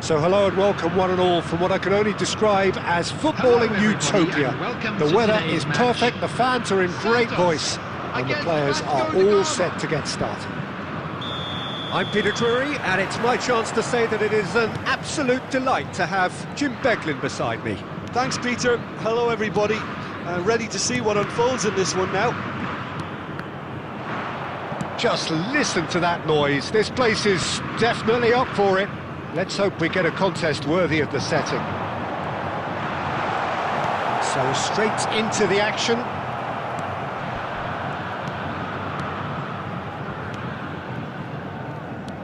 So hello and welcome one and all from what I can only describe as footballing utopia. The weather is perfect, the fans are in great voice, and the players are all set to get started. I'm Peter Drury, and it's my chance to say that it is an absolute delight to have Jim Beglin beside me. Thanks, Peter. Hello, everybody. Ready to see what unfolds in this one now. Just listen to that noise. This place is definitely up for it. Let's hope we get a contest worthy of the setting. So straight into the action.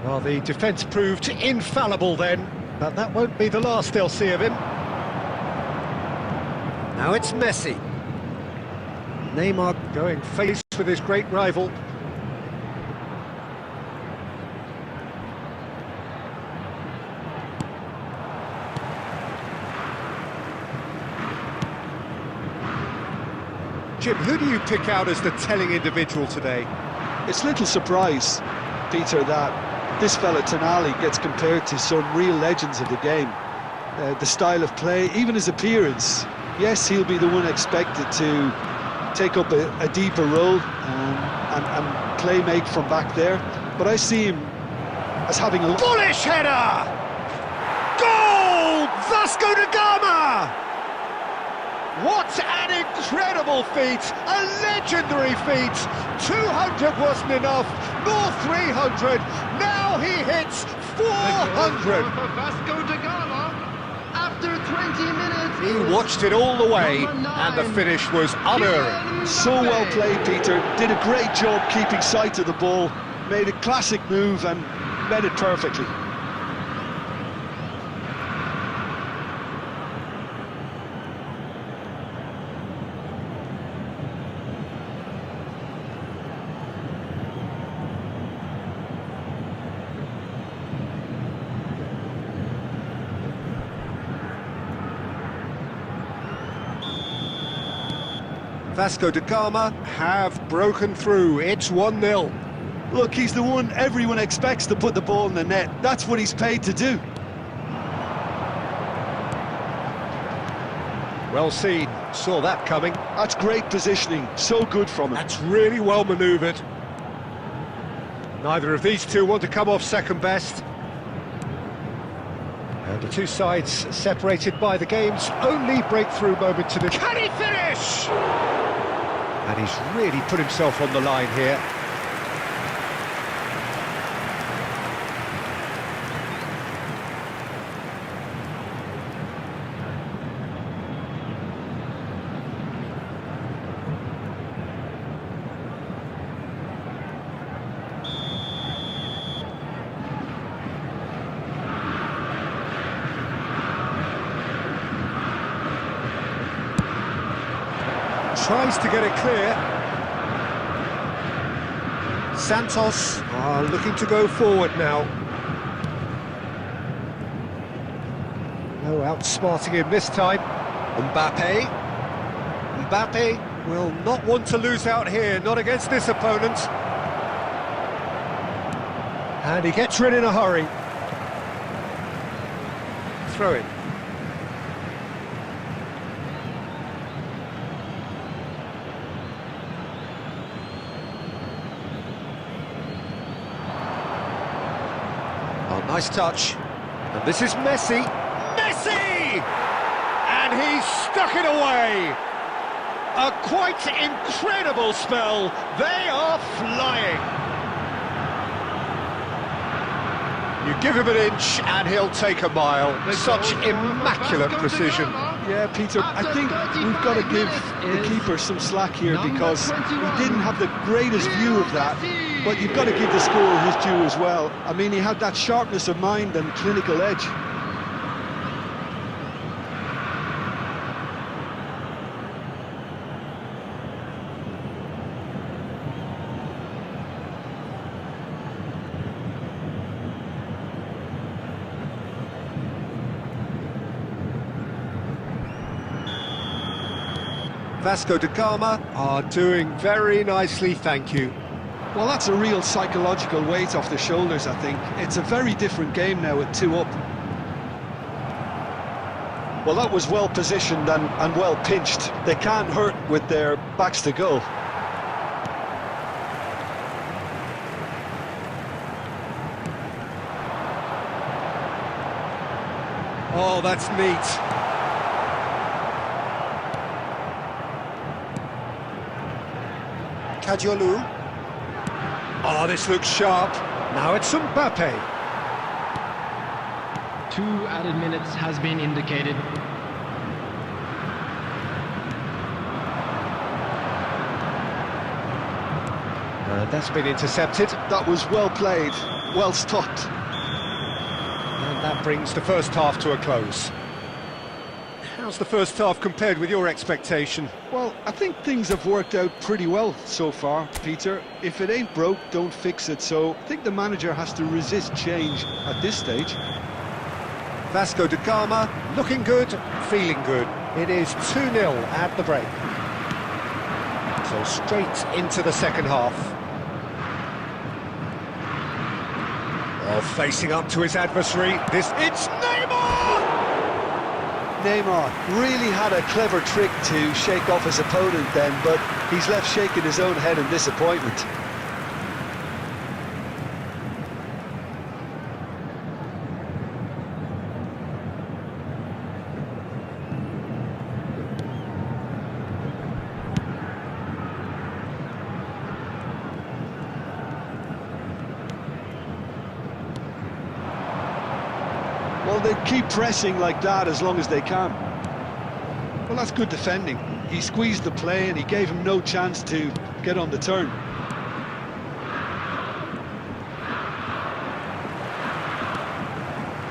Well, the defence proved infallible then, but that won't be the last they'll see of him. Now it's Messi. Neymar going face with his great rival. Jim, who do you pick out as the telling individual today? It's little surprise, Peter, that this fella Tonali gets compared to some real legends of the game. The style of play, even his appearance. Yes, he'll be the one expected to take up a deeper role and play make from back there. But I see him as having a... Bullish header! Goal! Vasco da Gama! What an incredible feat, a legendary feat. 200 wasn't enough, nor 300, now he hits 400. Vasco da Gama after 20 minutes. He watched it all the way, and the finish was unerring. So well played, Peter. Did a great job keeping sight of the ball, made a classic move and met it perfectly. Vasco da Gama have broken through. It's 1-0. Look, he's the one everyone expects to put the ball in the net. That's what he's paid to do. Well seen. Saw that coming. That's great positioning. So good from him. That's really well manoeuvred. Neither of these two want to come off second best. And the two sides separated by the game's only breakthrough moment to the... Can he finish? And he's really put himself on the line here. Tries to get it clear. Santos are looking to go forward now. No outsmarting him this time. Mbappe. Mbappe will not want to lose out here, not against this opponent. And he gets rid in a hurry. Throw it. Nice touch. And this is Messi. Messi! And he's stuck it away. A quite incredible spell. They are flying. You give him an inch and he'll take a mile. Such immaculate precision. Yeah, Peter, I think we've got to give the keeper some slack here because he didn't have the greatest view of that. But you've got to give the scorer his due as well. I mean, he had that sharpness of mind and clinical edge. Vasco da Gama are doing very nicely, thank you. Well, that's a real psychological weight off the shoulders, I think. It's a very different game now with 2 up. Well, that was well positioned and well pinched. They can't hurt with their backs to goal. Oh, that's neat. Kadiolu. Oh, this looks sharp. Now it's MAKAAY. 2 added minutes has been indicated. That's been intercepted. That was well played, well stopped. And that brings the first half to a close. How's the first half compared with your expectation? Well, I think things have worked out pretty well so far, Peter. If it ain't broke, don't fix it. So I think the manager has to resist change at this stage. Vasco da Gama looking good, feeling good. It is 2-0 at the break. So straight into the second half. Oh, facing up to his adversary. It's Neymar! Neymar really had a clever trick to shake off his opponent then, but he's left shaking his own head in disappointment. Well, they keep pressing like that as long as they can. Well, that's good defending. He squeezed the play and he gave him no chance to get on the turn.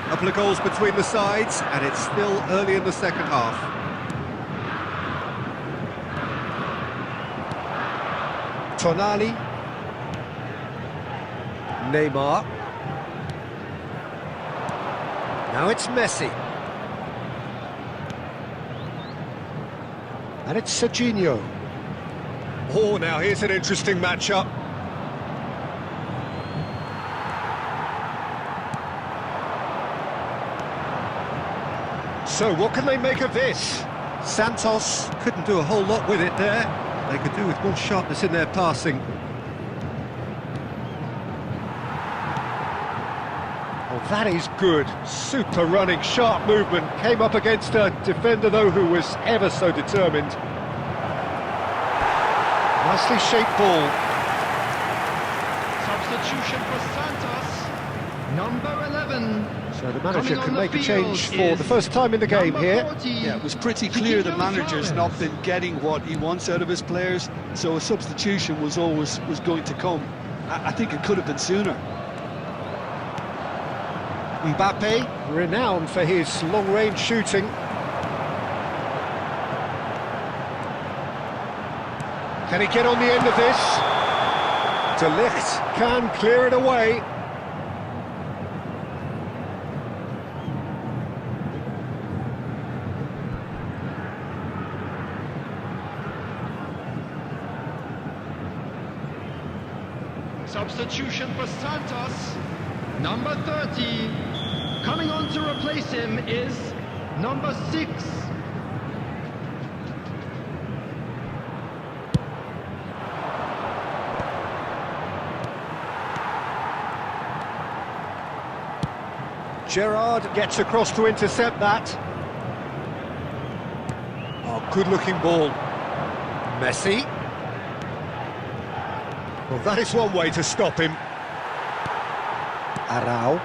A couple of goals between the sides, and it's still early in the second half. Tonali. Neymar. Now it's Messi. And it's Serginho. Oh, now here's an interesting matchup. So what can they make of this? Santos couldn't do a whole lot with it there. They could do with more sharpness in their passing. Oh, that is good. Super running, sharp movement. Came up against a defender, though, who was ever so determined. Nicely shaped ball. Substitution for Santos, number 11. So the manager can make a change for the first time in the game here. Yeah, it was pretty clear the manager's not been getting what he wants out of his players, so a substitution was going to come. I think it could have been sooner. Mbappe, renowned for his long-range shooting. Can he get on the end of this? De Ligt can clear it away. Substitution for Santos, number 30. Coming on to replace him is number 6. Gerrard gets across to intercept that. Oh, good-looking ball. Messi. Well, that is one way to stop him. Arau.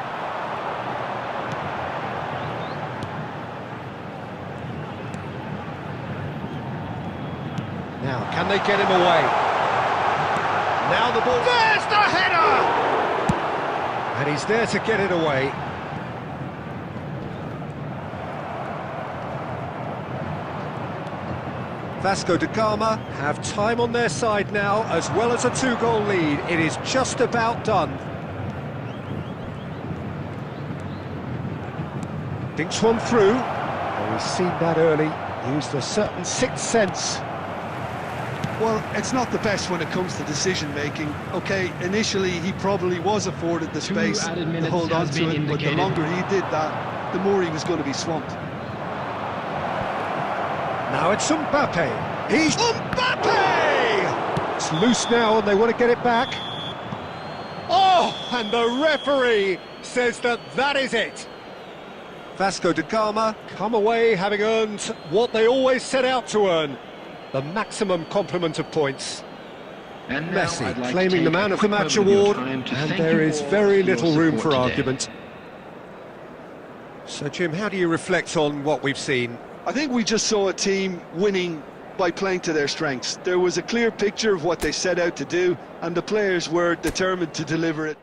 Now, can they get him away? Now the ball... There's the header! And he's there to get it away. Vasco da Gama have time on their side now, as well as a 2-goal lead. It is just about done. Dinks one through. Oh, he's seen that early. Used a certain sixth sense. Well, it's not the best when it comes to decision-making. Okay, initially he probably was afforded the space to hold on to it, but the longer he did that, the more he was going to be swamped. Now it's Mbappe. He's Mbappe! It's loose now and they want to get it back. Oh, and the referee says that that is it. Vasco da Gama come away having earned what they always set out to earn. The maximum complement of points. And now Messi I'd like to claiming the take man a of the quick match moment of your award, time to and thank there you is all very for your little room for support today. argument. So Jim, how do you reflect on what we've seen? I think we just saw a team winning by playing to their strengths. There was a clear picture of what they set out to do, and the players were determined to deliver it.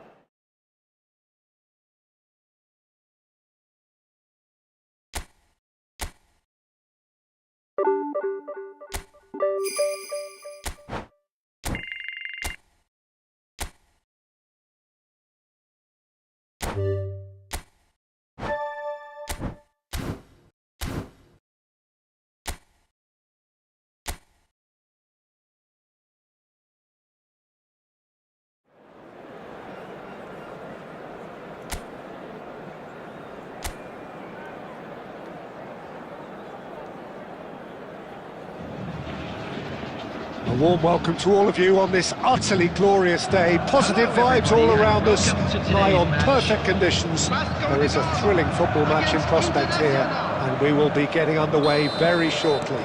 A warm welcome to all of you on this utterly glorious day. Positive vibes all around us, high on perfect conditions. There is a thrilling football match in prospect here, and we will be getting underway very shortly.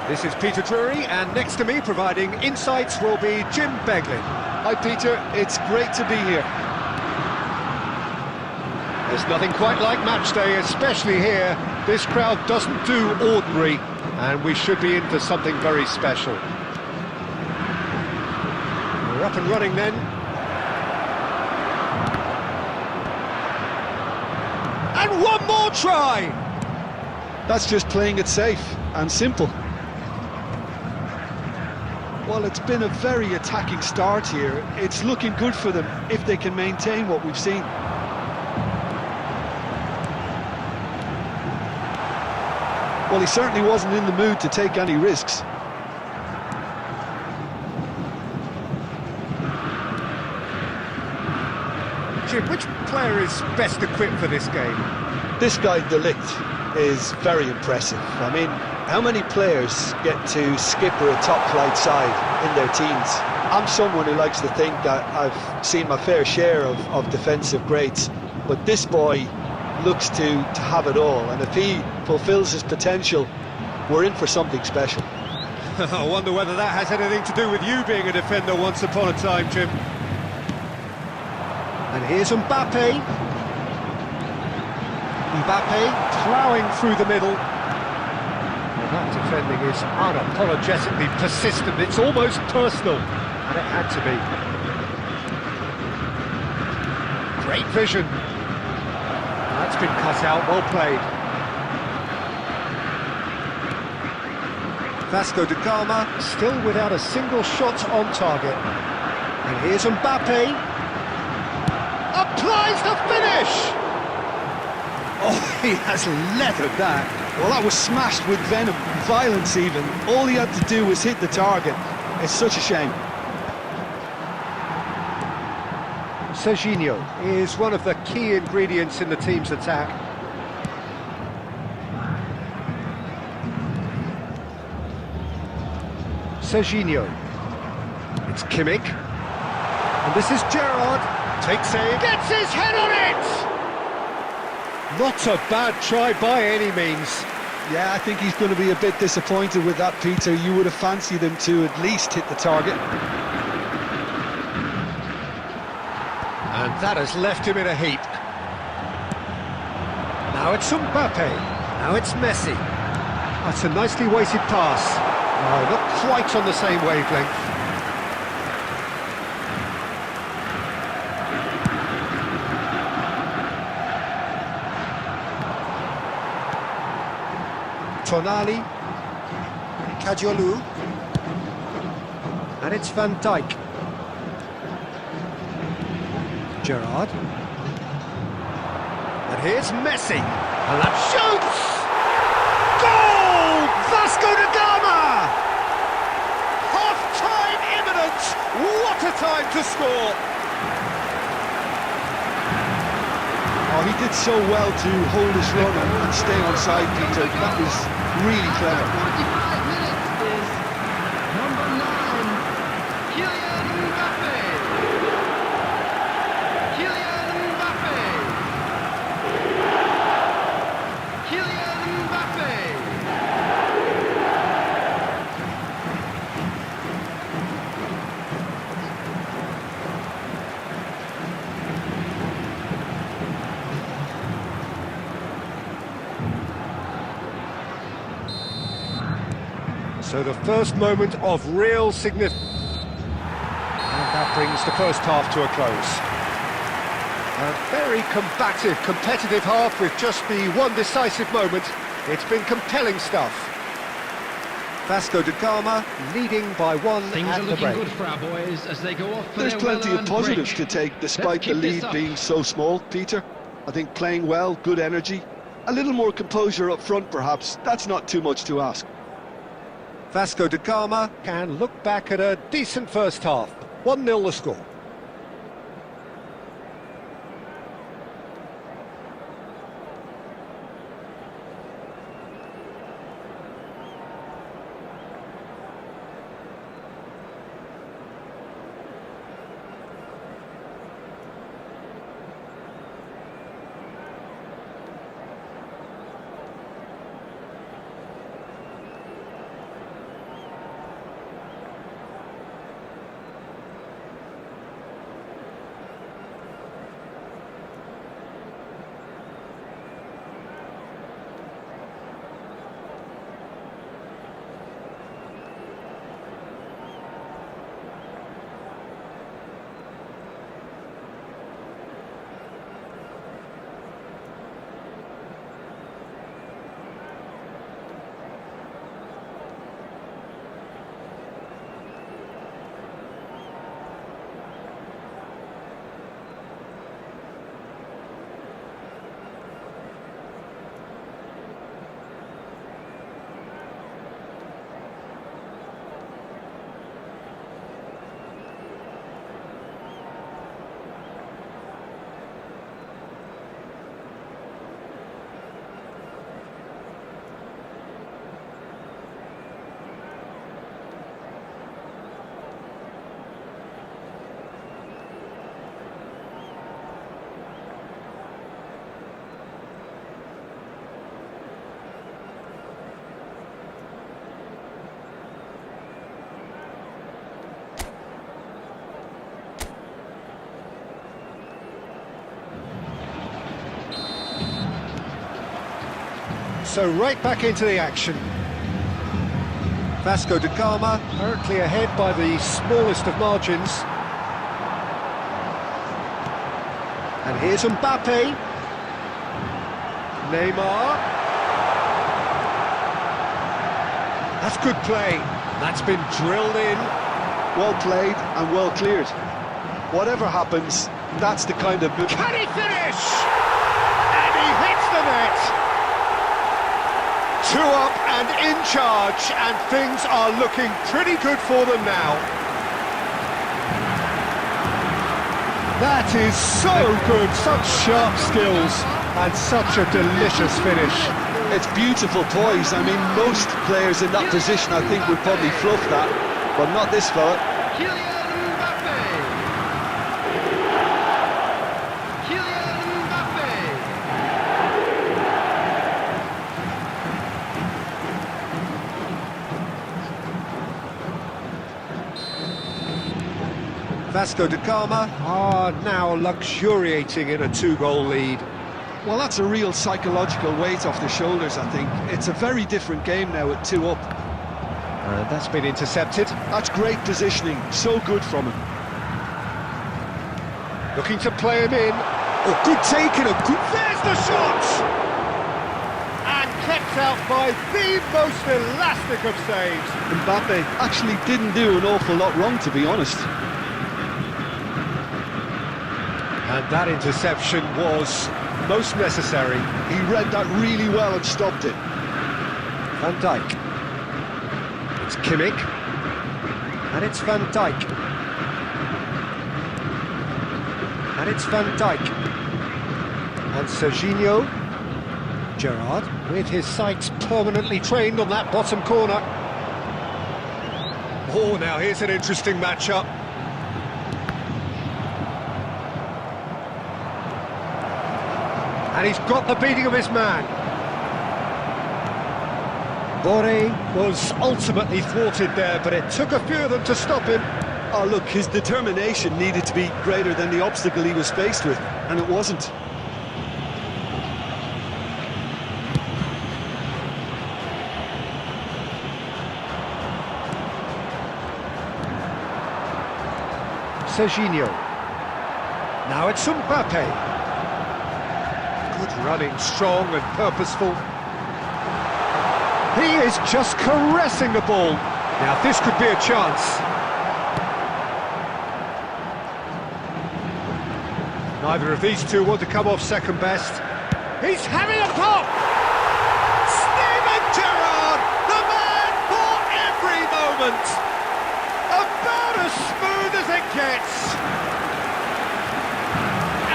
This is Peter Drury, and next to me providing insights will be Jim Beglin. Hi Peter, it's great to be here. There's nothing quite like match day, especially here. This crowd doesn't do ordinary, and we should be in for something very special. We're up and running then. And one more try! That's just playing it safe and simple. Well, it's been a very attacking start here. It's looking good for them if they can maintain what we've seen. Well, he certainly wasn't in the mood to take any risks. Jim, which player is best equipped for this game? This guy, De Ligt, is very impressive. I mean, how many players get to skipper a top-flight side in their teens? I'm someone who likes to think that I've seen my fair share of defensive greats, but this boy looks to have it all, and if he fulfills his potential, we're in for something special. I wonder whether that has anything to do with you being a defender once upon a time, Jim. And here's Mbappe. Mbappe ploughing through the middle. Well, that defending is unapologetically persistent. It's almost personal, and it had to be. Great vision. That's been cut out, well played. Vasco da Gama still without a single shot on target. And here's Mbappe. Applies the finish! Oh, he has leathered that. Well, that was smashed with venom, violence even. All he had to do was hit the target. It's such a shame. Serginho is one of the key ingredients in the team's attack. Serginho. It's Kimmich. And this is Gerrard. Takes aim. Gets his head on it! Not a bad try by any means. Yeah, I think he's going to be a bit disappointed with that, Peter. You would have fancied him to at least hit the target. And that has left him in a heap. Now it's Mbappe. Now it's Messi. That's a nicely weighted pass. Oh, not quite on the same wavelength. Tonali. Kadiolu. And it's Van Dijk. Gerrard. And here's Messi. And that shoots! Goal! Vasco da Gama! Half-time imminent! What a time to score! Oh, Oh, he did so well to hold his run and stay on side, Peter. That was really clever. 45 minutes is number 9, Kylian Mbappe. Kylian Mbappe. Kylian Mbappe. So the first moment of real significance. And that brings the first half to a close. A very combative, competitive half with just the one decisive moment. It's been compelling stuff. Vasco da Gama leading by one Things at are the looking break. good for our boys as they go off for There's their plenty of well-earned positives break. to take despite the Let's keep this lead up. being so small, Peter. I think playing well, good energy. A little more composure up front, perhaps. That's not too much to ask. Vasco da Gama can look back at a decent first half. 1-0 the score. So right back into the action. Vasco da Gama currently ahead by the smallest of margins. And here's Mbappe. Neymar. That's good play. That's been drilled in. Well played and well cleared. Whatever happens, that's the kind of... Can he finish? And he hits the net. 2 up and in charge, and things are looking pretty good for them now. That is so good, such sharp skills, and such a delicious finish. It's beautiful poise. I mean, most players in that position, I think, would probably fluff that, but not this fella. Kylian Mbappe. Kylian Mbappe. Vasco da Gama are now luxuriating in a 2-goal lead. Well, that's a real psychological weight off the shoulders, I think. It's a very different game now at 2 up. And that's been intercepted. That's great positioning, so good from him. Looking to play him in. Oh, good take and a good... There's the shot! And kept out by the most elastic of saves. Mbappe actually didn't do an awful lot wrong, to be honest. And that interception was most necessary. He read that really well and stopped it. Van Dijk. It's Kimmich. And it's Van Dijk. And it's Van Dijk. And Serginho. Gerrard, with his sights permanently trained on that bottom corner. Oh, now here's an interesting matchup. And he's got the beating of his man. Boré was ultimately thwarted there, but it took a few of them to stop him. Oh, look, his determination needed to be greater than the obstacle he was faced with, and it wasn't. Serginho. Now it's MAKAAY. Good running, strong and purposeful. He is just caressing the ball. Now this could be a chance. Neither of these two want to come off second best. He's having a pop! Steven Gerrard, the man for every moment! About as smooth as it gets.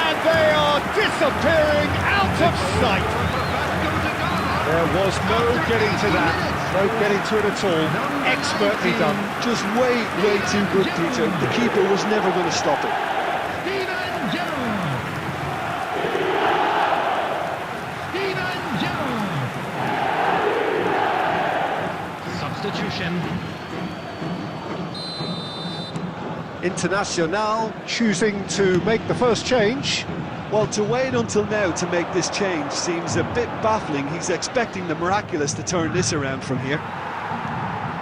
And they are disappearing out of sight. There was no getting to that, no getting to it at all. Expertly done. Just way too good, Peter. The keeper was never going to stop it. Substitution. Internacional choosing to make the first change. Well, to wait until now to make this change seems a bit baffling. He's expecting the miraculous to turn this around from here.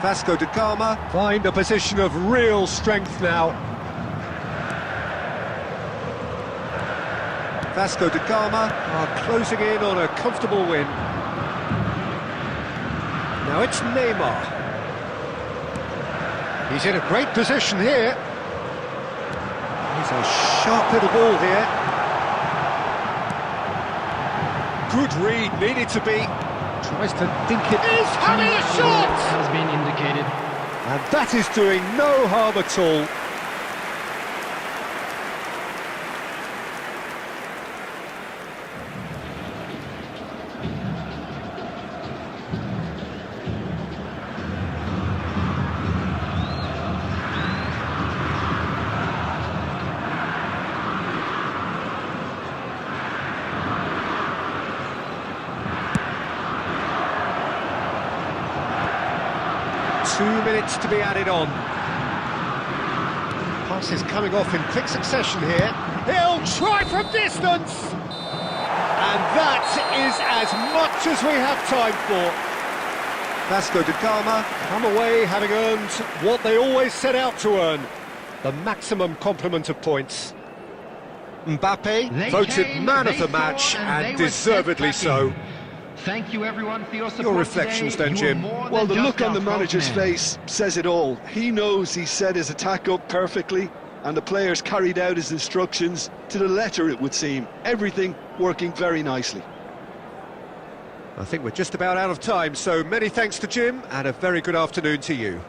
Vasco da Gama find a position of real strength now. Vasco da Gama are closing in on a comfortable win. Now it's Neymar. He's in a great position here. He's a sharp little ball here. Good read, needed to be. Tries to dink it. He's having a shot! Has been indicated. And that is doing no harm at all. Two minutes to be added on. Passes coming off in quick succession here. He'll try from distance! And that is as much as we have time for. Vasco da Gama come away having earned what they always set out to earn. The maximum complement of points. Mbappe voted man of the match, and deservedly so. Thank you everyone for your support. Your reflections today. then, Jim. Well, the look on the manager's face says it all. He knows he set his attack up perfectly, and the players carried out his instructions to the letter, it would seem. Everything working very nicely. I think we're just about out of time, so many thanks to Jim, and a very good afternoon to you.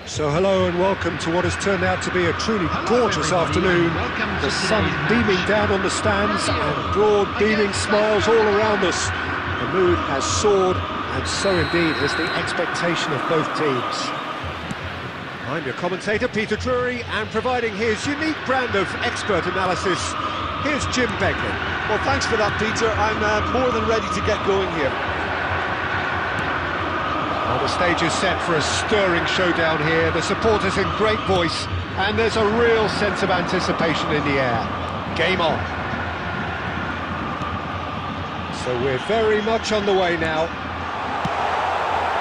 So hello and welcome to what has turned out to be a truly gorgeous afternoon. The sun beaming down on the stands and broad beaming smiles all around us. The mood has soared, and so indeed has the expectation of both teams. I'm your commentator, Peter Drury, and providing his unique brand of expert analysis, Here's Jim Beglin. Well, thanks for that, Peter. I'm more than ready to get going here. Well, the stage is set for a stirring showdown here. The supporters in great voice, and there's a real sense of anticipation in the air. Game on. So we're very much on the way now.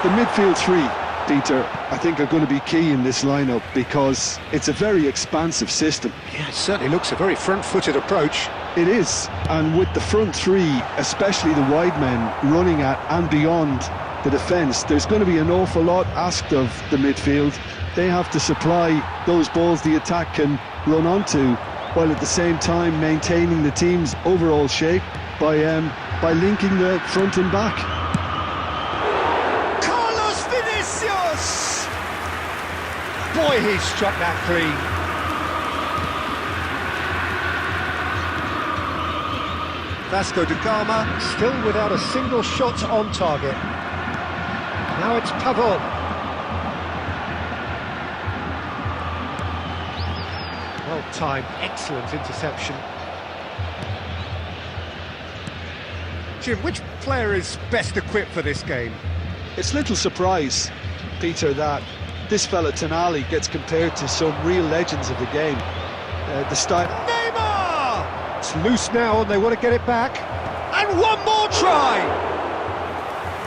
The midfield three, Peter, I think are going to be key in this lineup because it's a very expansive system. Yeah, it certainly looks a very front-footed approach. It is, and with the front three, especially the wide men, running at and beyond the defence, there's going to be an awful lot asked of the midfield. They have to supply those balls the attack can run onto, while at the same time maintaining the team's overall shape by linking the front and back. Boy, he struck that clean. Vasco da Gama still without a single shot on target. Now it's Pavon. Well timed, excellent interception. Jim, which player is best equipped for this game? It's little surprise, Peter, that this fella Tonali gets compared to some real legends of the game. The style. Neymar! It's loose now and they want to get it back. And one more try!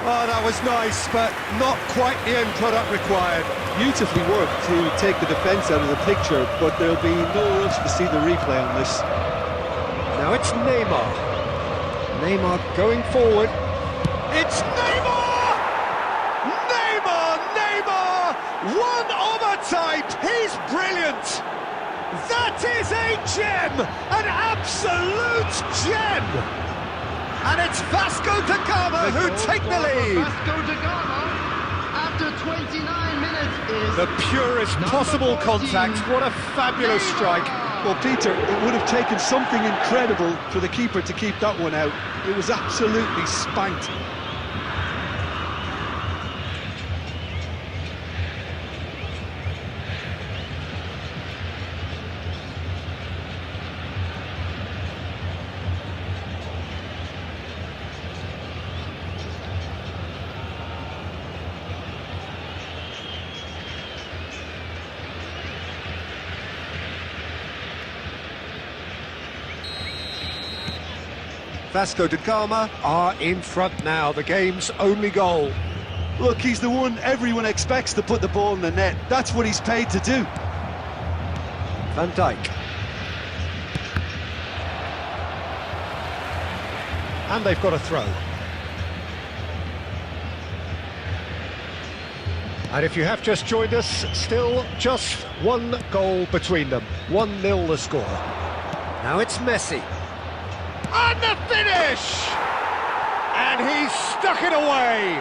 Oh, that was nice, but not quite the end product required. Beautifully worked to take the defence out of the picture, but there'll be no rush to see the replay on this. Now it's Neymar. Neymar going forward. It's Neymar! One of a type, he's brilliant! That is a gem, an absolute gem! And it's Vasco da Gama who take the lead. Vasco da Gama, after 29 minutes, is the purest possible contact. What a fabulous strike. Well, Peter, it would have taken something incredible for the keeper to keep that one out. It was absolutely spanked. Vasco da Gama are in front now, the game's only goal. Look, he's the one everyone expects to put the ball in the net. That's what he's paid to do. Van Dijk. And they've got a throw. And if you have just joined us, still just one goal between them. 1-0 the score. Now it's Messi. And the finish! And he's stuck it away.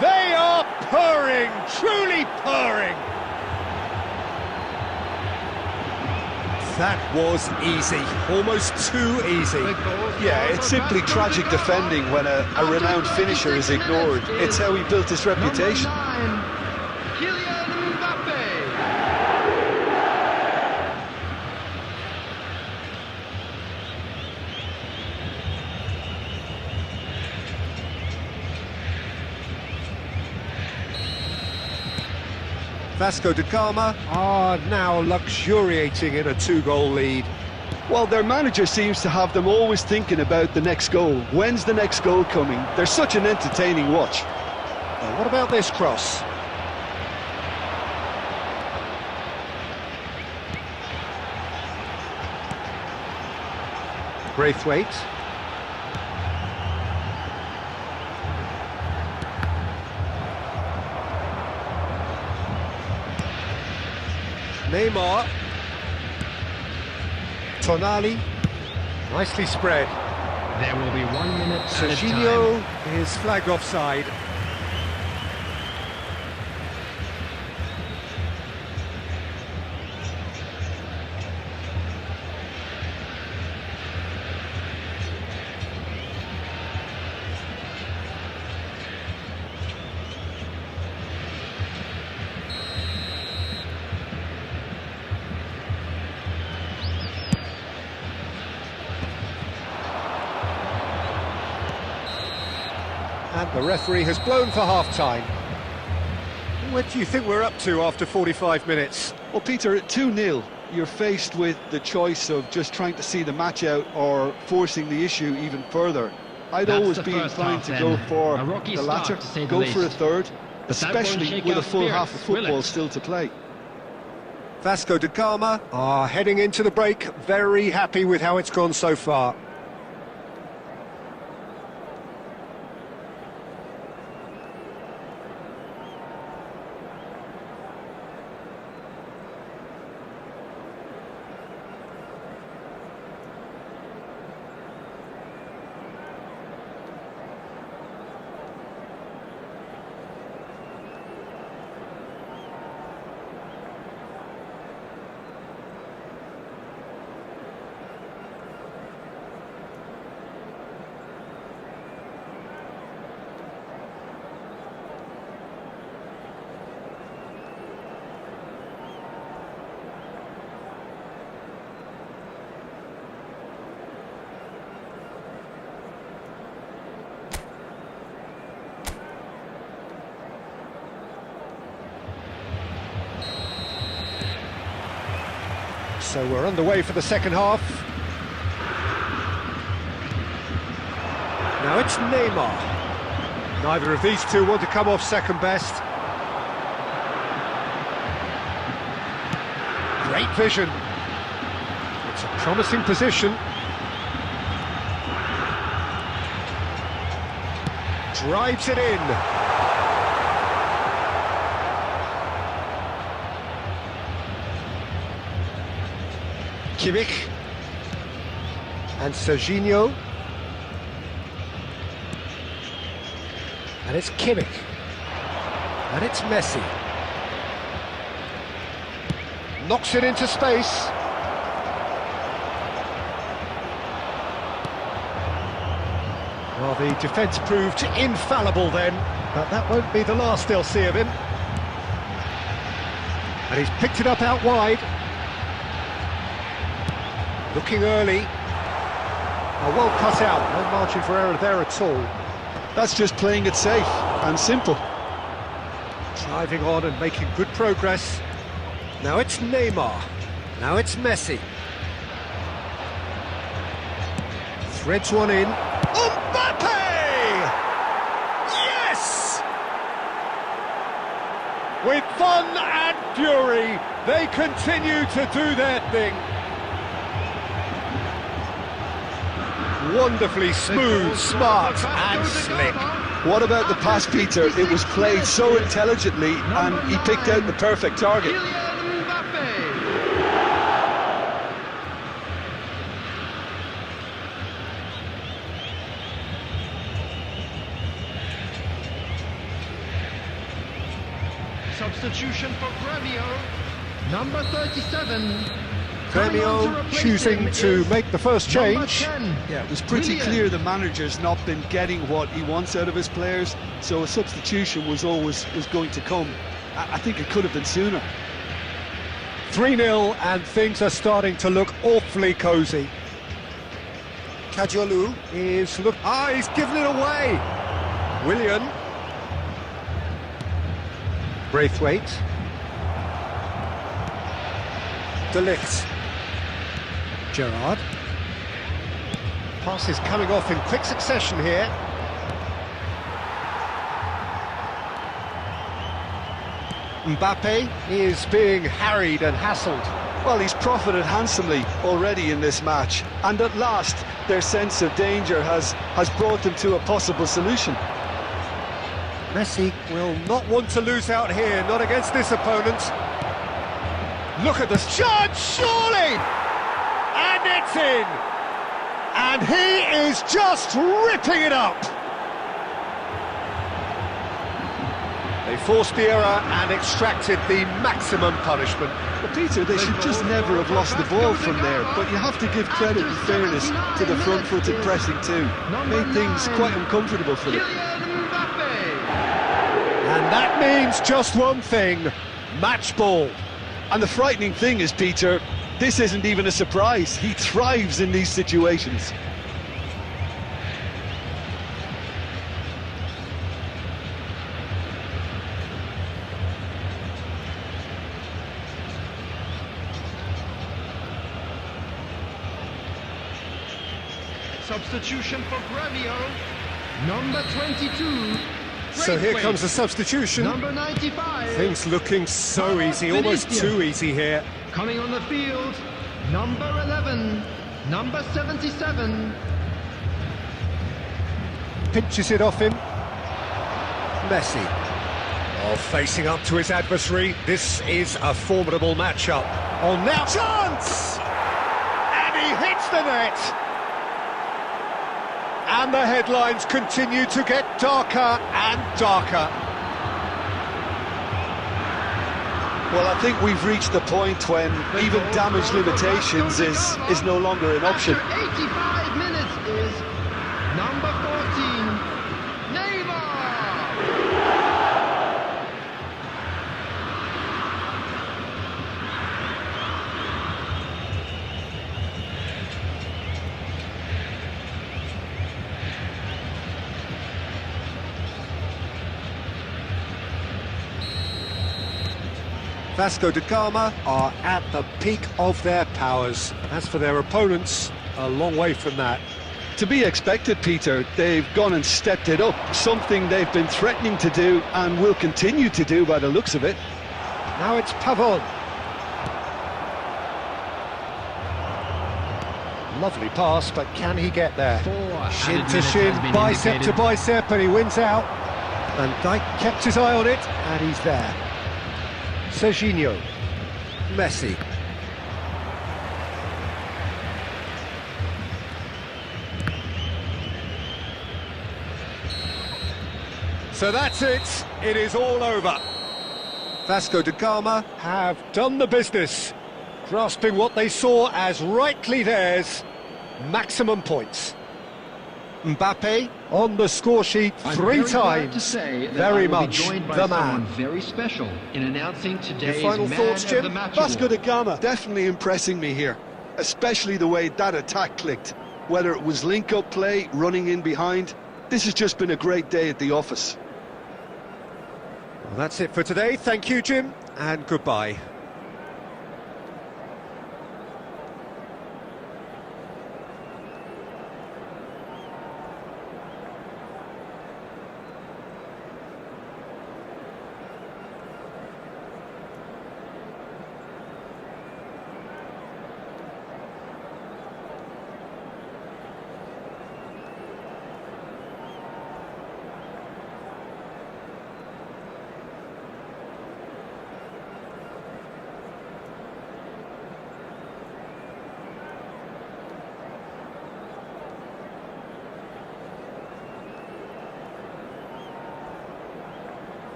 They are purring, truly purring. That was easy, almost too easy. Yeah, it's simply tragic defending when a renowned finisher is ignored. It's how he built his reputation. Vasco da Gama are now luxuriating in a 2-goal lead. Well, their manager seems to have them always thinking about the next goal. When's the next goal coming? They're such an entertaining watch. Now, what about this cross? Braithwaite. Neymar. Tonali. Nicely spread. There will be 1 minute added Serginho time. is flagged offside. And the referee has blown for half-time. What do you think we're up to after 45 minutes? Well, Peter, at 2-0, you're faced with the choice of just trying to see the match out or forcing the issue even further. I'd That's always the be first inclined half to then. go for A rocky the start, latter, to say the go for a least. third, But that won't especially shake with a our full half of spirits, will football it? still to play. Vasco da Gama are heading into the break, very happy with how it's gone so far. So we're underway for the second half. Now it's Neymar. Neither of these two want to come off second best. Great vision. It's a promising position. Drives it in. Kimmich and Serginho, and it's Kimmich, and it's Messi, knocks it into space, well the defence proved infallible then, but that won't be the last they'll see of him, and he's picked it up out wide. Looking early. Oh, well cut out, no margin for error there at all. That's just playing it safe and simple. Driving on and making good progress. Now it's Neymar. Now it's Messi. Threads one in. Mbappe! Yes! With fun and fury, they continue to do their thing. Wonderfully smooth, smart and slick. What about the pass, Peter? It was played so intelligently and he picked out the perfect target. Kylian Mbappe. Substitution for Gremio. Number 37. Gremio choosing to make the first change. Yeah, it was pretty clear the manager's not been getting what he wants out of his players, so a substitution was going to come. I think it could have been sooner. 3-0 and things are starting to look awfully cosy. Kajolu is he's given it away. Willian. Braithwaite. De Ligt. Gerrard. Passes coming off in quick succession here. Mbappe is being harried and hassled. Well, he's profited handsomely already in this match, and at last their sense of danger has brought them to a possible solution. Messi will not want to lose out here, not against this opponent. Look at this shot, surely! And it's in! And he is just ripping it up! They forced the error and extracted the maximum punishment. But Peter, they should just never have lost the ball from there, but you have to give credit and fairness to the front-footed pressing too. Made things quite uncomfortable for them. And that means just one thing, match ball. And the frightening thing is, Peter, this isn't even a surprise. He thrives in these situations. Substitution for Grevio. Number 22. So here comes the substitution. Number 95. Things looking so easy, almost too easy here. Coming on the field, number 11. Number 77. Pinches it off him. Messi. Oh, facing up to his adversary. This is a formidable matchup. Oh, now chance! And he hits the net! And the headlines continue to get darker and darker. Well, I think we've reached the point when even damage limitations is no longer an option. After 85 minutes is number 14, Neymar. Vasco da Gama are at the peak of their powers. As for their opponents, a long way from that. To be expected, Peter, they've gone and stepped it up, something they've been threatening to do and will continue to do by the looks of it. Now it's Pavon. Lovely pass, but can he get there? Shin to shin, bicep to bicep, and he wins out. And Dijk kept his eye on it, and he's there. Serginho, Messi. So that's it, it is all over. Vasco da Gama have done the business, grasping what they saw as rightly theirs, maximum points. Mbappe on the score sheet three times, very much the man. Very special in announcing today's Your final thoughts, Jim? Vasco da Gama definitely impressing me here, especially the way that attack clicked. Whether it was link-up play, running in behind, this has just been a great day at the office. Well, that's it for today. Thank you, Jim, and goodbye.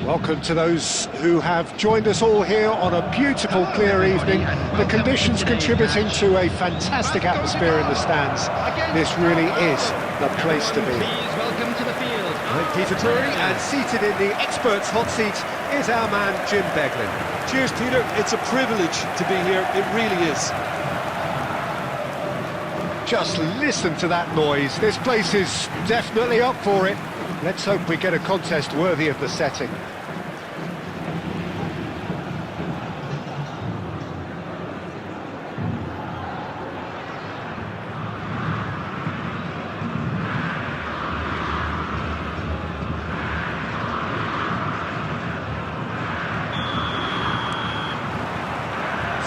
Welcome to those who have joined us all here on a beautiful, clear evening. The conditions contributing to a fantastic atmosphere in the stands. This really is the place to be. Please welcome to the field. I'm Peter Drury, and seated in the experts' hot seat is our man Jim Beglin. Cheers, Peter. It's a privilege to be here. It really is. Just listen to that noise. This place is definitely up for it. Let's hope we get a contest worthy of the setting.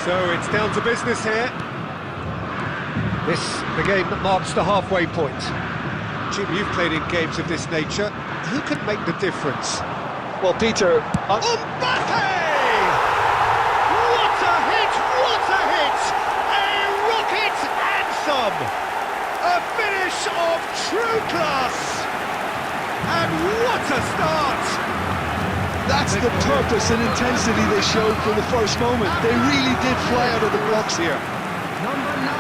So it's down to business here. This, the game that marks the halfway point. Jim, you've played in games of this nature. Who can make the difference? Well, Peter... MAKAAY! What a hit! What a hit! A rocket and some! A finish of true class! And what a start! That's the purpose and intensity they showed from the first moment. They really did fly out of the blocks here. Number 9,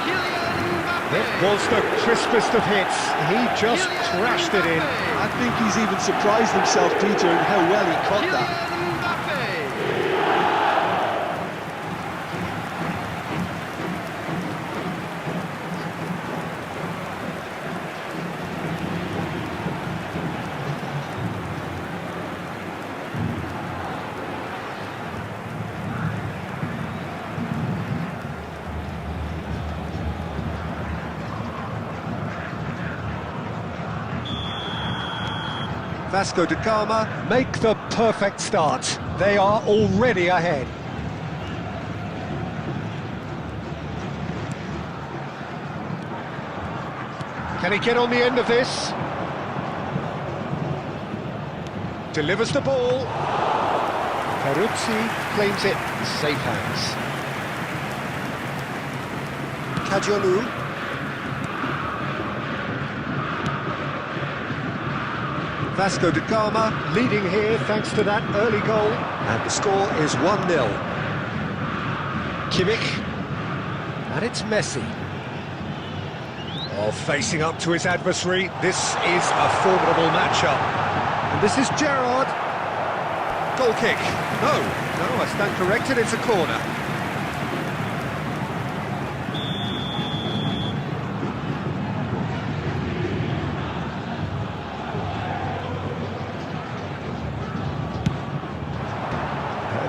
Kylian Mbappe. It was the crispest of hits. He just crashed it in. I think he's even surprised himself, Peter, in how well he caught that. Kylian Mbappe. Vasco da Gama make the perfect start. They are already ahead. Can he get on the end of this? Delivers the ball. Peruzzi claims it. Safe hands. Kajiolu. Vasco da Gama leading here thanks to that early goal, and the score is 1-0. Kimmich, and it's Messi. Oh, facing up to his adversary, this is a formidable matchup. And this is Gerrard. Goal kick. No, I stand corrected, it's a corner.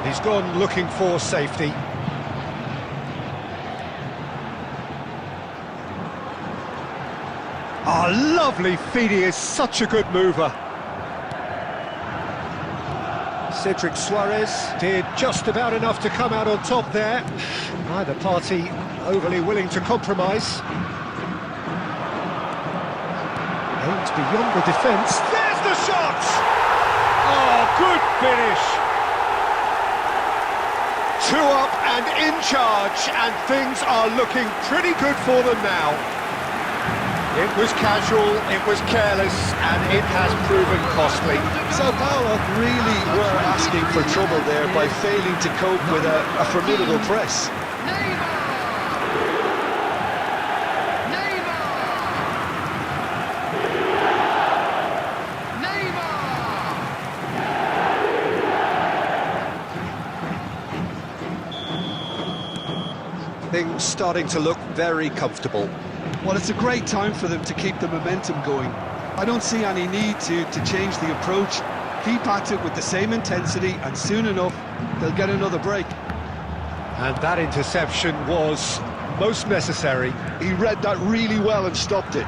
He's gone looking for safety. Lovely feed, he is such a good mover. Cedric Suarez did just about enough to come out on top there. Neither party overly willing to compromise. Aimed beyond the defence. There's the shot! Oh, good finish! 2 up and in charge, and things are looking pretty good for them now. It was casual, it was careless, and it has proven costly. Sao Paulo really were asking for trouble there by failing to cope with a formidable press. Things starting to look very comfortable. Well, it's a great time for them to keep the momentum going. I don't see any need to change the approach. Keep at it with the same intensity, and soon enough, they'll get another break. And that interception was most necessary. He read that really well and stopped it.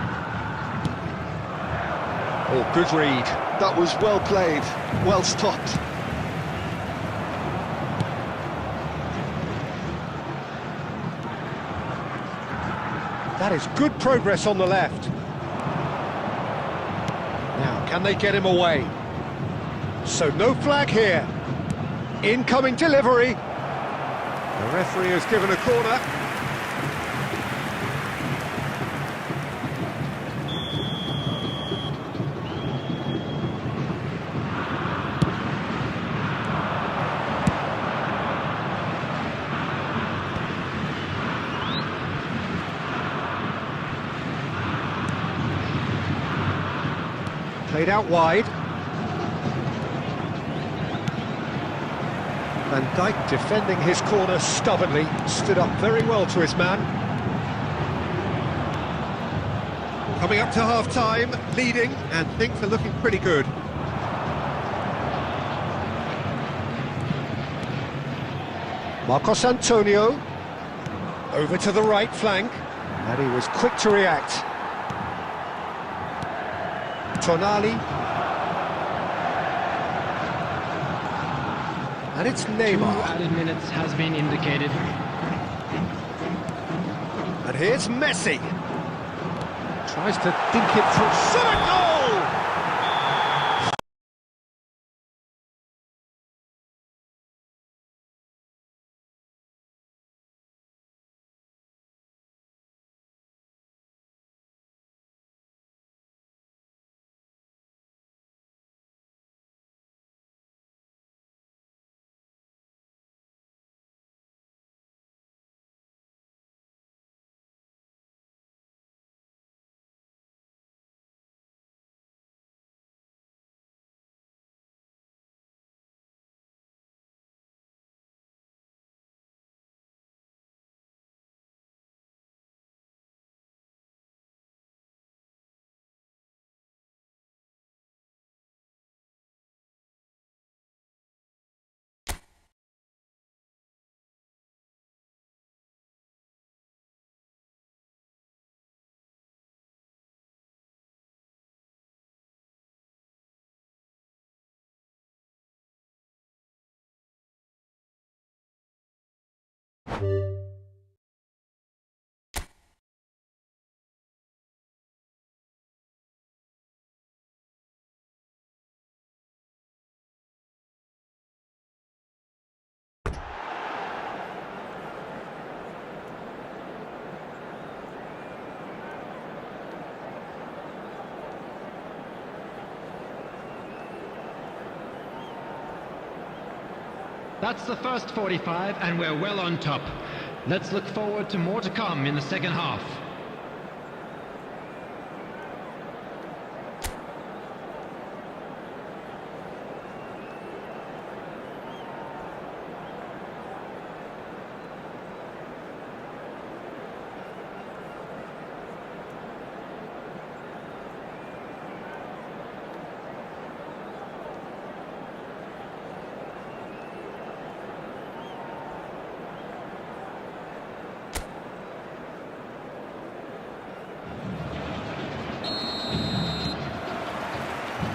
Oh, good read. That was well played, well stopped. That is good progress on the left. Now, can they get him away? So no flag here. Incoming delivery. The referee has given a corner. Played out wide. Van Dijk defending his corner stubbornly, stood up very well to his man. Coming up to half-time, leading, and things are looking pretty good. Marcos Antonio, over to the right flank, and he was quick to react. Tonali, and it's Neymar. 2 added minutes has been indicated. And here's Messi. Tries to dink it through. Shot a goal! That's the first 45, and we're well on top. Let's look forward to more to come in the second half.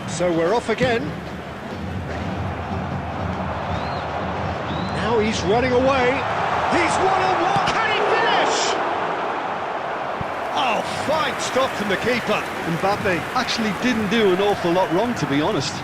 So we're off again. Now he's running away. He's one-on-one. Can he finish? Oh, fine stop from the keeper. Mbappe actually didn't do an awful lot wrong, to be honest.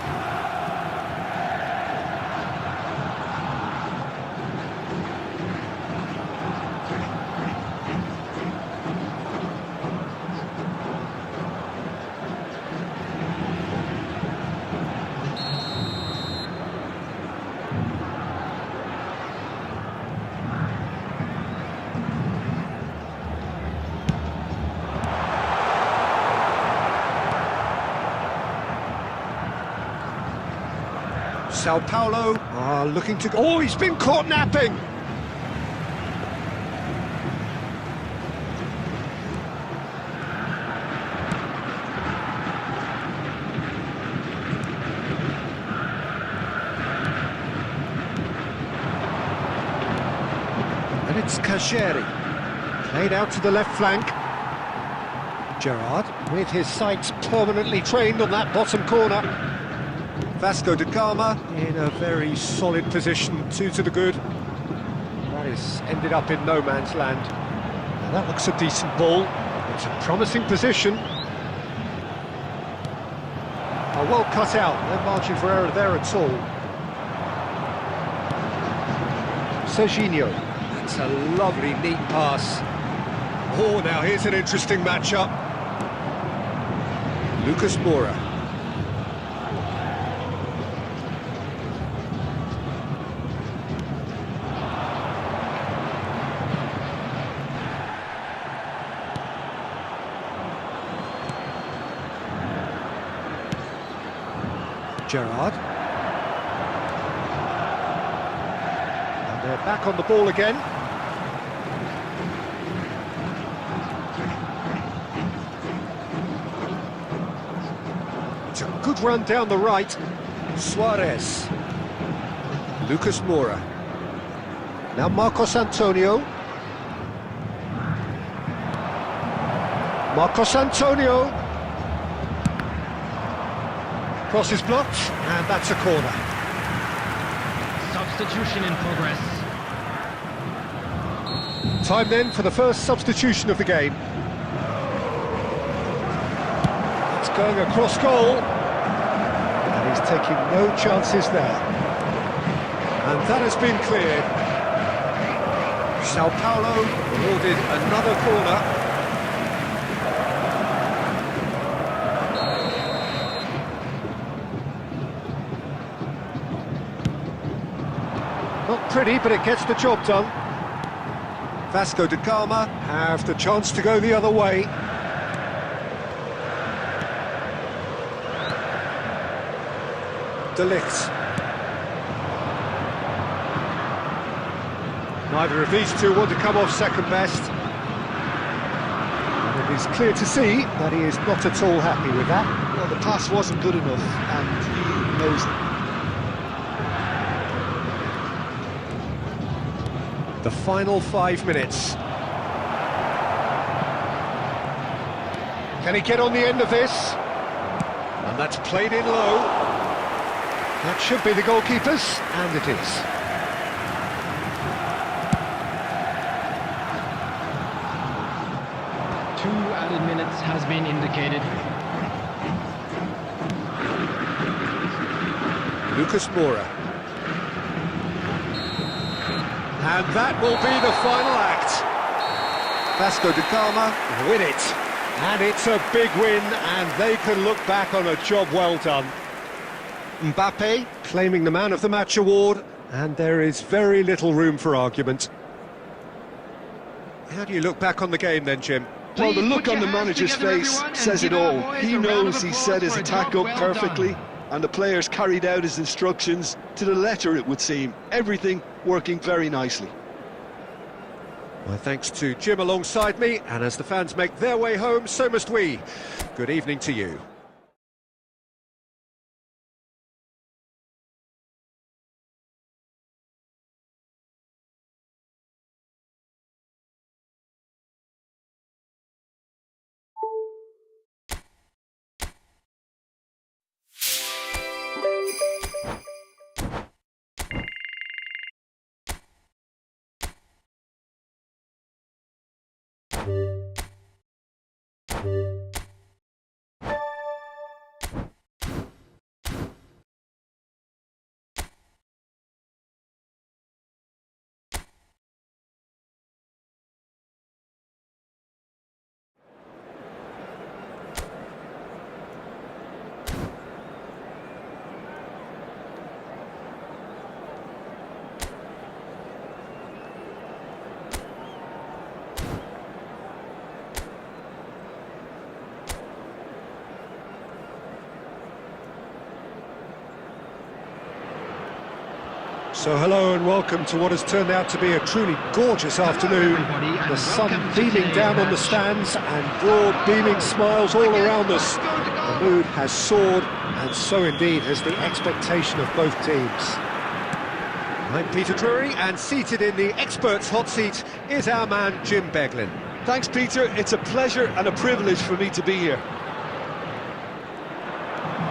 Sao Paulo are looking to go. Oh, he's been caught napping. And it's Kasheri. Played out to the left flank. Gerrard, with his sights permanently trained on that bottom corner. Vasco da Gama in a very solid position, 2 to the good. That is ended up in no man's land. Now that looks a decent ball. It's a promising position. Oh, well cut out, no margin for error there at all. Serginho, that's a lovely, neat pass. Oh, now here's an interesting matchup. Lucas Moura. Gerrard. And they're back on the ball again. It's a good run down the right. Suarez. Lucas Moura. Now Marcos Antonio. Marcos Antonio. Cross is blocked, and that's a corner. Substitution in progress. Time then for the first substitution of the game. It's going across goal, and he's taking no chances there. And that has been cleared. Sao Paulo awarded another corner. Not pretty, but it gets the job done. Vasco da Gama have the chance to go the other way. De Ligt. Neither of these two want to come off second best. And it is clear to see that he is not at all happy with that. Well, the pass wasn't good enough, and he knows it. The final 5 minutes. Can he get on the end of this? And that's played in low. That should be the goalkeeper's, and it is. Two added minutes has been indicated. Lucas Moura. And that will be the final act. Vasco da Gama win it. And it's a big win, and they can look back on a job well done. Mbappe claiming the Man of the Match award, and there is very little room for argument. How do you look back on the game then, Jim? Well, the look on the manager's face says it all. He knows he set his attack up perfectly, and the players carried out his instructions to the letter, it would seem. Everything working very nicely. My thanks to Jim alongside me, and as the fans make their way home, so must we. Good evening to you. So hello and welcome to what has turned out to be a truly gorgeous afternoon. The sun beaming down on the stands and broad beaming smiles all around us. The mood has soared, and so indeed has the expectation of both teams. I'm Peter Drury, and seated in the experts' hot seat is our man Jim Beglin. Thanks, Peter. It's a pleasure and a privilege for me to be here.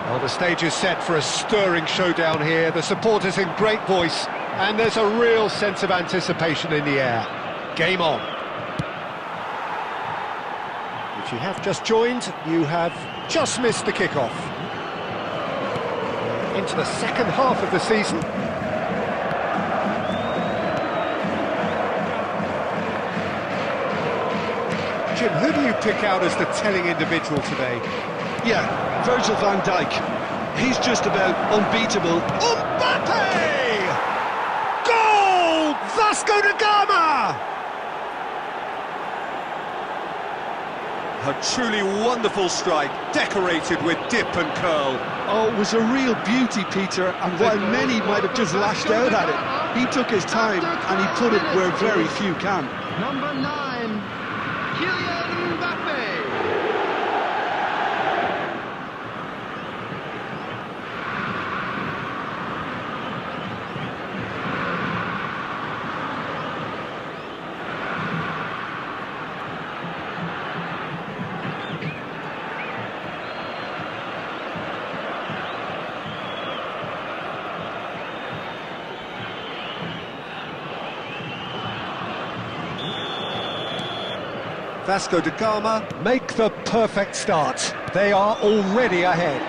Well, the stage is set for a stirring showdown here. The supporters in great voice, and there's a real sense of anticipation in the air. Game on. If you have just joined, you have just missed the kickoff. Into the second half of the season. Jim, who do you pick out as the telling individual today? Yeah, Virgil van Dijk. He's just about unbeatable. Mbappe! Goal! Vasco da Gama! A truly wonderful strike, decorated with dip and curl. Oh, it was a real beauty, Peter, and while many might have just lashed out at it, he took his time and he put it where very few can. Number 9, Kylian Mbappe. Vasco da Gama make the perfect start. They are already ahead.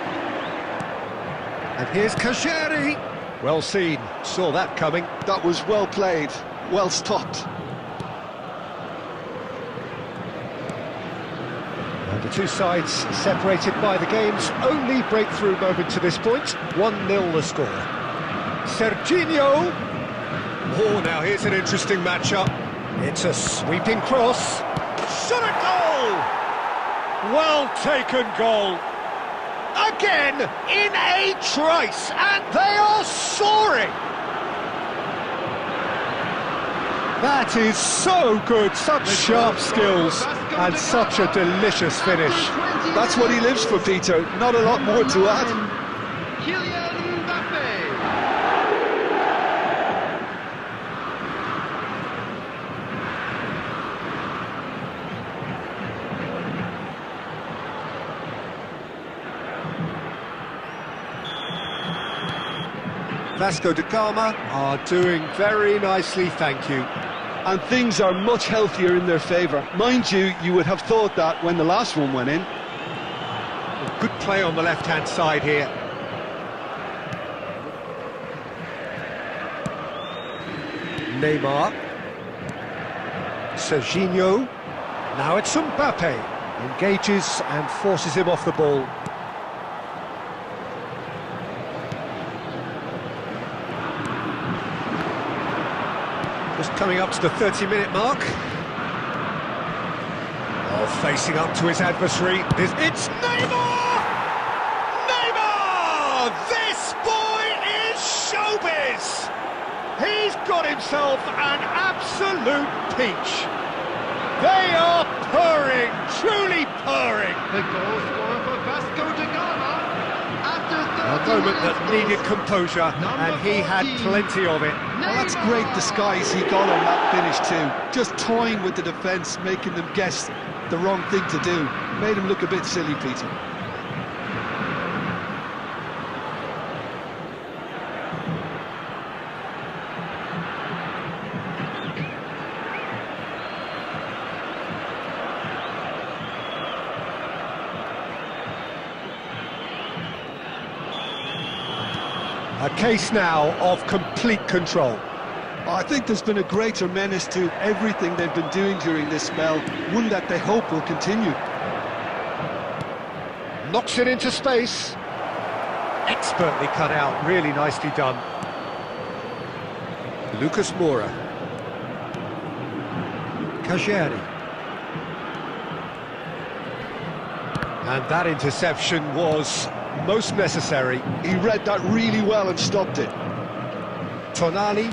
And here's Kajeri. Well seen, saw that coming. That was well played, well stopped. And the two sides separated by the game's only breakthrough moment to this point. 1-0 the score. Serginho. Oh, now here's an interesting matchup. It's a sweeping cross. Shot a goal! Well taken goal. Again, in a trice, and they are soaring! That is so good, such sharp skills, and such a delicious finish. That's what he lives for, Peter. Not a lot more to add. Kylian Mbappe. Vasco da Gama are doing very nicely, thank you. And things are much healthier in their favour. Mind you, you would have thought that when the last one went in. Good play on the left-hand side here. Neymar. Serginho. Now it's Mbappe. Engages and forces him off the ball. Just coming up to the 30-minute mark. Oh, facing up to his adversary. It's Neymar! Neymar! This boy is showbiz! He's got himself an absolute peach. They are purring, truly purring. The goal scorer for Vasco da Gama. After 30 A moment that minutes, needed composure, and he had plenty of it. Well, that's great disguise he got on that finish too. Just toying with the defence, making them guess the wrong thing to do. Made him look a bit silly, Peter. A case now of complete control. I think there's been a greater menace to everything they've been doing during this spell, one that they hope will continue. Knocks it into space. Expertly cut out, really nicely done. Lucas Moura. Kajeri. And that interception was most necessary. He read that really well and stopped it. Tonali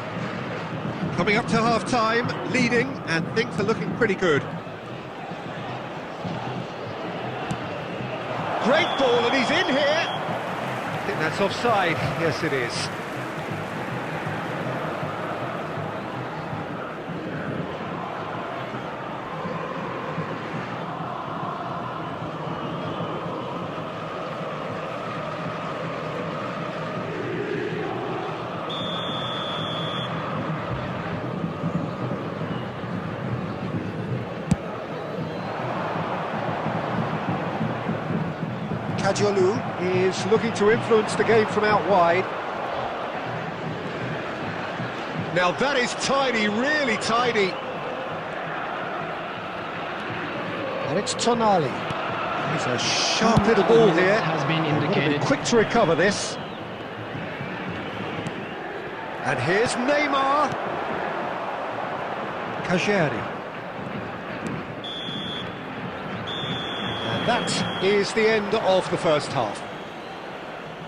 coming up to half-time, leading, and things are looking pretty good. Great ball, and he's in here. I think that's offside. Yes, it is. Kajolu is looking to influence the game from out wide. Now that is tiny, really tiny. And it's Tonali. He's a sharp little ball here. Has been indicated. Quick to recover this. And here's Neymar. Kajeri. And that is the end of the first half.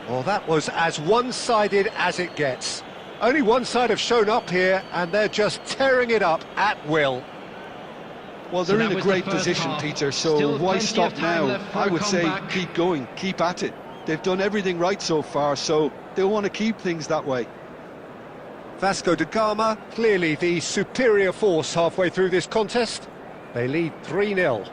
Well, that was as one-sided as it gets. Only one side have shown up here, and they're just tearing it up at will. Well, they're in a great position, Peter, so why stop now? I would say keep going, keep at it. They've done everything right so far, so they'll want to keep things that way. Vasco da Gama, clearly the superior force halfway through this contest. They lead 3-0.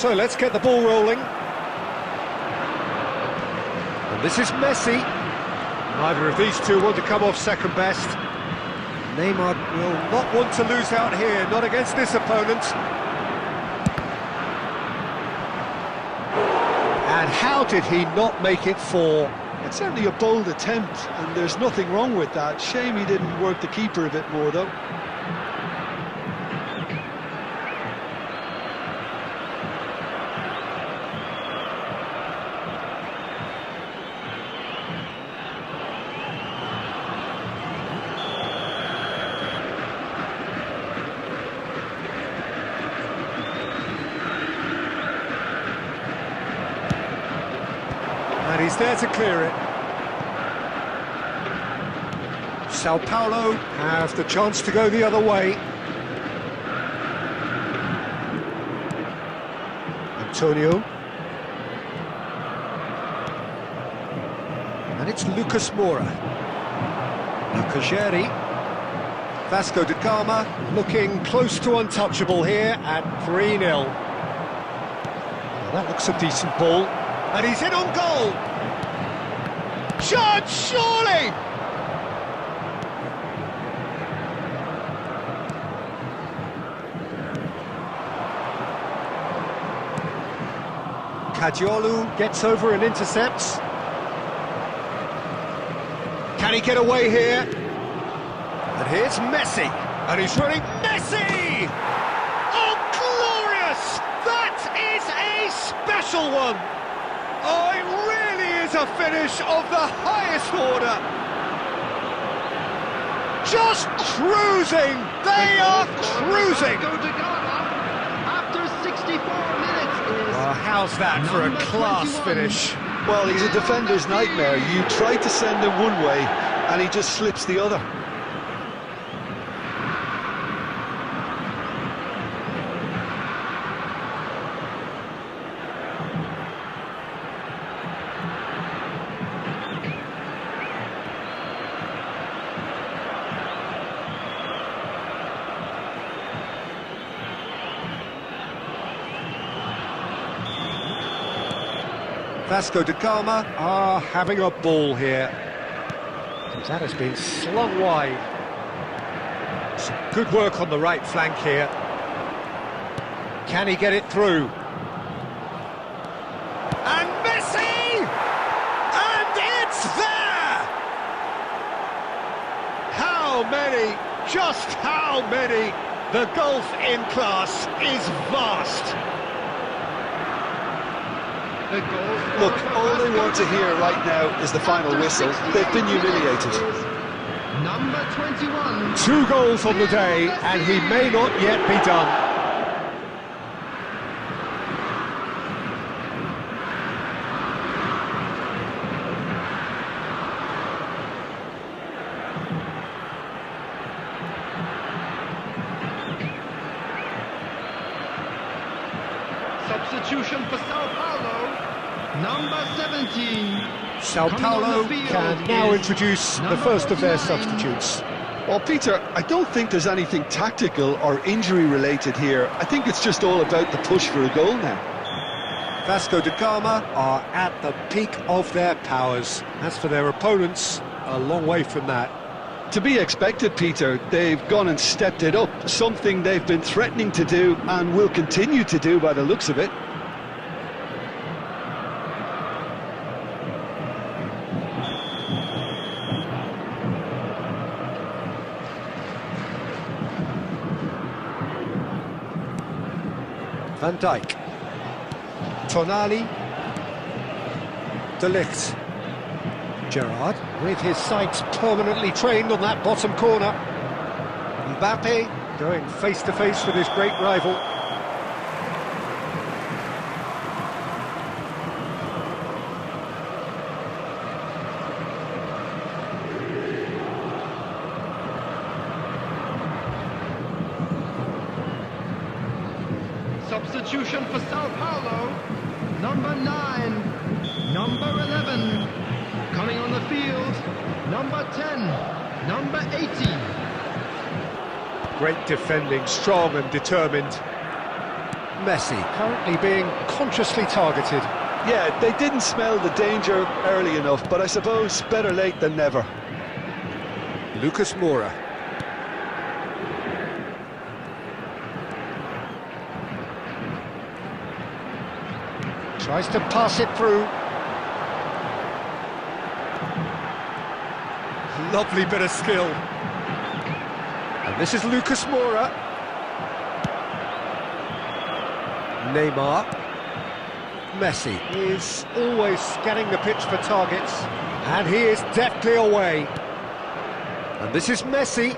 So let's get the ball rolling. And this is Messi. Neither of these two want to come off second best. Neymar will not want to lose out here, not against this opponent. And how did he not make it four? It's certainly a bold attempt, and there's nothing wrong with that. Shame he didn't work the keeper a bit more, though. And he's there to clear it. Sao Paulo have the chance to go the other way. Antonio. And it's Lucas Moura. Nakajeri. Vasco da Gama looking close to untouchable here at 3-0. Well, that looks a decent ball. And he's in on goal. Shot, surely! Kadiolu gets over and intercepts. Can he get away here? And here's Messi. And he's running. Messi! Oh, glorious! That is a special one! Oh, it really is a finish of the highest order. Just cruising. They are cruising. After 64 minutes is... Well, how's that for a class finish? Well, he's a defender's nightmare. You try to send him one way, and he just slips the other. Vasco da Gama are having a ball here. That has been slung wide. Some good work on the right flank here. Can he get it through? And Messi! And it's there! How many? Just how many? The gulf in class is vast. Look, all they want to hear right now is the final whistle. They've been humiliated. Number 21. 2 goals on the day, and he may not yet be done. Substitution for Sao Paulo. Number 17. Sao Paulo can now introduce the first of their substitutes. Well, Peter, I don't think there's anything tactical or injury related here. I think it's just all about the push for a goal now. Vasco da Gama are at the peak of their powers. As for their opponents, a long way from that. To be expected, Peter. They've gone and stepped it up, something they've been threatening to do and will continue to do by the looks of it. Van Dijk. Tonali. De Ligt. Gerrard, with his sights permanently trained on that bottom corner. Mbappe going face-to-face with his great rival. Substitution for Sao Paulo. Number 9. Number 11. Coming on the field. Number 10. Number 18. Great defending, strong and determined. Messi currently being consciously targeted. Yeah, they didn't smell the danger early enough, but I suppose better late than never. Lucas Moura. Tries to pass it through. Lovely bit of skill. And this is Lucas Moura. Neymar. Messi is always scanning the pitch for targets. And he is deftly away. And this is Messi.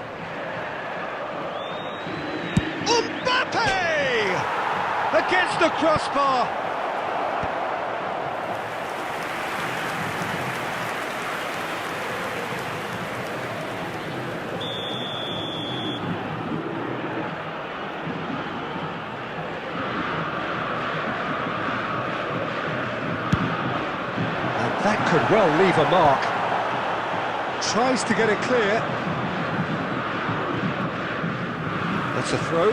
Mbappe! Against the crossbar. That could well leave a mark. Tries to get it clear. That's a throw.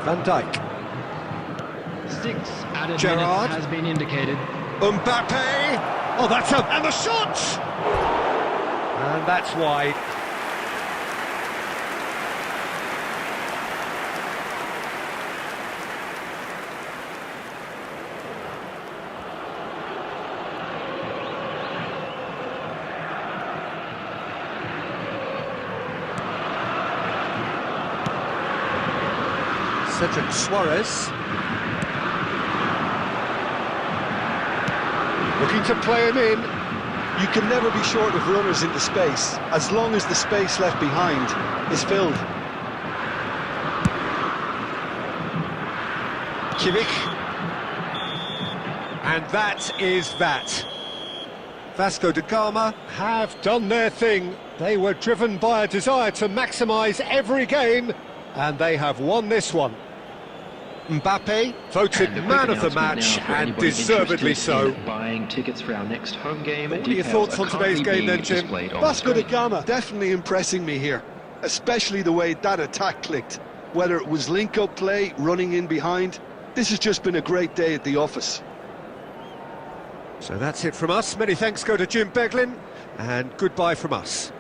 Van Dijk. 6 added Gerrard. minutes has been indicated. Mbappe! Oh, that's a... and the shot! And that's wide. Cedric Suarez. Looking to play him in. You can never be short of runners into space, as long as the space left behind is filled. Kimmich. And that is that. Vasco da Gama have done their thing. They were driven by a desire to maximise every game, and they have won this one. Mbappe voted man of the match, and deservedly so. Buying tickets for our next home game. What are your thoughts on today's game then, Jim? Vasco da Gama definitely impressing me here, especially the way that attack clicked. Whether it was link-up play, running in behind, this has just been a great day at the office. So that's it from us. Many thanks go to Jim Beglin, and goodbye from us.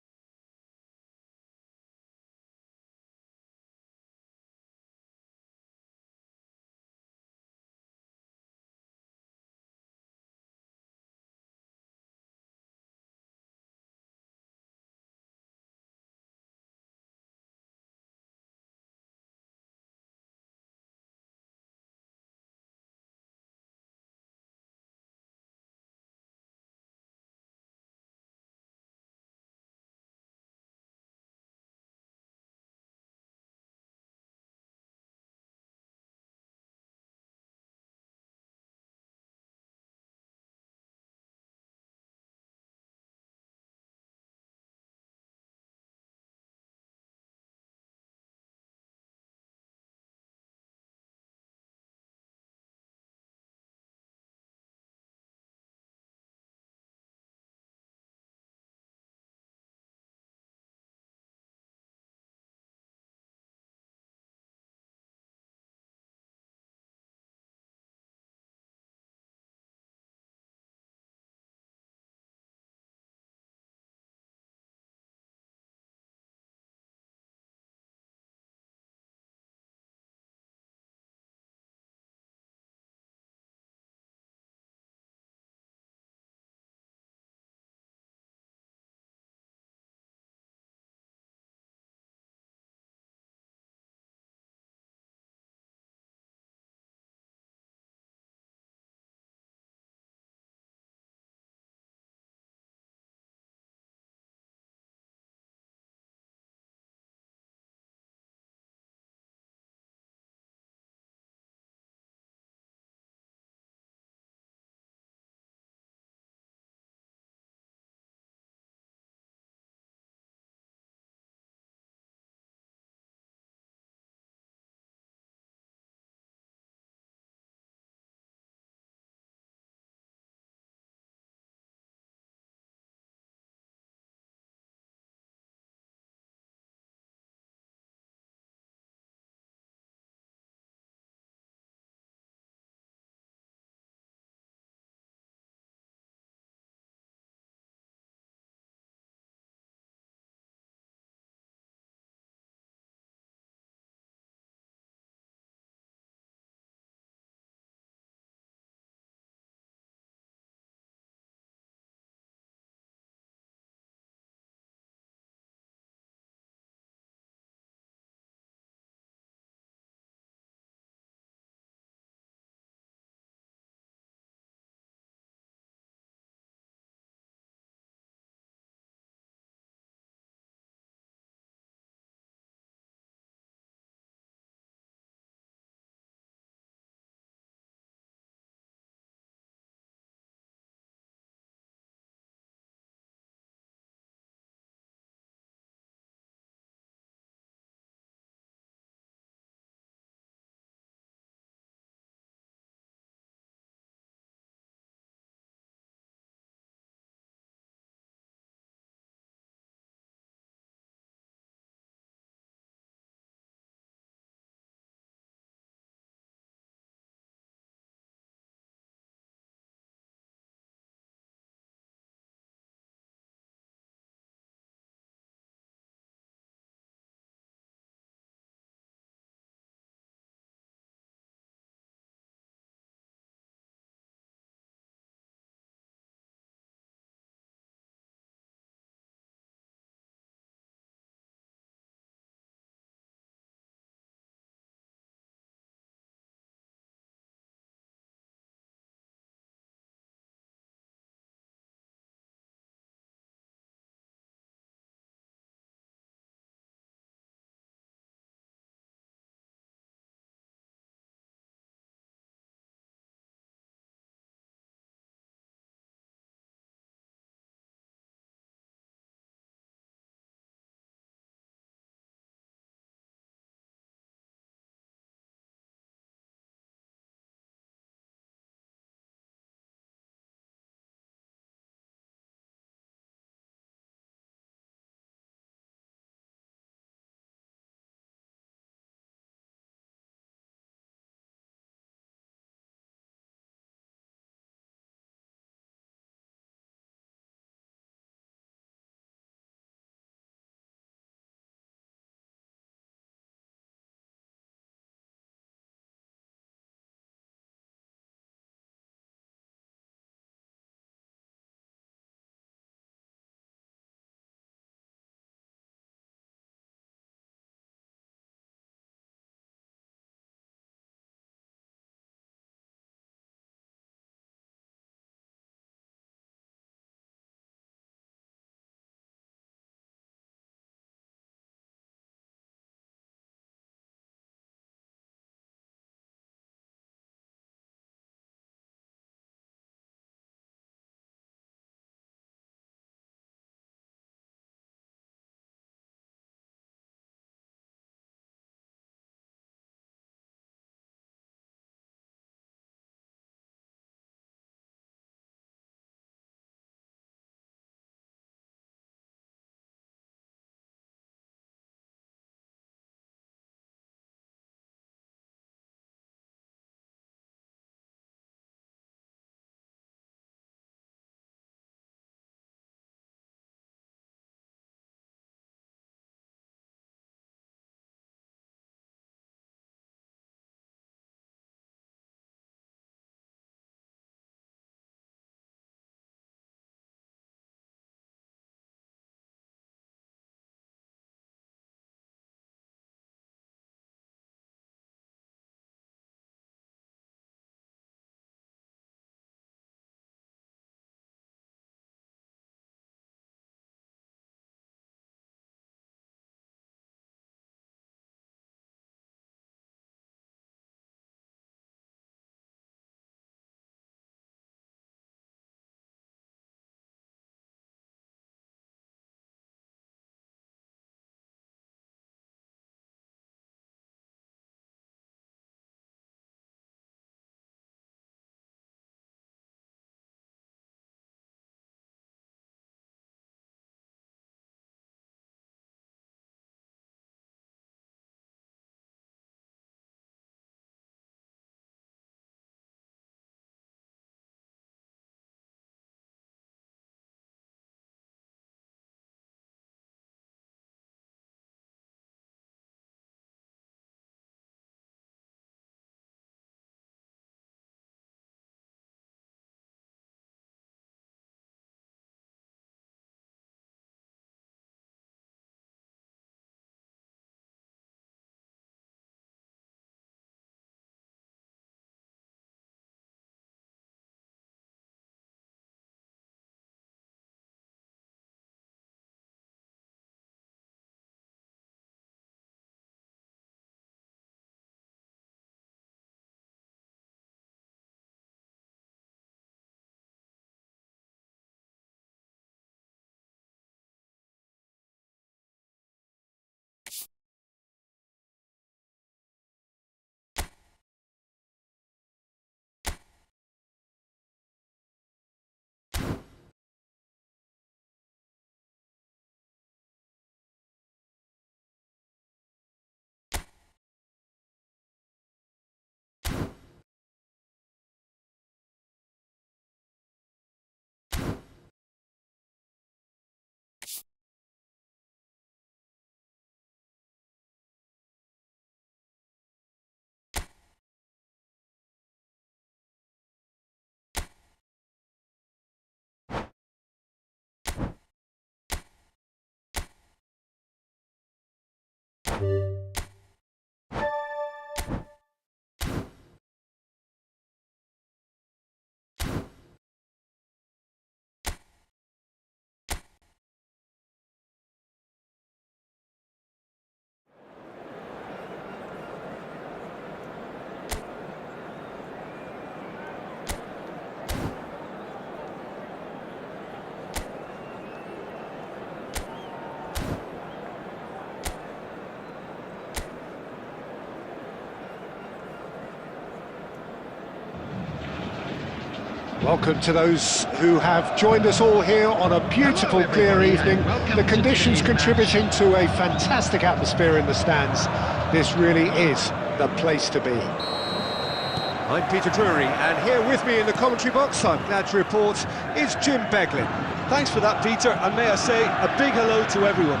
Welcome to those who have joined us all here on a beautiful, clear evening. The conditions contributing to a fantastic atmosphere in the stands. This really is the place to be. I'm Peter Drury, and here with me in the commentary box, I'm glad to report, is Jim Beglin. Thanks for that, Peter, and may I say a big hello to everyone.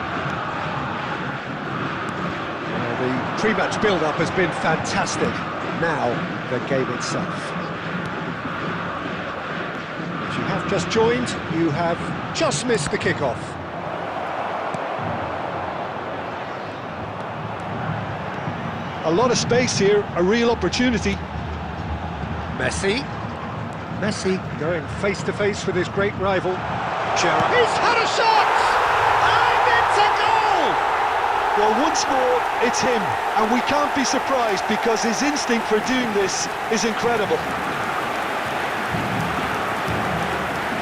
The pre-match build-up has been fantastic. Now, the game itself. If you have just joined, you have just missed the kickoff. A lot of space here, a real opportunity. Messi going face-to-face with his great rival. Gerrard. He's had a shot! And it's a goal! Well, once more, it's him, and we can't be surprised because his instinct for doing this is incredible.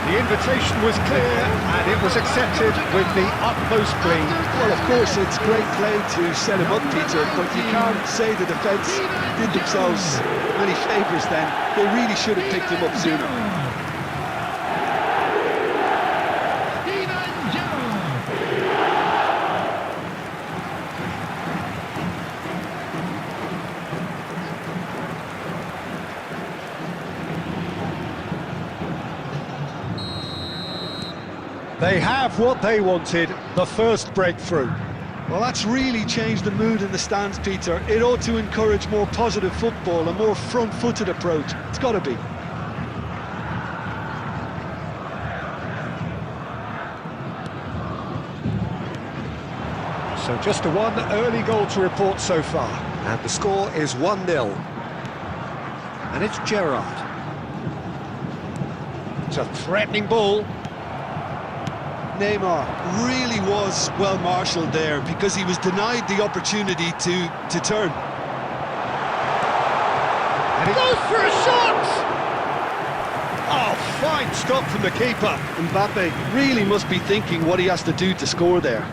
The invitation was clear, and it was accepted with the utmost glee. Well, of course, it's great play to set him up, Peter, but you can't say the defence did themselves many favours then. They really should have picked him up sooner. They have what they wanted, the first breakthrough. Well, that's really changed the mood in the stands, Peter. It ought to encourage more positive football, a more front-footed approach. It's got to be. So just a one early goal to report so far. And the score is 1-0. And it's Gerrard. It's a threatening ball. Neymar really was well marshalled there because he was denied the opportunity to turn. And he goes for a shot! Oh, fine stop from the keeper. Mbappe really must be thinking what he has to do to score there.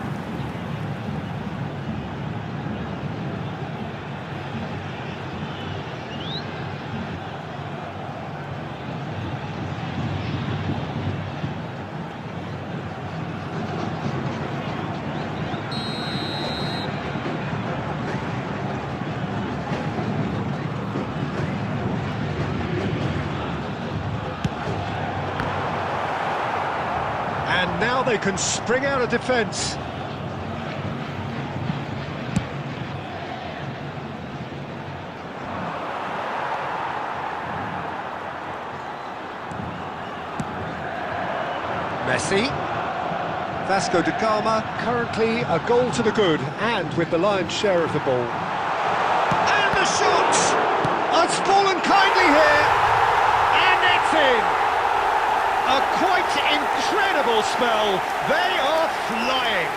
And now they can spring out of defence. Messi. Vasco da Gama, currently a goal to the good, and with the lion's share of the ball. And the shot! It's fallen kindly here, and it's in! A quite incredible spell. They are flying.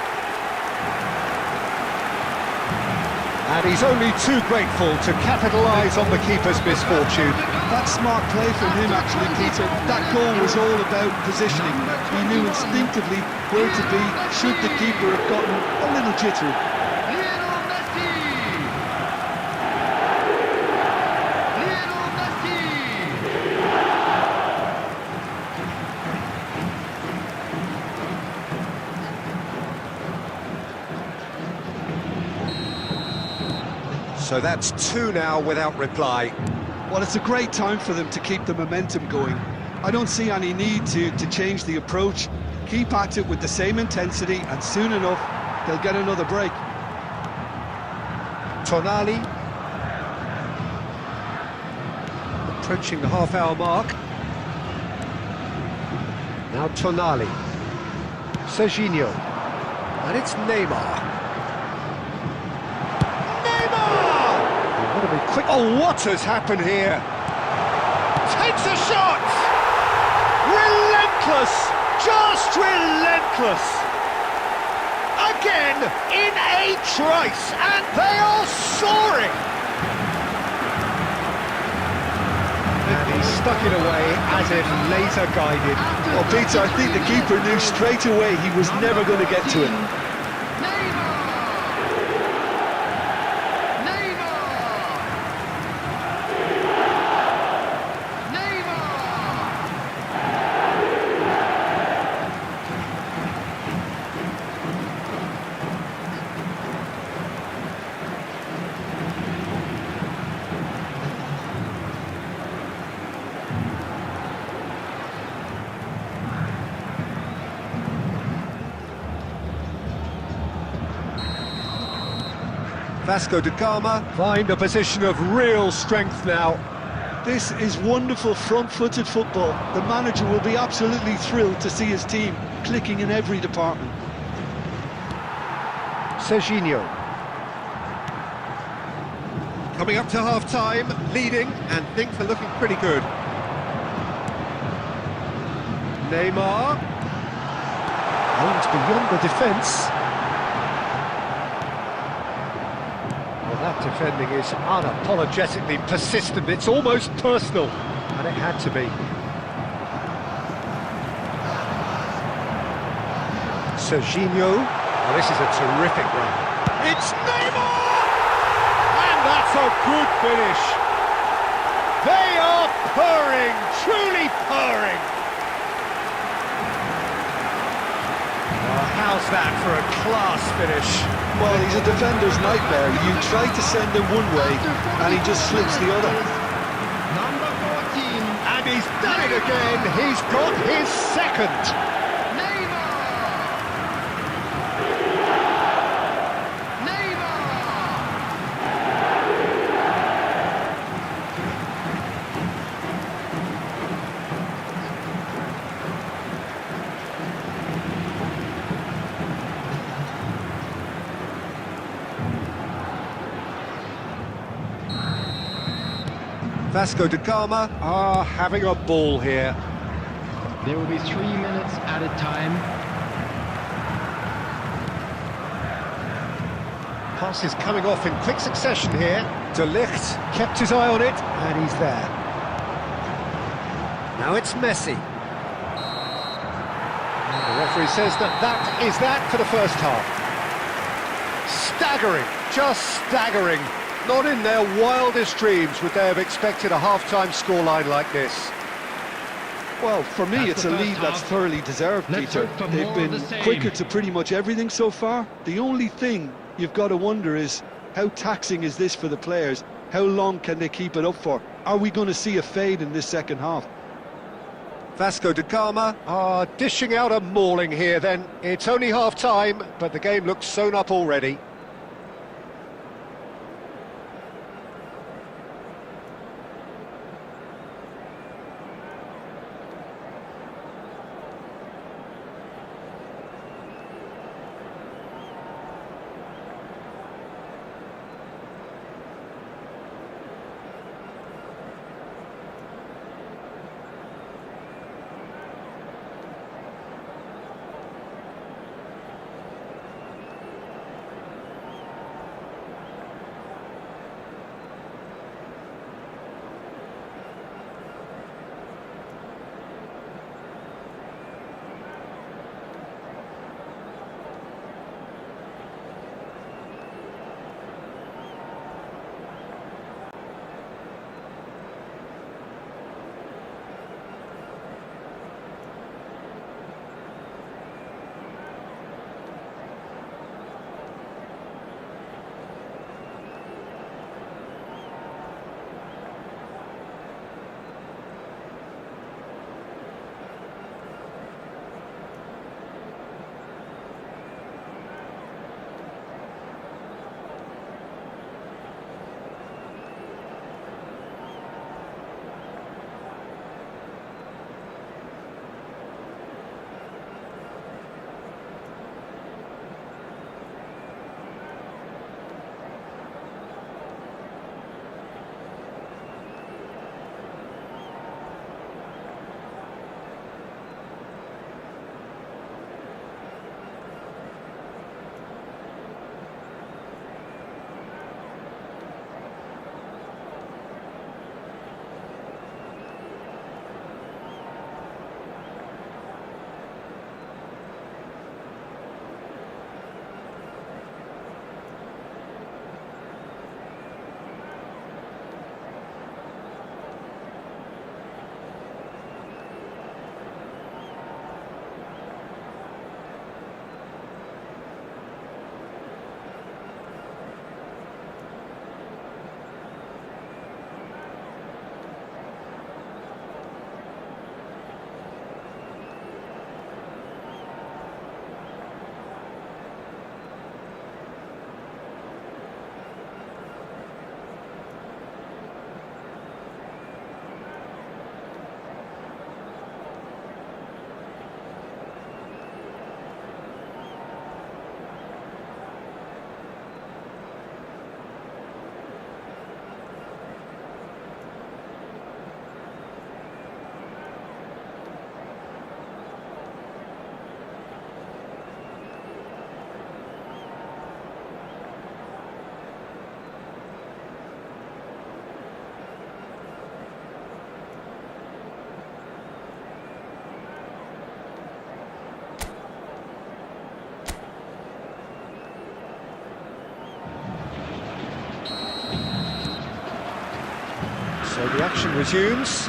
And he's only too grateful to capitalise on the keeper's misfortune. That's smart play from him, actually, Peter. That goal was all about positioning. He knew instinctively where to be should the keeper have gotten a little jittery. So that's 2 now without reply. Well, it's a great time for them to keep the momentum going. I don't see any need to change the approach. Keep at it with the same intensity, and soon enough, they'll get another break. Tonali. Approaching the half-hour mark. Now Tonali. Serginho. And it's Neymar. quick. Oh, what has happened here? Takes a shot! Relentless! Just relentless! Again, in a trice, and they are soaring! And he stuck it away as if laser guided. Well, Peter, I think the keeper knew straight away he was never going to get to it. Vasco da Gama find a position of real strength now. This is wonderful front-footed football. The manager will be absolutely thrilled to see his team clicking in every department. Serginho. Coming up to half-time, leading, and things are looking pretty good. Neymar. Aimed beyond the defence. Well, that defending is unapologetically persistent. It's almost personal, and it had to be. Serginho. Oh, this is a terrific run. It's Neymar! And that's a good finish. They are purring, truly purring. Oh, how's that for a class finish? Well, he's a defender's nightmare. You try to send him one way, and he just slips the other. Number 14. And he's done it again. He's got his second. Vasco da Gama are having a ball here. There will be 3 minutes added time. Pass is coming off in quick succession here. De Ligt kept his eye on it, and he's there. Now it's Messi. And the referee says that is that for the first half. Staggering, just staggering. Not in their wildest dreams would they have expected a half-time scoreline like this. Well, for me, That's it's the a first lead that's half. thoroughly deserved, Let's Peter. hope for They've more been of the same. quicker to pretty much everything so far. The only thing you've got to wonder is, how taxing is this for the players? How long can they keep it up for? Are we going to see a fade in this second half? Vasco da Gama are dishing out a mauling here then. It's only half-time, but the game looks sewn up already. So the action resumes.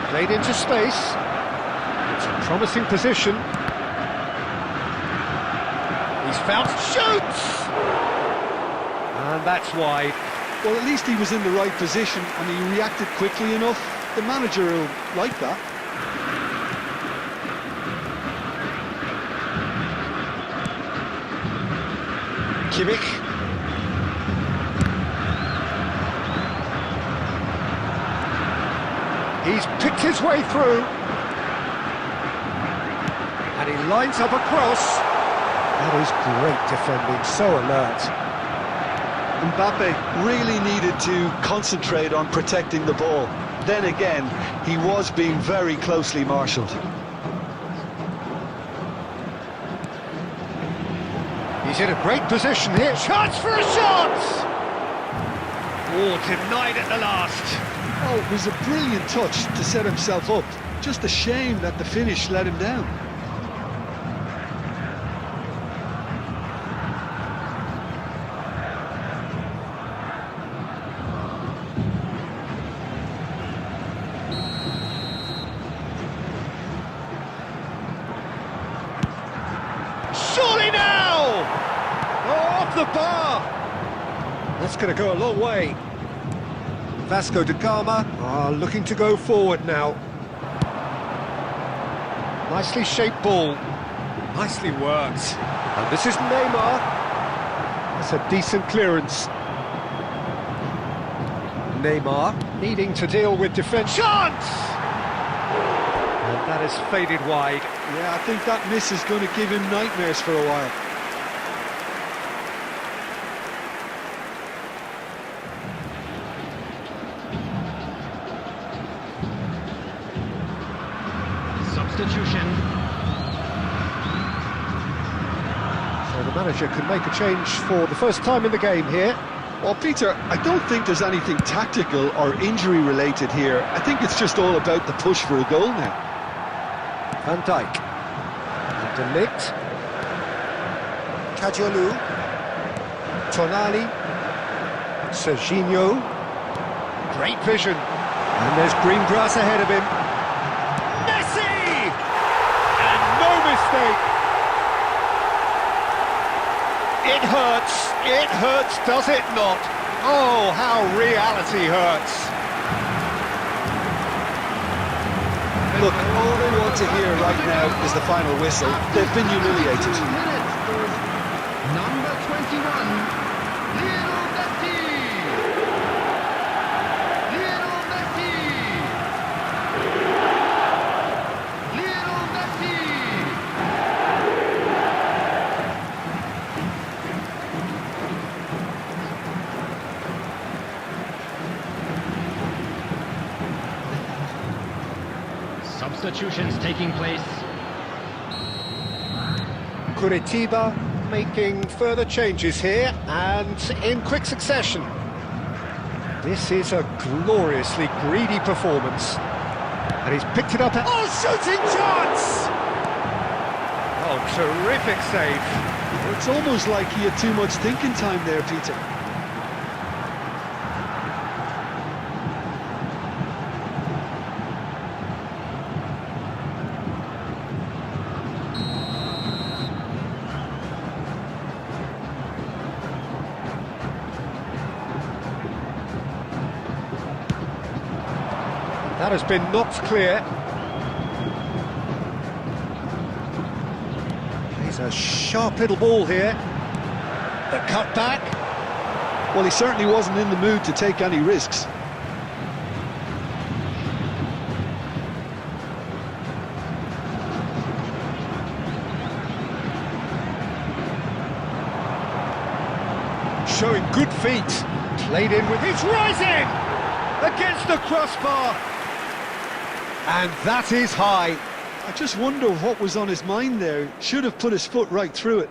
Played into space. It's a promising position. He's found shoots! And that's wide. Well, at least he was in the right position and he reacted quickly enough. The manager will like that. Kimmich. He's picked his way through. And he lines up a cross. That is great defending, so alert. Mbappe really needed to concentrate on protecting the ball. Then again, he was being very closely marshalled. He's in a great position here. Chance for a shot! Oh, denied at the last. Oh, it was a brilliant touch to set himself up. Just a shame that the finish let him down. Surely now! Oh, off the bar! That's going to go a long way. Vasco da Gama are looking to go forward now. Nicely shaped ball. Nicely worked. And this is Neymar. That's a decent clearance. Neymar needing to deal with defence. Chance! And that has faded wide. Yeah, I think that miss is going to give him nightmares for a while. Substitution. So the manager can make a change for the first time in the game here. Well, Peter, I don't think there's anything tactical or injury related here. I think it's just all about the push for a goal now. Van Dijk. And De Ligt. Kadiolu. Tonali. Serginho. Great vision. And there's green grass ahead of him. Messi! And no mistake. It hurts, does it not? Oh, how reality hurts. Look, all they want to hear right now is the final whistle. They've been humiliated. 2 minutes. Number 21, Lionel Messi. Lionel Messi. Lionel Messi. Substitutions taking place. Curitiba making further changes here, and in quick succession. This is a gloriously greedy performance. And he's picked it up. Oh, shooting chance! Oh, terrific save. It's almost like he had too much thinking time there, Peter. That has been knocked clear. He's a sharp little ball here. The cut back. Well, he certainly wasn't in the mood to take any risks. Showing good feet. Played in with his rising! Against the crossbar! And that is high. I just wonder what was on his mind there. Should have put his foot right through it.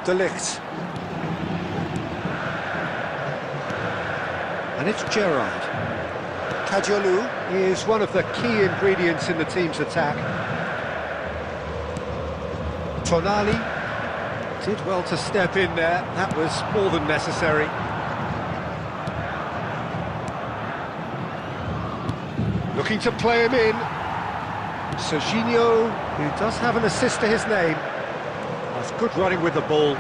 De Ligt. And it's Gerrard. Kadiolu is one of the key ingredients in the team's attack. Tonali did well to step in there. That was more than necessary. Looking to play him in. Serginho, who does have an assist to his name. That's good running with the ball.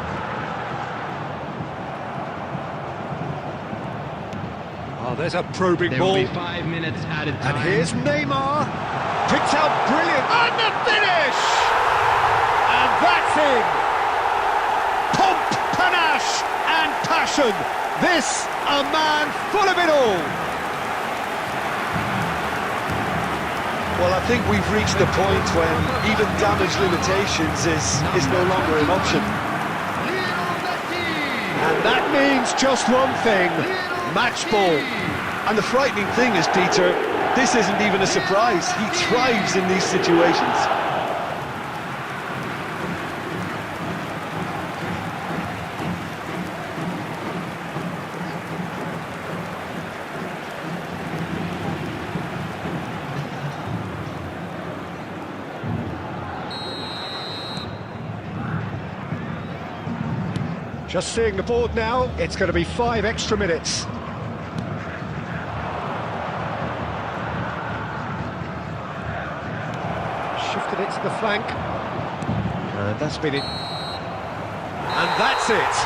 Oh, there's a probing There ball. will be 5 minutes added time. And here's Neymar. Picked out brilliant. And the finish! And that's in. Pomp, panache and passion. This, a man full of it all. Well, I think we've reached the point when even damage limitations is no longer an option. And that means just one thing. Match ball. And the frightening thing is, Peter, this isn't even a surprise. He thrives in these situations. Just seeing the board now, it's going to be 5 extra minutes. Shifted it to the flank. And that's been it. And that's it.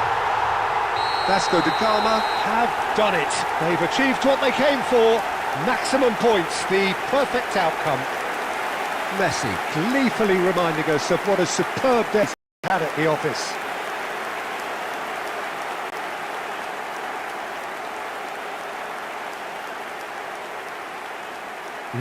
Vasco da Gama have done it. They've achieved what they came for. Maximum points, the perfect outcome. Messi gleefully reminding us of what a superb day he had at the office.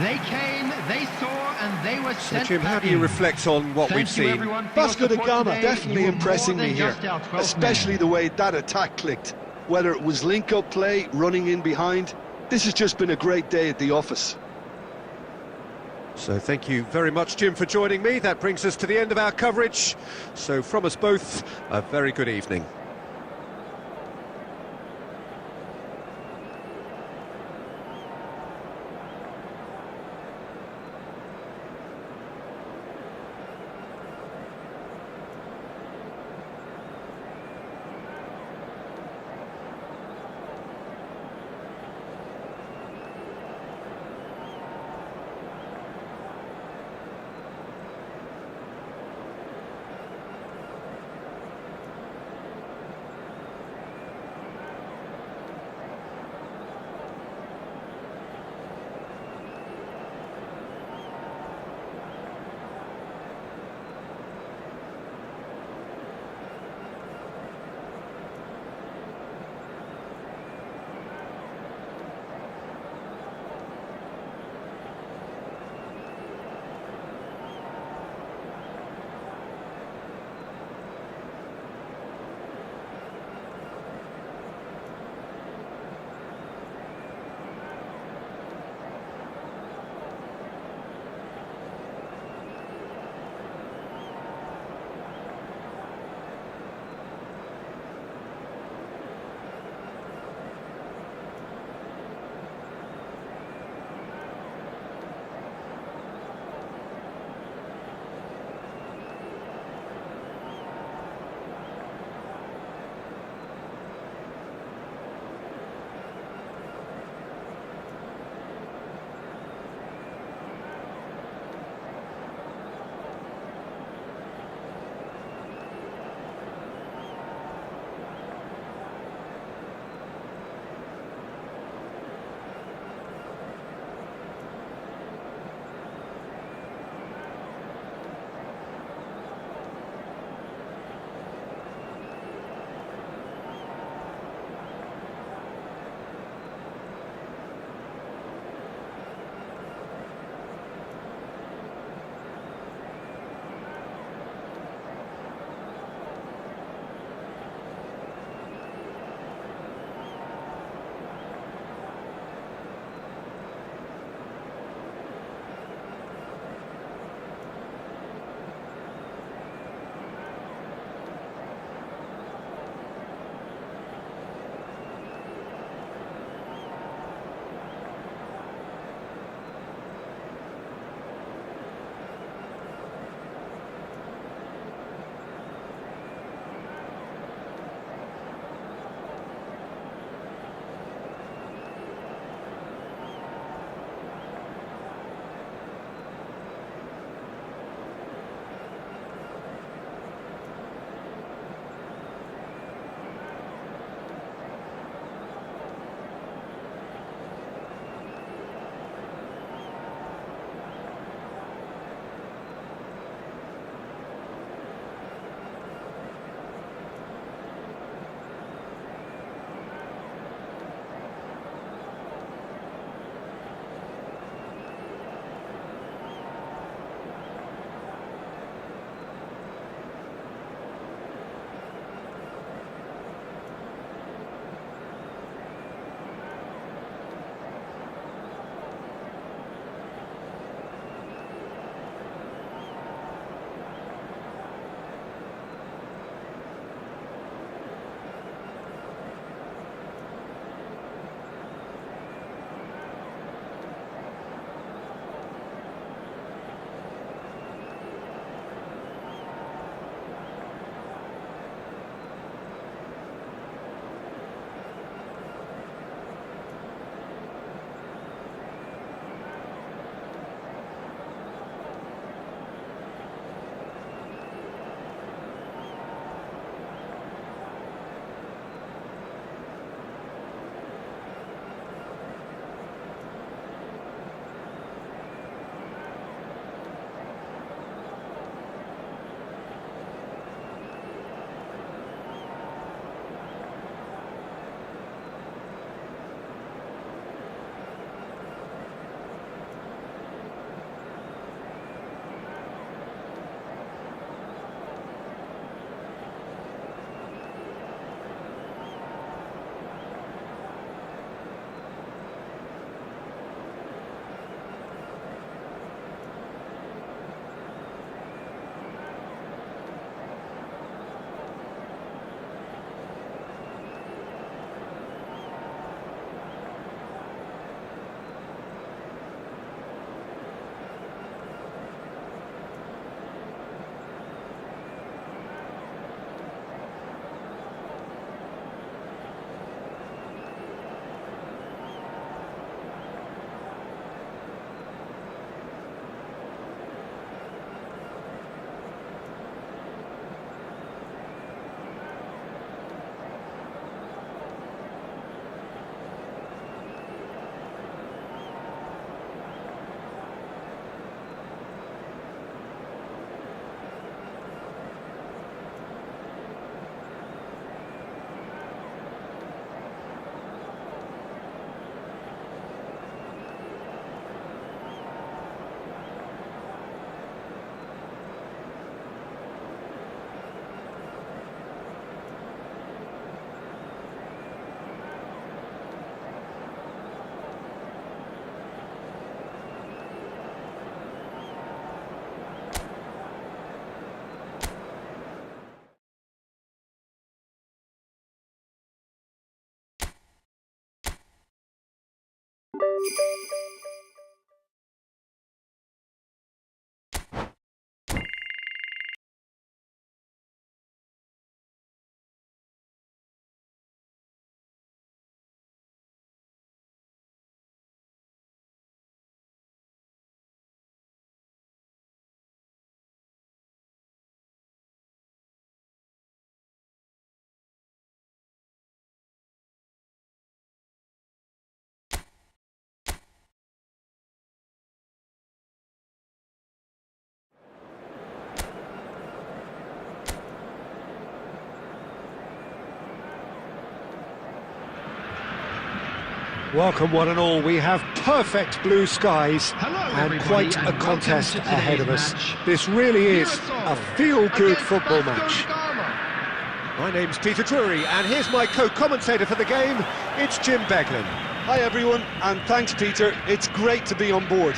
They came, they saw, and they were So sent Jim, how back do you in. reflect on what Thank we've you, seen? everyone, for your Vasco da support Gama today. definitely You were impressing more me than here, just our 12th especially man. the way that attack clicked. Whether it was link-up play, running in behind, this has just been a great day at the office. So thank you very much, Jim, for joining me. That brings us to the end of our coverage. So from us both, a very good evening. Welcome one and all. We have perfect blue skies Hello, and everybody, quite and a welcome contest to ahead of today's us. match. This really is a feel-good Against football Vasco match. da Gama. My name's Peter Drury, and here's my co-commentator for the game. It's Jim Beglin. Hi everyone, and thanks Peter, it's great to be on board.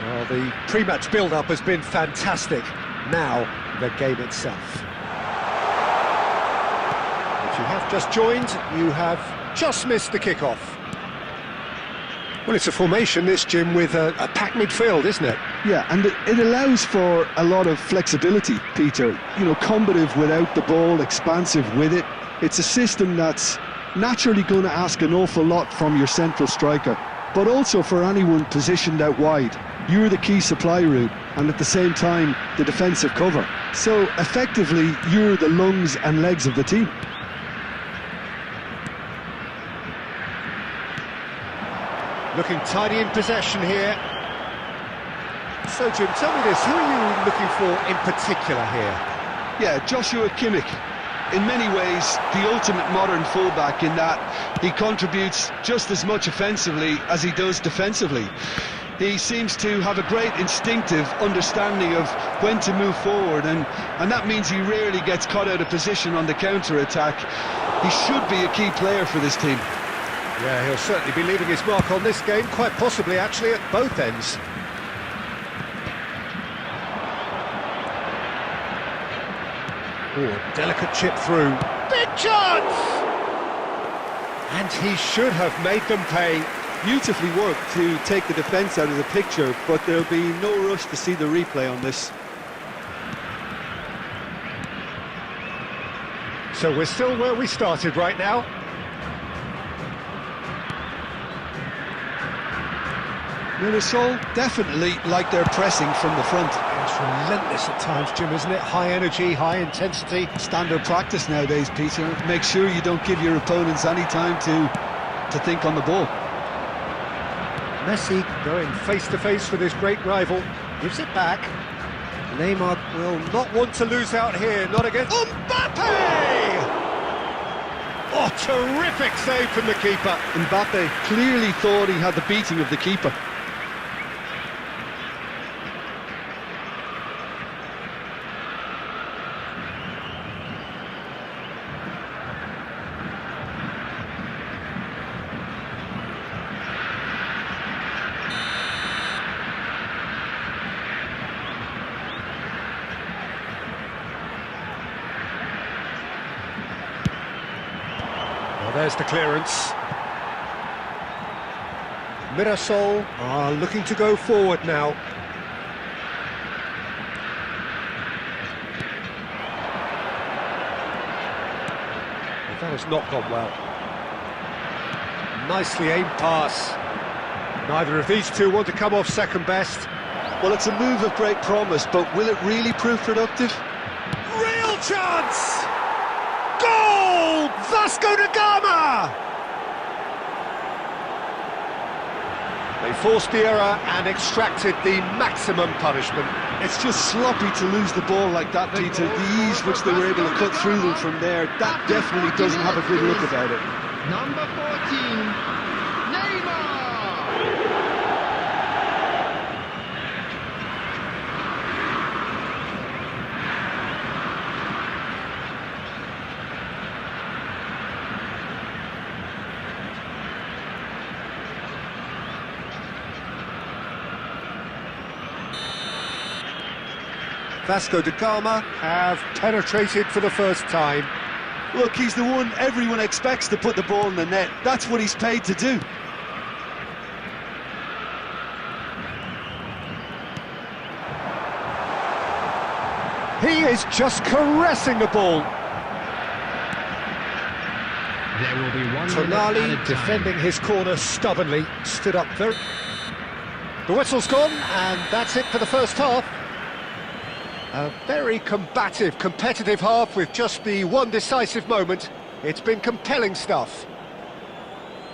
Well, the pre-match build-up has been fantastic. Now, the game itself. If you have just joined, you have just missed the kick-off. Well, it's a formation, this, Jim, with a packed midfield, isn't it? Yeah, and it allows for a lot of flexibility, Peter. You know, combative without the ball, expansive with it. It's a system that's naturally going to ask an awful lot from your central striker, but also for anyone positioned out wide. You're the key supply route, and at the same time, the defensive cover. So, effectively, you're the lungs and legs of the team. Looking tidy in possession here. So, Jim, tell me this, who are you looking for in particular here? Yeah, Joshua Kimmich. In many ways, the ultimate modern fullback in that he contributes just as much offensively as he does defensively. He seems to have a great instinctive understanding of when to move forward, and that means he rarely gets caught out of position on the counter-attack. He should be a key player for this team. Yeah, he'll certainly be leaving his mark on this game, quite possibly actually at both ends. Oh, delicate chip through. Big chance! And he should have made them pay. Beautifully worked to take the defence out of the picture, but there'll be no rush to see the replay on this. So we're still where we started right now. Mirasol definitely like their pressing from the front. It's relentless at times, Jim, isn't it? High energy, high intensity. Standard practice nowadays, Peter. Make sure you don't give your opponents any time to think on the ball. Messi going face-to-face with his great rival. Gives it back. Neymar will not want to lose out here, not against Mbappe! Oh, terrific save from the keeper. Mbappe clearly thought he had the beating of the keeper. There's the clearance. Mirasol are looking to go forward now. Well, that has not gone well. Nicely aimed pass. Neither of these two want to come off second best. Well, it's a move of great promise, but will it really prove productive? Real chance! Goal! Vasco da Gama! They forced the error and extracted the maximum punishment. It's just sloppy to lose the ball like that, Peter. The ease which they were able to cut through them from there, that definitely doesn't have a good look about it. Number 14, Neymar! Vasco da Gama have penetrated for the first time. Look, he's the one everyone expects to put the ball in the net. That's what he's paid to do. He is just caressing the ball. There will be 1 minute Tonali added time. defending his corner stubbornly, stood up very... The whistle's gone, and that's it for the first half. A very combative, competitive half with just the one decisive moment. It's been compelling stuff.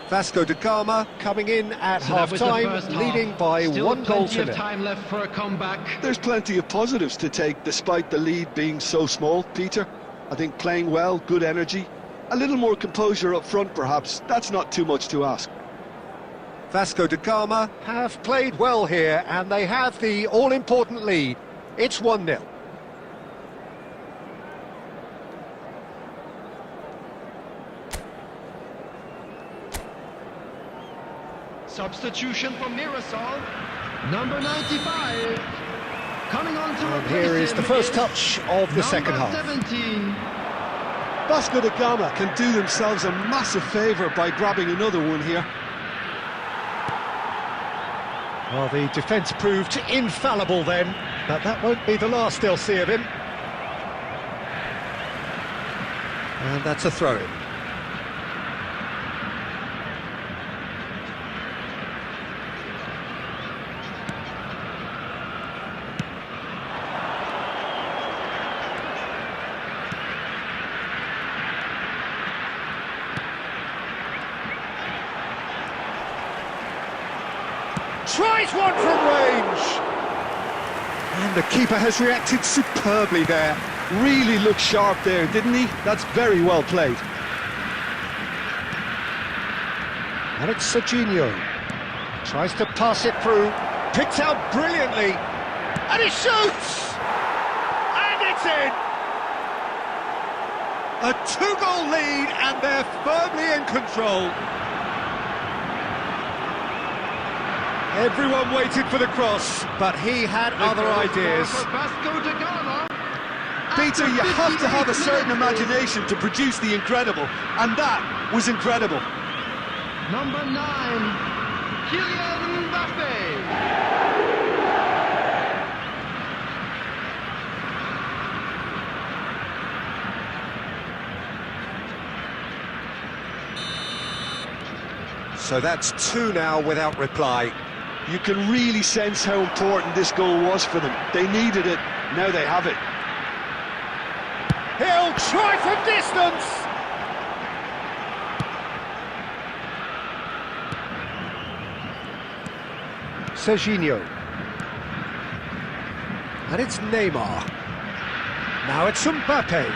Vasco da Gama coming in at So that was the half-time, first half. leading by Still 1 goal plenty to of nil. time left for a comeback. There's plenty of positives to take despite the lead being so small, Peter. I think playing well, good energy. A little more composure up front, perhaps. That's not too much to ask. Vasco da Gama have played well here, and they have the all-important lead. It's 1-0. Substitution for Mirasol. Number 95. Coming on to And replace here is him the first touch of the second number half. 17. Vasco da Gama can do themselves a massive favour by grabbing another one here. Well, the defence proved infallible then, but that won't be the last they'll see of him. And that's a throw-in. Tries one from range! And the keeper has reacted superbly there. Really looked sharp there, didn't he? That's very well played. And it's Serginho. Tries to pass it through. Picked out brilliantly. And he shoots! And it's in! A 2-goal lead, and they're firmly in control. Everyone waited for the cross, but he had other ideas. For Vasco da Gama. Peter, you have to have a certain imagination to produce the incredible, and that was incredible. Number 9. Kylian Mbappe. So that's 2 now without reply. You can really sense how important this goal was for them. They needed it, now they have it. He'll try from distance! Serginho. And it's Neymar. Now it's Mbappe.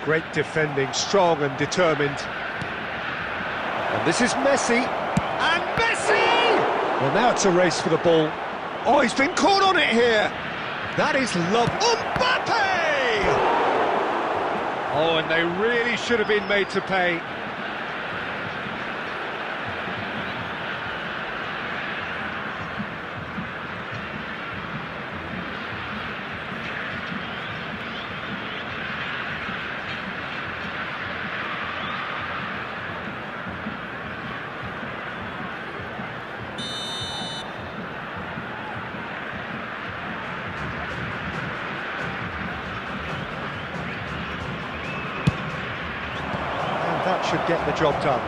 Great defending, strong and determined. And this is Messi. And Messi! Well, now it's a race for the ball. Oh, he's been caught on it here. That is love. Mbappe! Oh, and they really should have been made to pay. That should get the job done.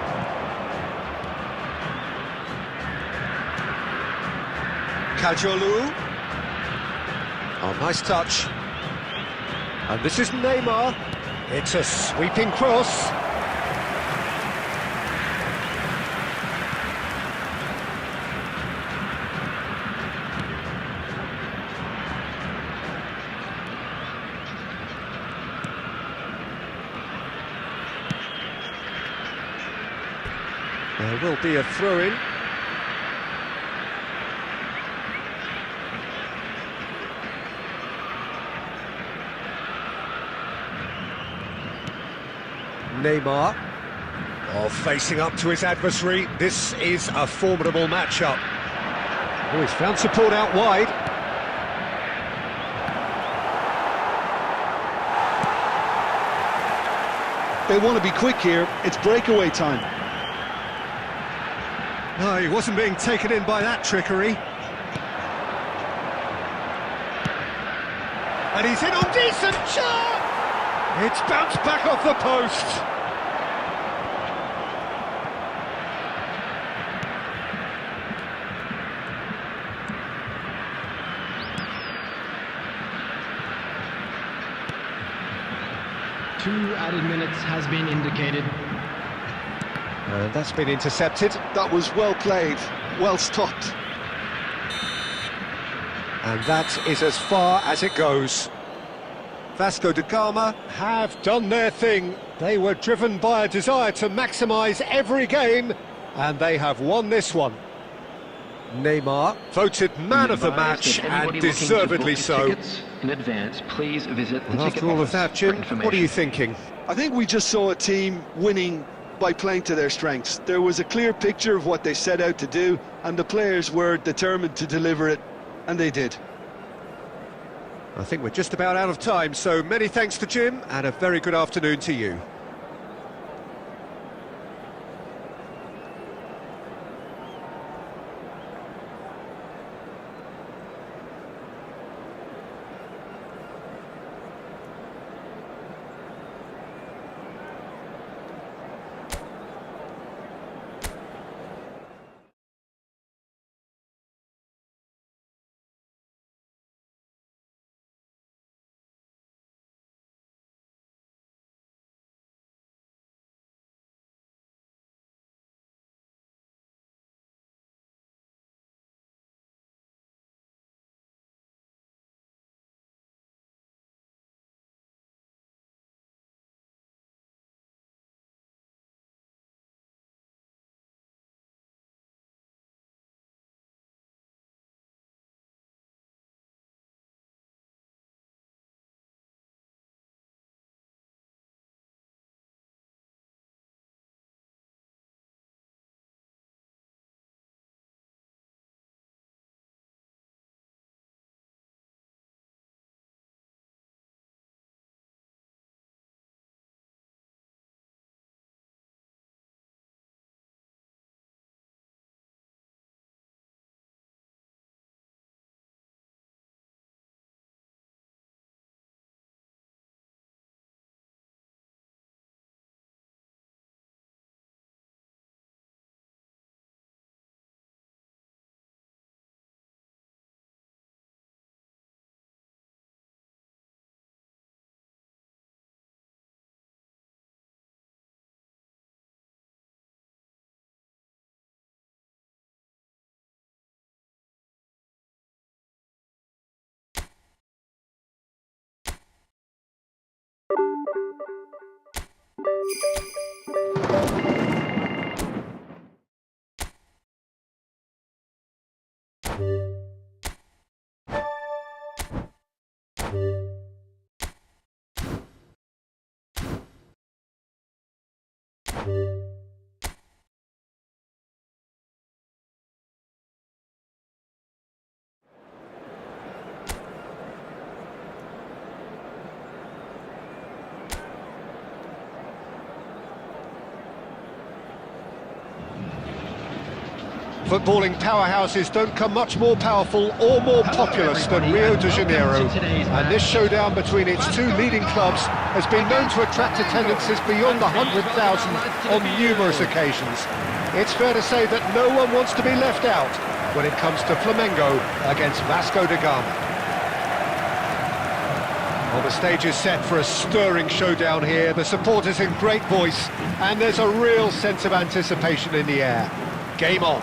Kajolu. Oh, nice touch. And this is Neymar. It's a sweeping cross. There will be a throw-in. Neymar. Oh, facing up to his adversary. This is a formidable matchup. Oh, he's found support out wide. They want to be quick here. It's breakaway time. No, he wasn't being taken in by that trickery. And he's in on decent shot! It's bounced back off the post. Two added minutes has been indicated. And that's been intercepted. That was well played, well stopped. And that is as far as it goes. Vasco da Gama have done their thing. They were driven by a desire to maximise every game, and they have won this one. Neymar, voted man of the match, and deservedly so. In advance, please visit the And after all of that, Jim, what are you thinking? I think we just saw a team winning by playing to their strengths. There was a clear picture of what they set out to do, and the players were determined to deliver it, and they did. I think we're just about out of time, so many thanks to Jim, and a very good afternoon to you. Footballing powerhouses don't come much more powerful or more populous than Rio de Janeiro, and this showdown between its two leading clubs has been known to attract attendances beyond the 100,000 on numerous occasions. It's fair to say that no one wants to be left out when it comes to Flamengo against Vasco da Gama. Well, the stage is set for a stirring showdown here. The supporters in great voice, and there's a real sense of anticipation in the air. Game on.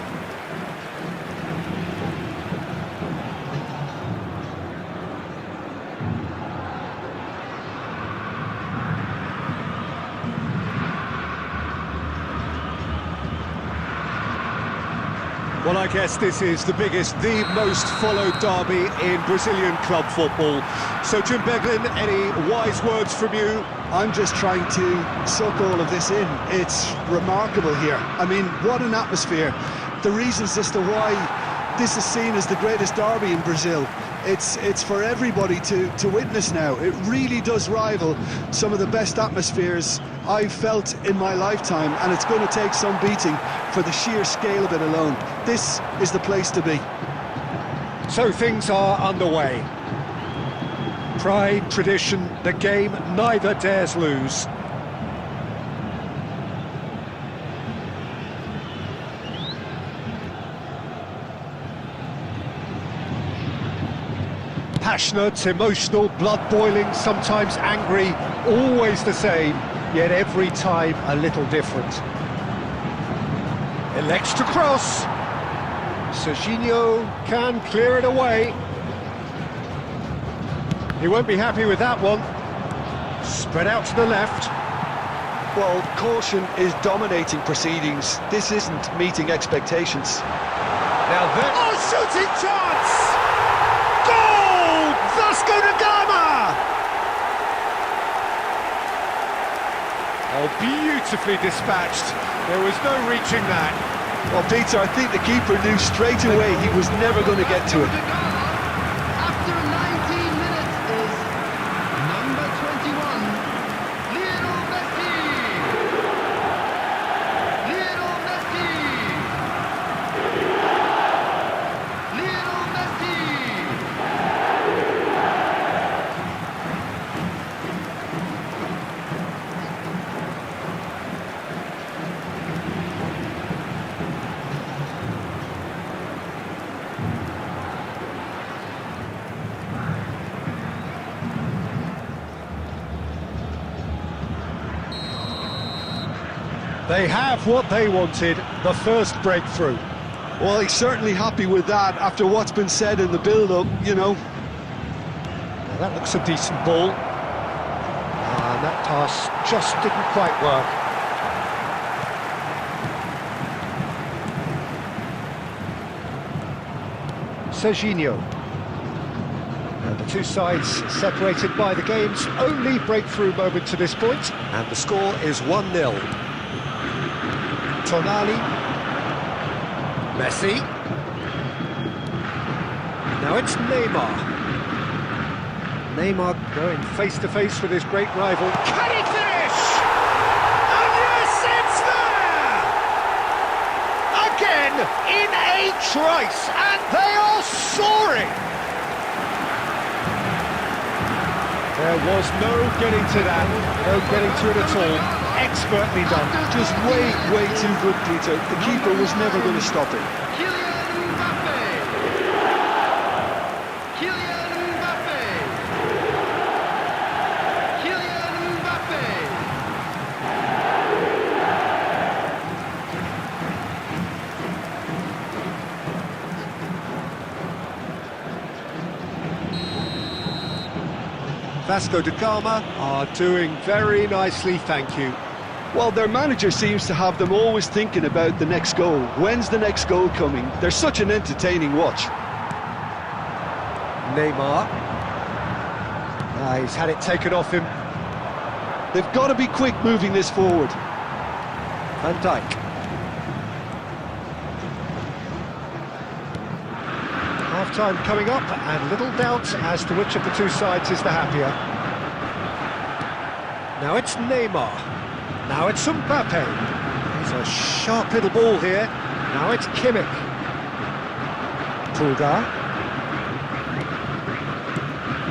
Well, I guess this is the biggest, the most followed derby in Brazilian club football. So, Jim Beglin, any wise words from you? I'm just trying to soak all of this in. It's remarkable here. I mean, what an atmosphere. The reasons as to why this is seen as the greatest derby in Brazil. It's for everybody to witness now. It really does rival some of the best atmospheres I've felt in my lifetime, and it's going to take some beating for the sheer scale of it alone. This is the place to be. So things are underway. Pride, tradition, the game neither dares lose. Passionate, emotional, blood-boiling, sometimes angry, always the same, yet every time a little different. Elects to cross. Serginho can clear it away. He won't be happy with that one. Spread out to the left. Well, caution is dominating proceedings. This isn't meeting expectations. Now that... Oh, shooting chance! Goal! Vasco da Gama! Oh, beautifully dispatched. There was no reaching that. Well, Peter, I think the keeper knew straight away he was never going to get to it. After 19 minutes is number 21, Lionel Messi. Lionel Messi. Lionel Messi. They have what they wanted, the first breakthrough. Well, he's certainly happy with that after what's been said in the build-up, you know. Now that looks a decent ball. And that pass just didn't quite work. Serginho. And the two sides separated by the game's only breakthrough moment to this point. And the score is 1-0. Tonali. Messi. Now it's Neymar. Neymar going face-to-face with his great rival. Can he finish? And yes, it's there! Again, in a trice, and they are soaring! There was no getting to that, no getting to it at all. Expertly done. Just way too good, Peter. The keeper was never going to stop it. Kylian Mbappe. Kylian Mbappe. Kylian Mbappe. Vasco da Gama are doing very nicely, thank you. Well, their manager seems to have them always thinking about the next goal. When's the next goal coming? They're such an entertaining watch. Neymar. He's had it taken off him. They've got to be quick moving this forward. Van Dijk. Half-time coming up, and little doubt as to which of the two sides is the happier. Now it's Neymar. Now it's Mbappe. He's a sharp little ball here. Now it's Kimmich. Pulgar.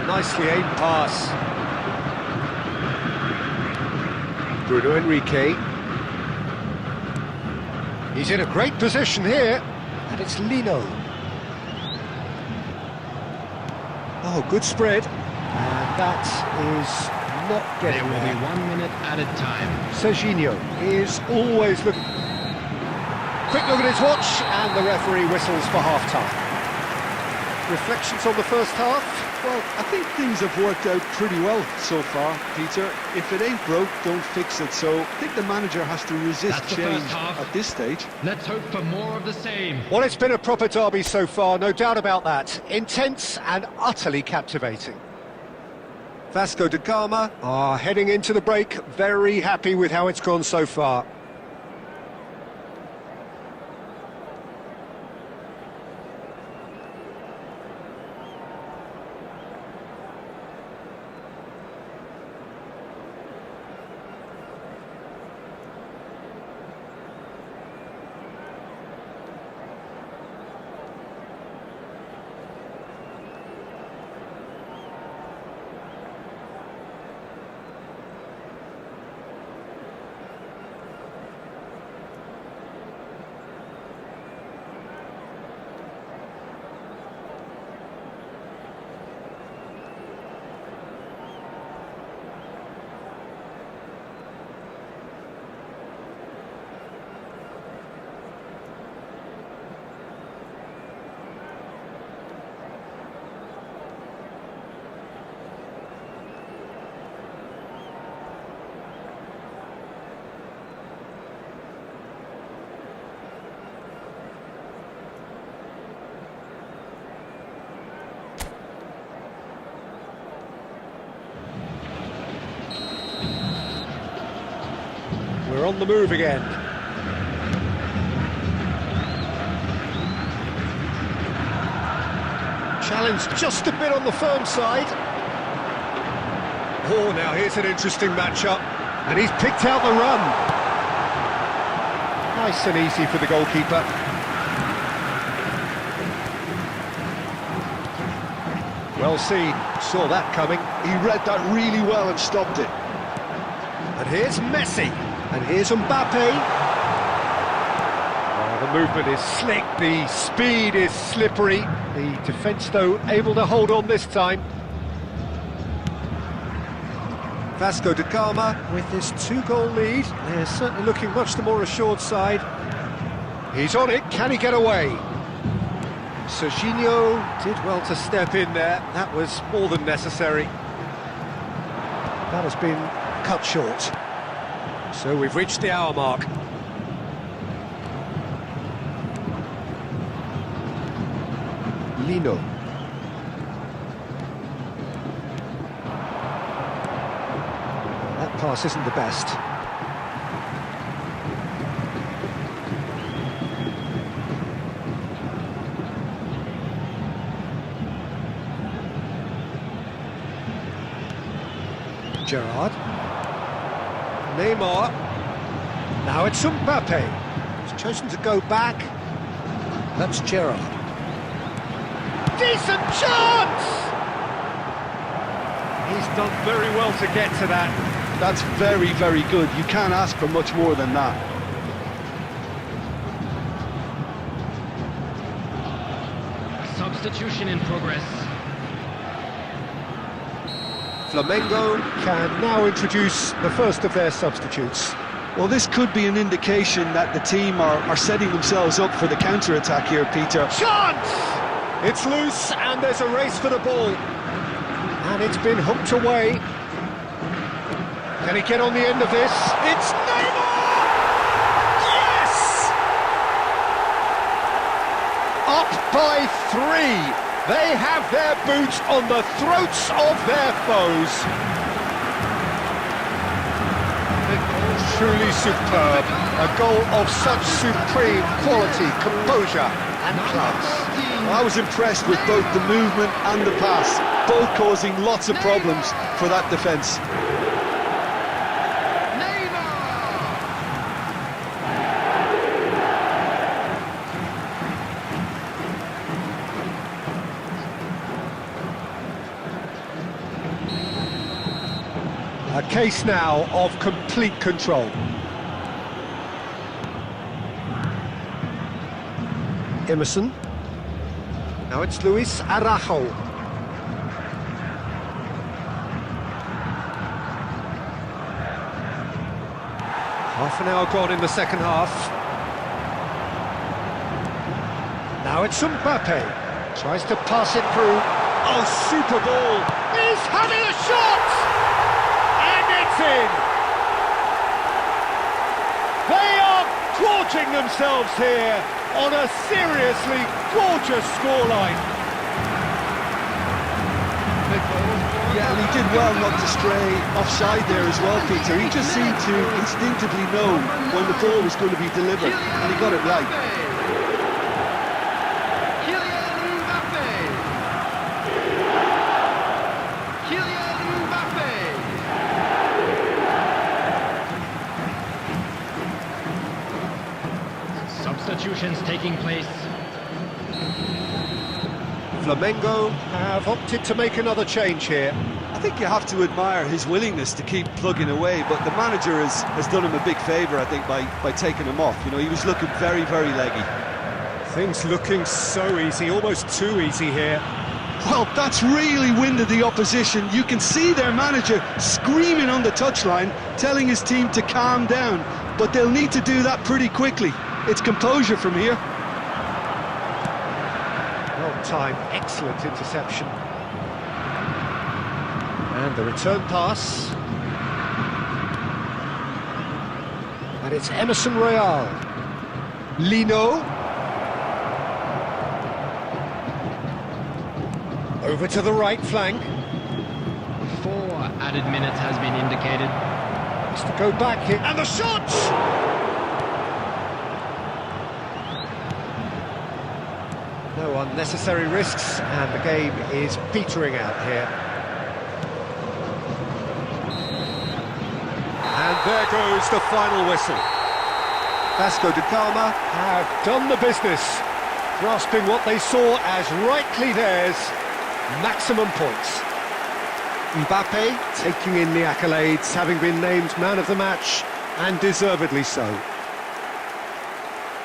Nicely aimed pass. Bruno Henrique. He's in a great position here. And it's Lino. Oh, good spread. And that is not getting There will there. be 1 minute added time. Serginho is always looking. Quick look at his watch, and the referee whistles for half-time. Reflections on the first half? Well, I think things have worked out pretty well so far, Peter. If it ain't broke, don't fix it. So I think the manager has to resist That's the change first half. at this stage. Let's hope for more of the same. Well, it's been a proper derby so far, no doubt about that. Intense and utterly captivating. Vasco da Gama are heading into the break, very happy with how it's gone so far. We're on the move again. Challenge just a bit on the firm side. Oh, now here's an interesting matchup. And he's picked out the run. Nice and easy for the goalkeeper. Well seen, saw that coming. He read that really well and stopped it. And here's Messi. And here's Mbappe. Oh, the movement is slick, the speed is slippery. The defence, though, able to hold on this time. Vasco da Gama with this 2-goal lead. They're certainly looking much the more assured side. He's on it, can he get away? Serginho did well to step in there. That was more than necessary. That has been cut short. So we've reached the hour mark. Lino. That pass isn't the best. Gerrard. Neymar. Now it's Mbappe. He's chosen to go back. That's Gerrard. Decent chance! He's done very well to get to that. That's very, very good. You can't ask for much more than that. Substitution in progress. Flamengo can now introduce the first of their substitutes. Well, this could be an indication that the team are setting themselves up for the counter-attack here, Peter. Chance! It's loose and there's a race for the ball. And it's been hooked away. Can he get on the end of this? It's Neymar! Yes! Up by 3. They have their boots on the throats of their foes. Truly superb. A goal of such supreme quality, composure and class. I was impressed with both the movement and the pass, both causing lots of problems for that defence. A case now of complete control. Emerson. Now it's Luis Araujo. Half an hour gone in the second half. Now it's Mbappe. Tries to pass it through. Oh, super ball! He's having a shot! And it's in! They are gorging themselves here on a seriously gorgeous scoreline. Yeah, and he did well not to stray offside there as well, Peter. He just seemed to instinctively know when the ball was going to be delivered, and he got it right. Substitutions taking place. Flamengo have opted to make another change here. I think you have to admire his willingness to keep plugging away, but the manager has done him a big favour, I think, by taking him off. You know, he was looking very, very leggy. Things looking so easy, almost too easy here. Well, that's really winded the opposition. You can see their manager screaming on the touchline, telling his team to calm down, but they'll need to do that pretty quickly. It's composure from here. Well timed, excellent interception. And the return pass. And it's Emerson Royal. Lino. Over to the right flank. 4 added minutes has been indicated. Has to go back here. And the shot! No unnecessary risks, and the game is petering out here. And there goes the final whistle. Vasco da Gama have done the business, grasping what they saw as rightly theirs, maximum points. Mbappe taking in the accolades, having been named man of the match, and deservedly so.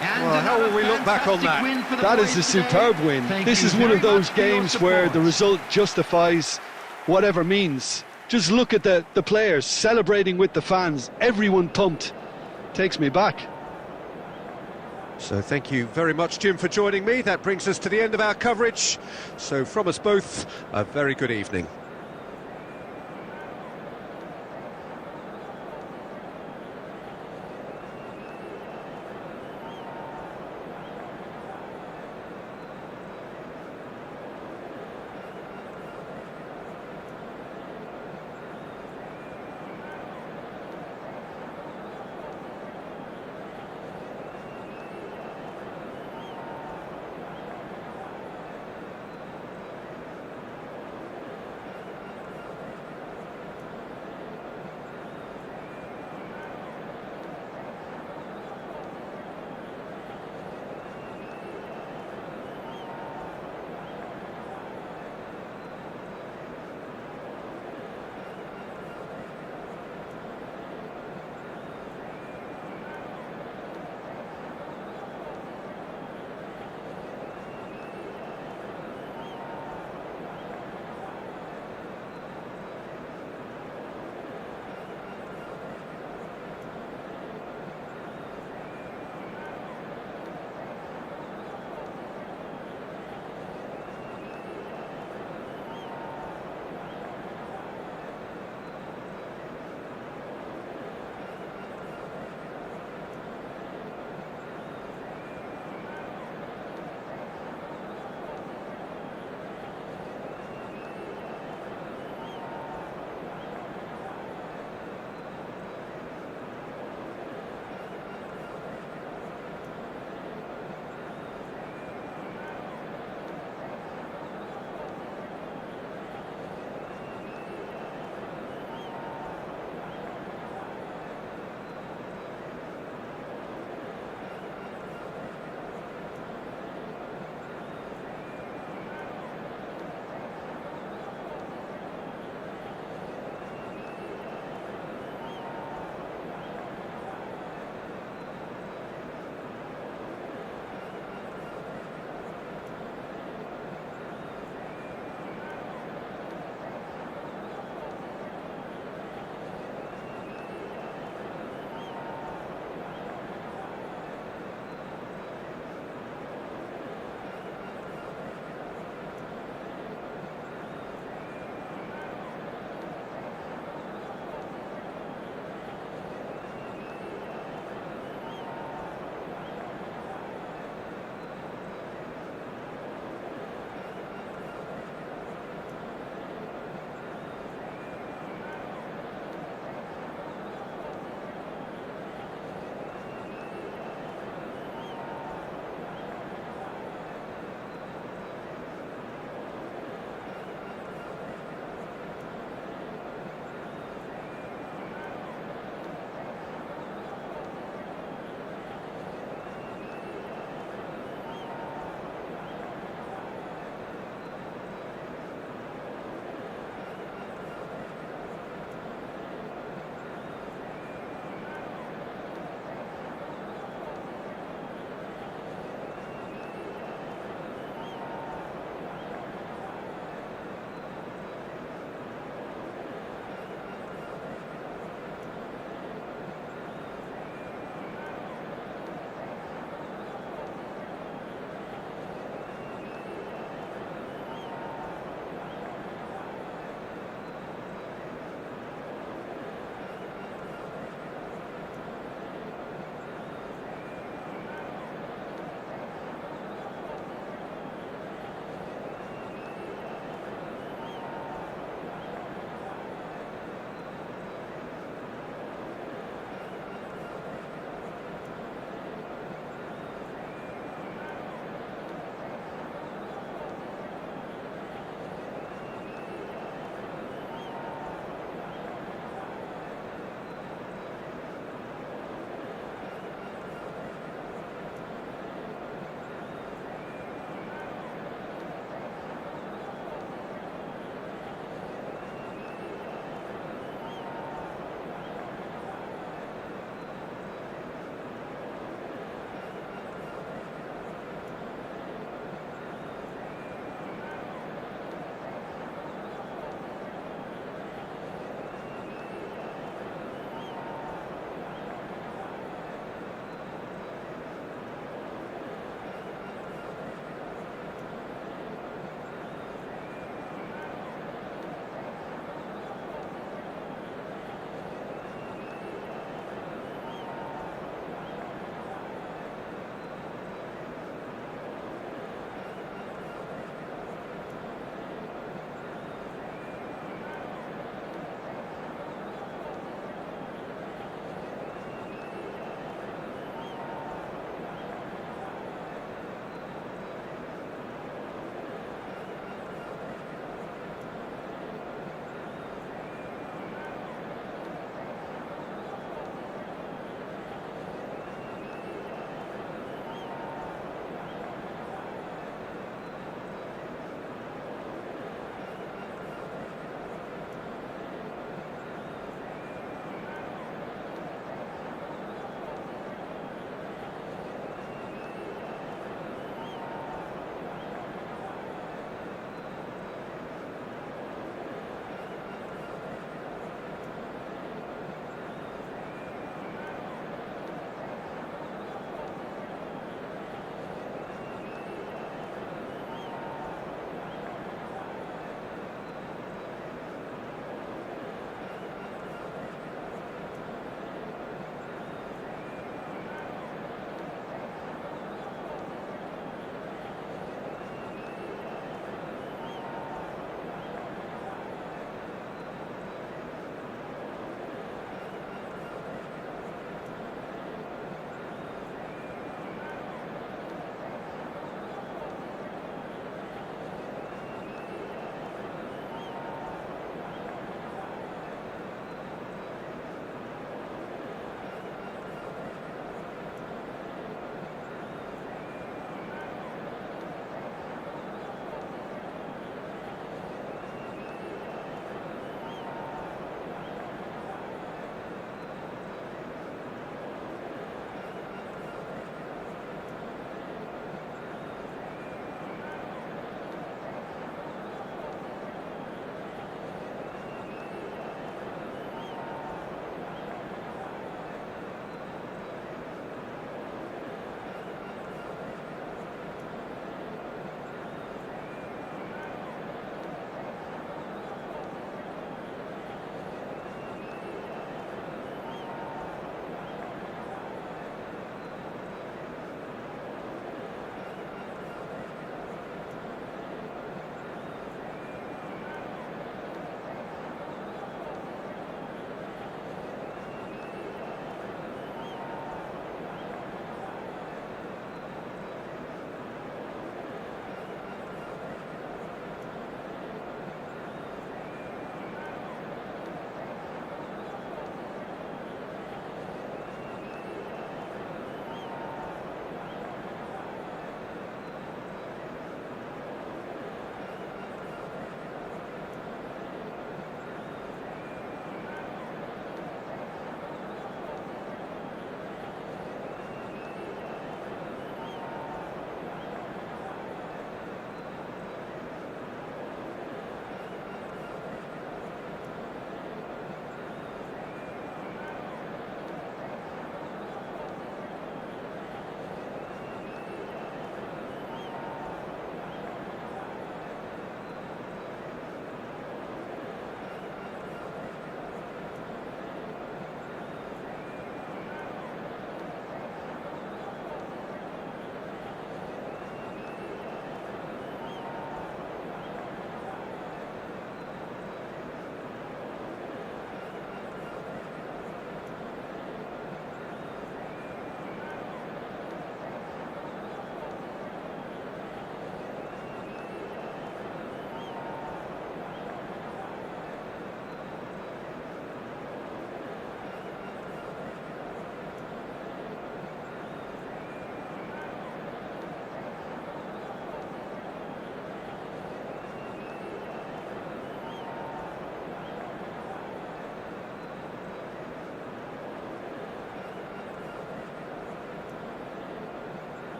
Well, how will we look back on that? That is a superb win. This is one of those games where the result justifies whatever means. Just look at the players celebrating with the fans. Everyone pumped. Takes me back. So thank you very much, Jim, for joining me. That brings us to the end of our coverage. So from us both, a very good evening.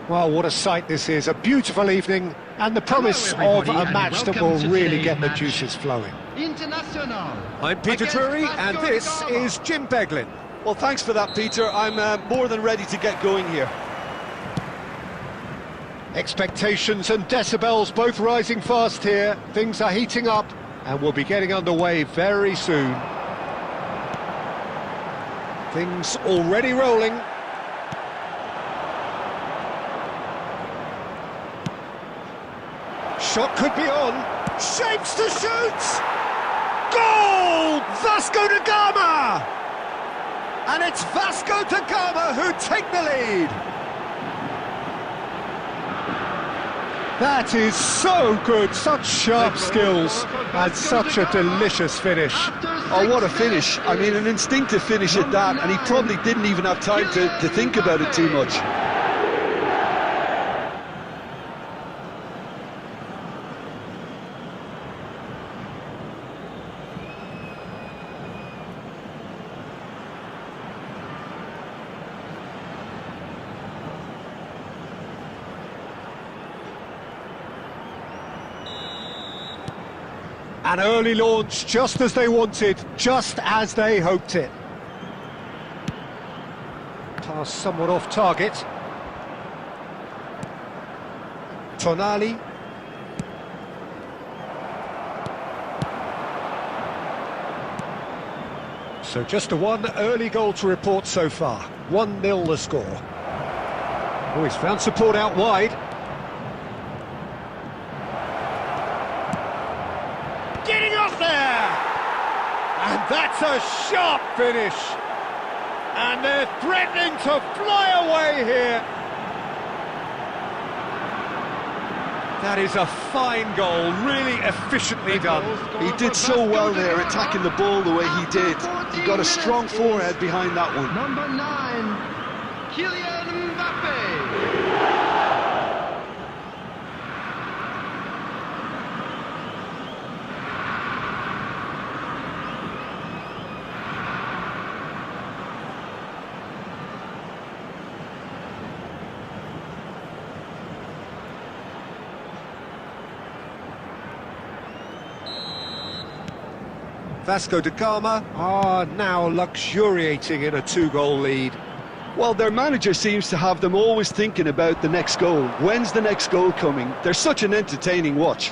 Well, what a sight this is. A beautiful evening and the promise of everybody, a and match that welcome will to really today's get the match. juices flowing. International. I'm Peter against Drury and Vasco this da Gama. is Jim Beglin. Well, thanks for that, Peter. I'm more than ready to get going here. Expectations and decibels both rising fast here. Things are heating up and we'll be getting underway very soon. Things already rolling. Shot could be on. Shapes to shoot! Goal! Vasco da Gama! And it's Vasco da Gama who take the lead. That is so good, such sharp skills and such a delicious finish. Oh, what a finish. I mean, an instinctive finish at that, and he probably didn't even have time to think about it too much. An early launch, just as they wanted, just as they hoped it. Pass somewhat off target. Tonali. So just a one early goal to report so far. 1-0 the score. Oh, he's found support out wide. Getting off there! And that's a sharp finish. And they're threatening to fly away here. That is a fine goal, really efficiently done. He did so well there, attacking the ball the way he did. He got a strong forehead behind that one. Number 9, Kylian Mbappe. Vasco da Gama are now luxuriating in a 2-goal lead. Well, their manager seems to have them always thinking about the next goal. When's the next goal coming? They're such an entertaining watch.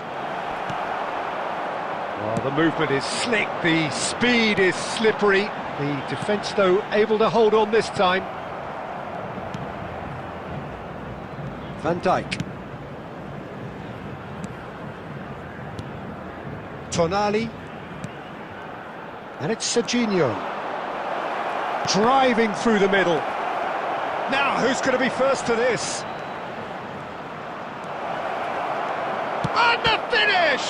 Well, the movement is slick, the speed is slippery. The defence, though, able to hold on this time. Van Dijk. Tonali. And it's Serginho. Driving through the middle. Now, who's going to be first to this? And the finish!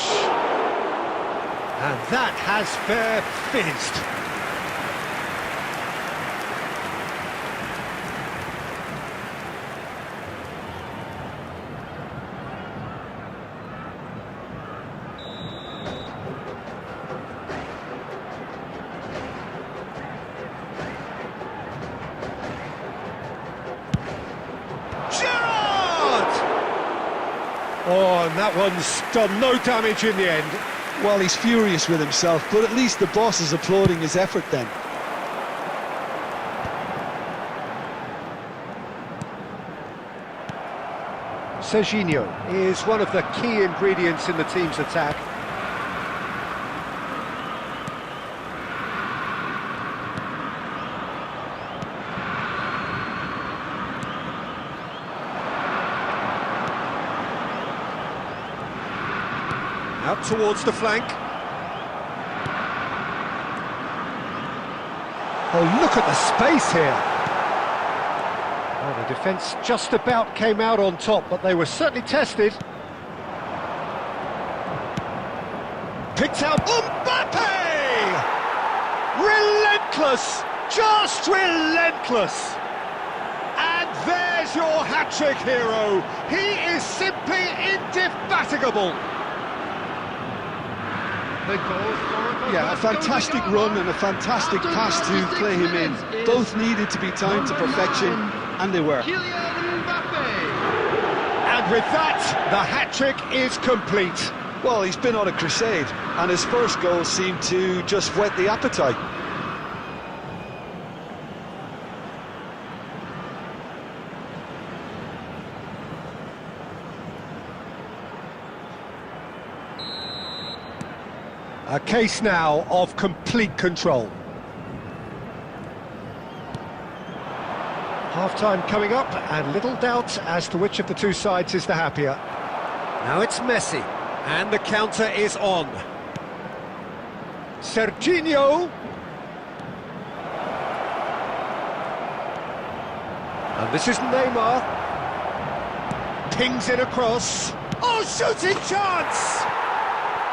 And that has fair finished. Oh, and that one's done no damage in the end. Well, he's furious with himself, but at least the boss is applauding his effort then. Serginho is one of the key ingredients in the team's attack. Out towards the flank. Oh, look at the space here. Well, the defence just about came out on top, but they were certainly tested. Picked out Mbappe! Relentless! Just relentless! And there's your hat-trick hero. He is simply indefatigable. Yeah, a fantastic run and a fantastic pass to play him in. Both needed to be timed to perfection, and they were. Kylian Mbappe. And with that, the hat-trick is complete. Well, he's been on a crusade, and his first goal seemed to just whet the appetite. A case now of complete control. Half-time coming up, and little doubt as to which of the two sides is the happier. Now it's Messi, and the counter is on. Serginho. And this is Neymar. Pings it across. Oh, shooting chance!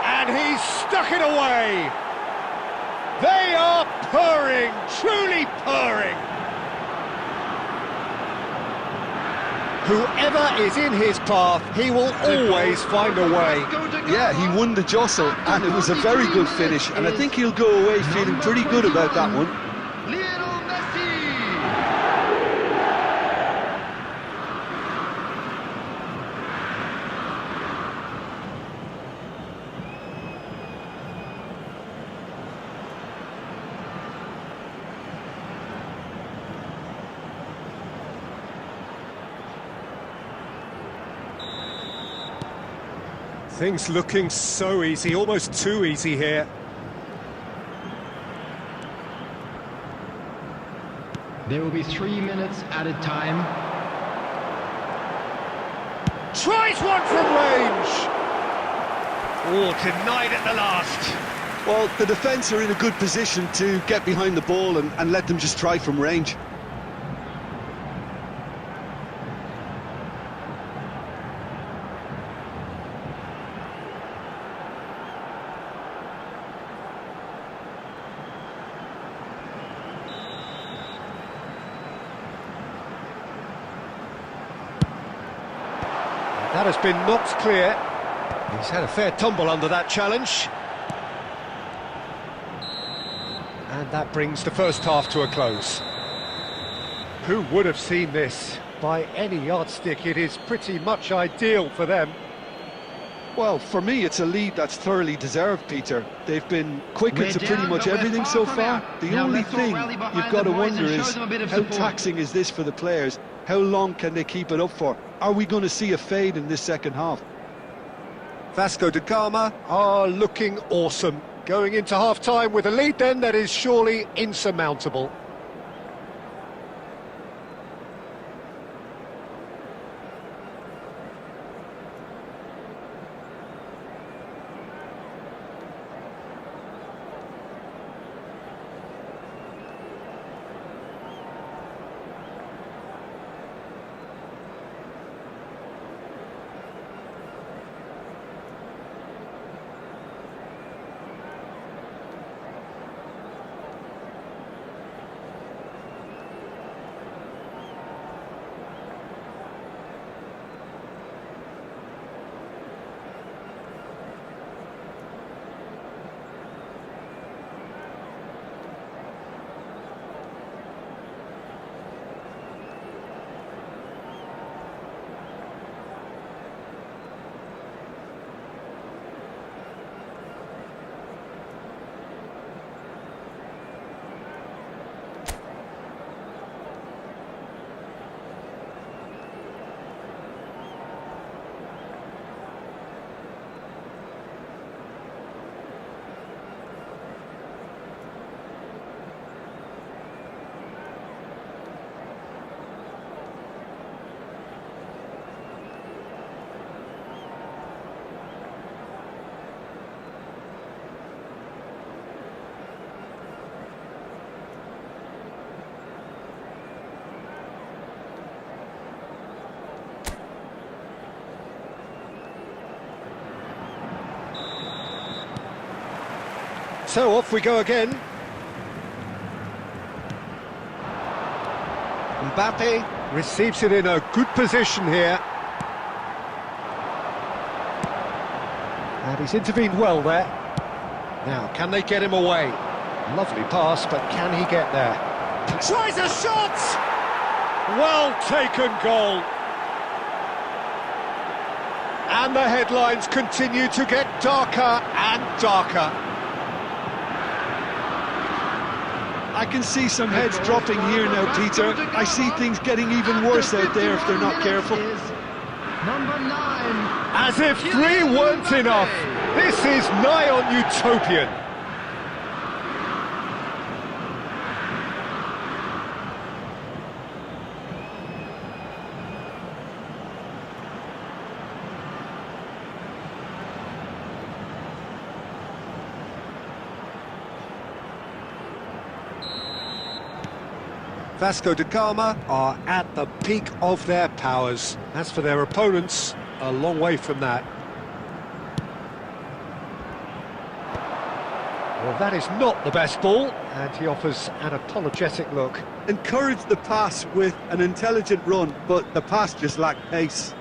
And he's stuck it away. They are purring, truly purring. Whoever is in his path, he will always find a way. Yeah, he won the jostle, and it was a very good finish, and I think he'll go away feeling pretty good about that one. Lionel Messi. Things looking so easy, almost too easy here. There will be 3 minutes added time. Tries one from range! Oh, denied at the last. Well, the defence are in a good position to get behind the ball and let them just try from range. That has been knocked clear. He's had a fair tumble under that challenge. And that brings the first half to a close. Who would have seen this? By any yardstick, it is pretty much ideal for them. Well, for me, it's a lead that's thoroughly deserved, Peter. They've been quicker to pretty much everything so far. The only thing you've got to wonder is, how taxing is this for the players? How long can they keep it up for? Are we going to see a fade in this second half? Vasco da Gama are looking awesome. Going into half-time with a lead then that is surely insurmountable. So off we go again. Mbappe receives it in a good position here. And he's intervened well there. Now, can they get him away? Lovely pass, but can he get there? Tries a shot! Well taken goal. And the headlines continue to get darker and darker. I can see some heads dropping here now, Peter. I see things getting even worse out there if they're not careful. Number 9. As if 3 weren't enough, this is nigh on utopian. Vasco da Gama are at the peak of their powers. As for their opponents, a long way from that. Well, that is not the best ball, and he offers an apologetic look. Encourage the pass with an intelligent run, but the pass just lacked pace.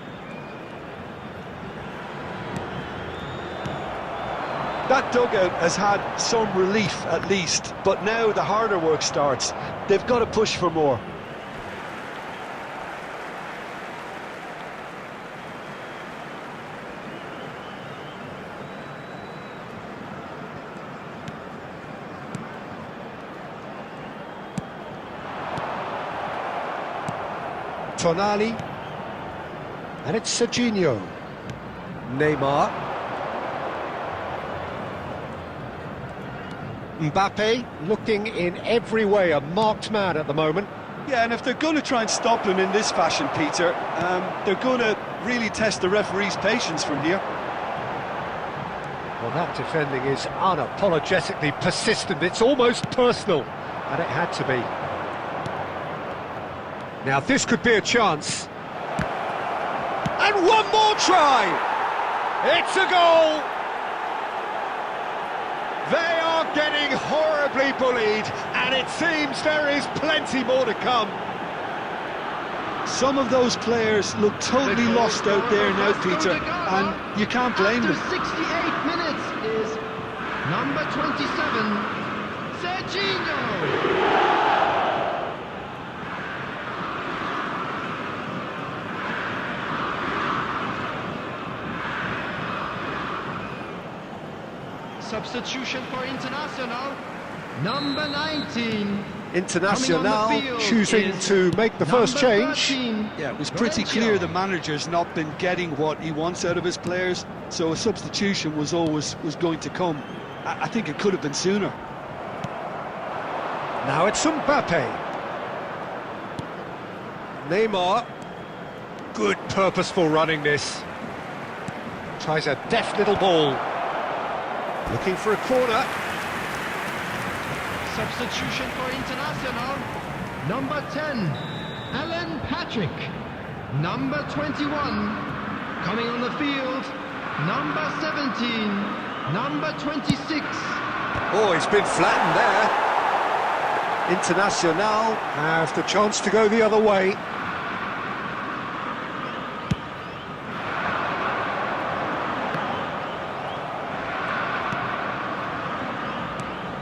That dugout has had some relief at least, but now the harder work starts. They've got to push for more. Tonali, and it's Serginho. Neymar. Mbappe looking in every way a marked man at the moment. Yeah, and if they're going to try and stop him in this fashion, Peter, they're going to really test the referee's patience from here. Well, that defending is unapologetically persistent. It's almost personal, and it had to be. Now, this could be a chance. And one more try! It's a goal! They are getting horribly bullied, and it seems there is plenty more to come. Some of those players look totally lost out there now, Peter, and you can't blame them. After 68 minutes is number 27, Serginho. Substitution for Internacional, number 19. Internacional choosing to make the first change. Yeah, it was pretty clear the manager's not been getting what he wants out of his players, so a substitution was going to come. I think it could have been sooner. Now it's Mbappe. Neymar. Good purposeful running this. Tries a deft little ball. Looking for a corner. Substitution for Internacional, number 10, Alan Patrick. Number 21, coming on the field, number 17, number 26. Oh, he's been flattened there. Internacional have the chance to go the other way.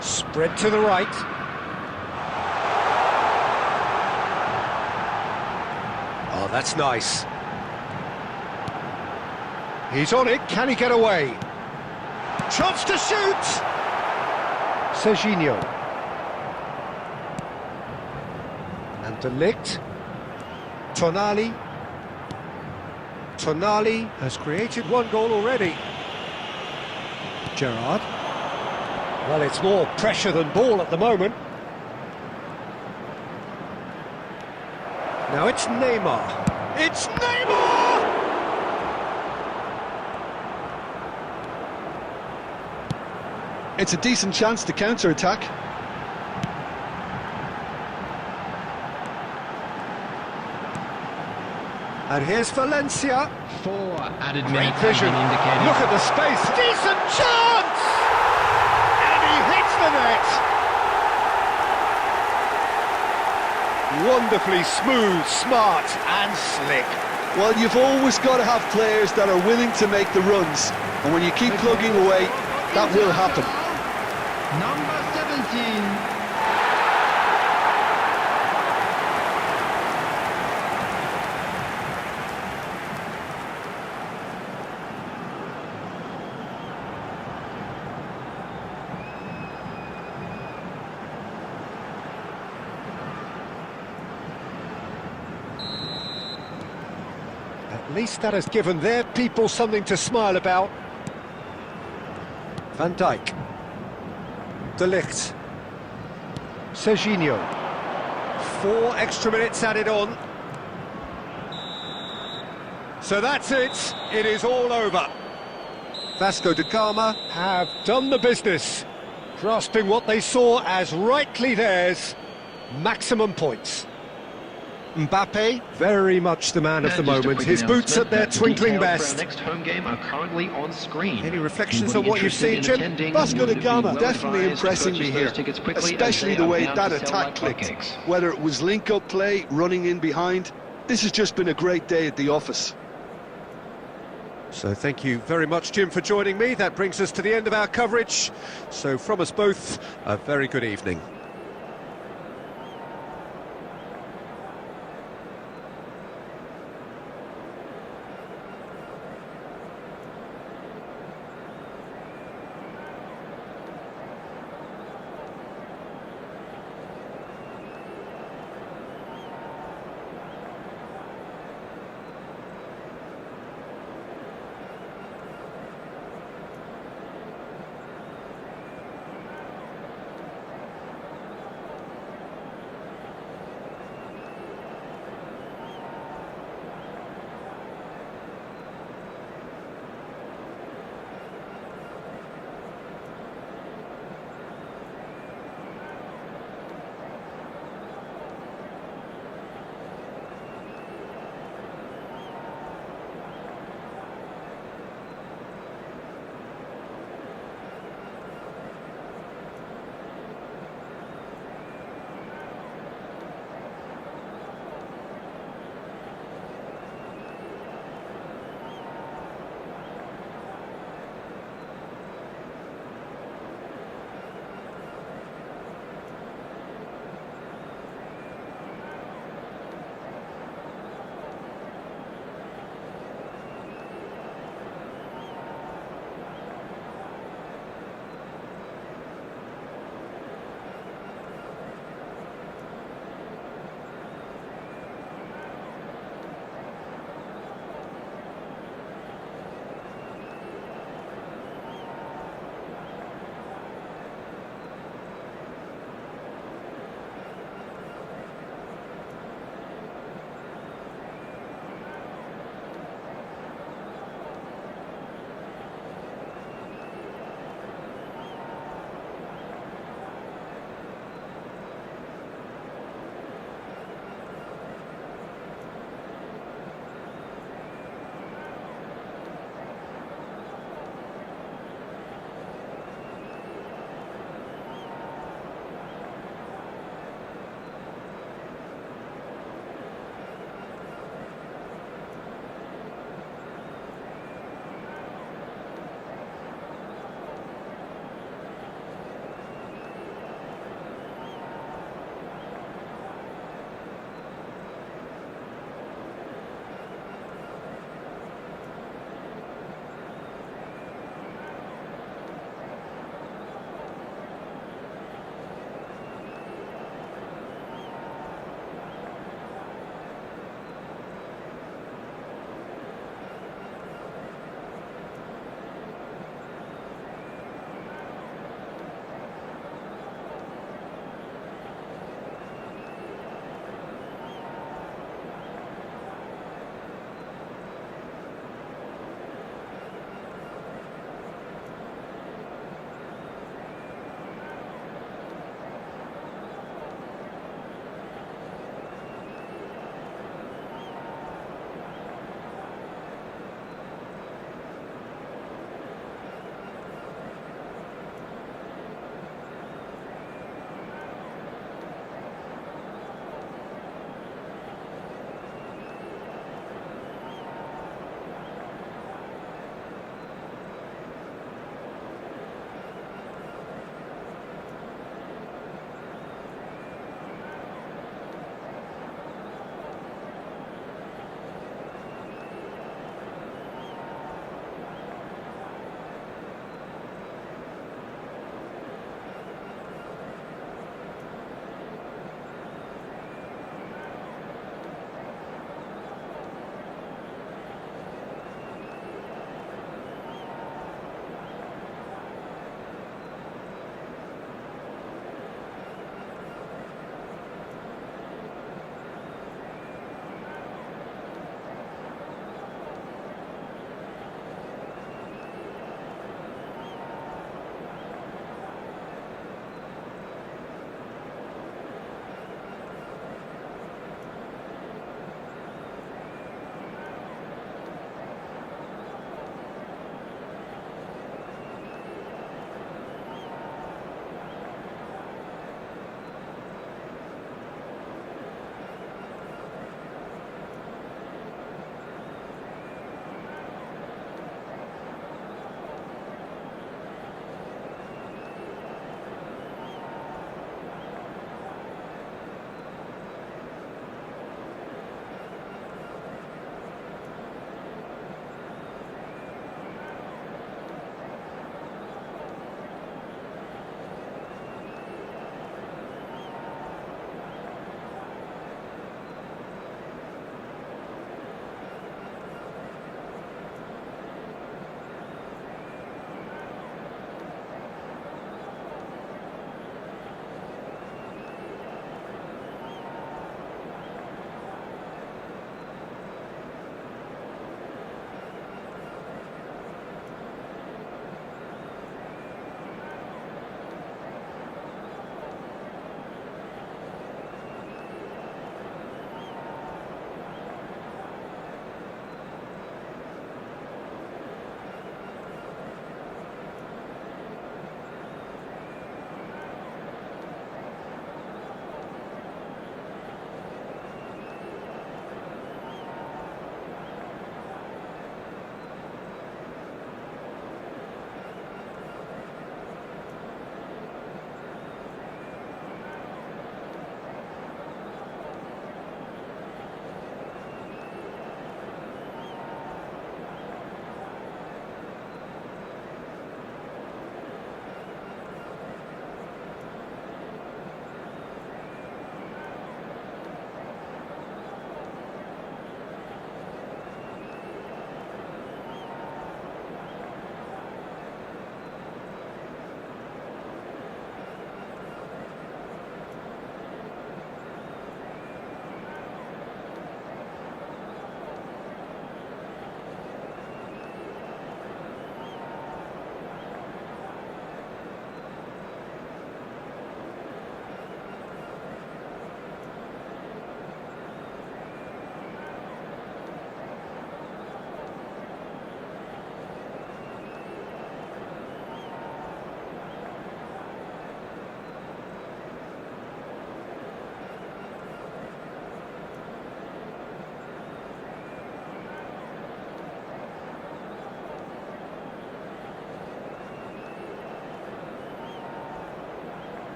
Spread to the right. Oh, that's nice. He's on it. Can he get away? Chance to shoot! Serginho. And De Ligt. Tonali. Tonali has created one goal already. Gerrard. Well, it's more pressure than ball at the moment. Now it's Neymar. It's Neymar! It's a decent chance to counter-attack. And here's Valencia. 4 added Great minutes have vision. been indicated. Look at the space. Decent chance! And he hits the net. Wonderfully smooth, smart and slick. Well, you've always got to have players that are willing to make the runs. And when you keep plugging away, that will happen. Number 17. At least that has given their people something to smile about. Van Dijk. De Ligt. Serginho. 4 extra minutes added on. So that's it. It is all over. Vasco da Gama have done the business, grasping what they saw as rightly theirs, maximum points. Mbappe, very much the man of the moment. His boots at their twinkling best. Next home game are currently on screen. Any reflections on what you've seen, Jim? Vasco da Gama definitely impressing me here, especially the way that attack clicked. Whether it was link-up play, running in behind, this has just been a great day at the office. So thank you very much, Jim, for joining me. That brings us to the end of our coverage. So from us both, a very good evening.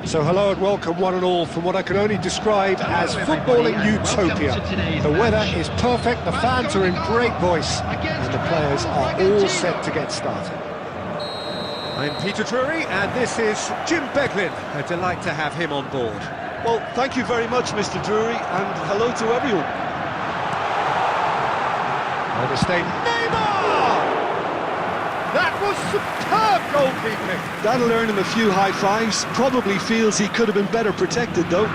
So hello and welcome one and all from what I can only describe as footballing utopia. The weather is perfect, the fans are in great voice, and the players are all set to get started. I'm Peter Drury, and this is Jim Beglin. A delight to have him on board. Well, thank you very much, Mr. Drury, and hello to everyone. Overstayed. Neymar! That was superb goalkeeping! That'll earn him a few high fives. Probably feels he could have been better protected, though.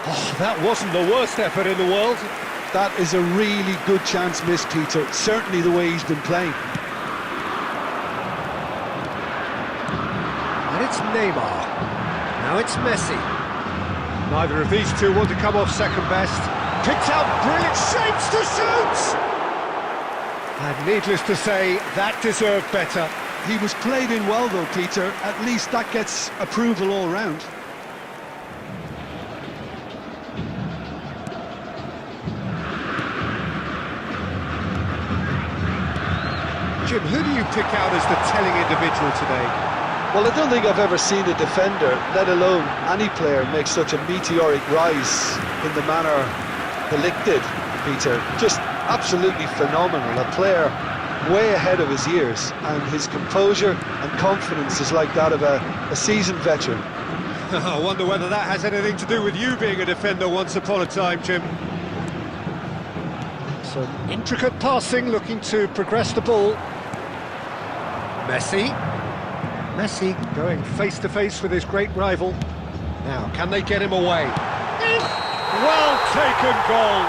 Oh, that wasn't the worst effort in the world. That is a really good chance missed, Peter. Certainly the way he's been playing. And it's Neymar. Now it's Messi. Neither of these two want to come off second best. Picked out brilliant shapes to shoot! And needless to say, that deserved better. He was played in well, though, Peter. At least that gets approval all round. Jim, who do you pick out as the telling individual today? Well, I don't think I've ever seen a defender, let alone any player, make such a meteoric rise in the manner Delict did, Peter. Just absolutely phenomenal. A player way ahead of his years, and his composure and confidence is like that of a seasoned veteran. I wonder whether that has anything to do with you being a defender once upon a time, Jim. Some intricate passing, looking to progress the ball. Messi going face-to-face with his great rival. Now, can they get him away? Well taken goal!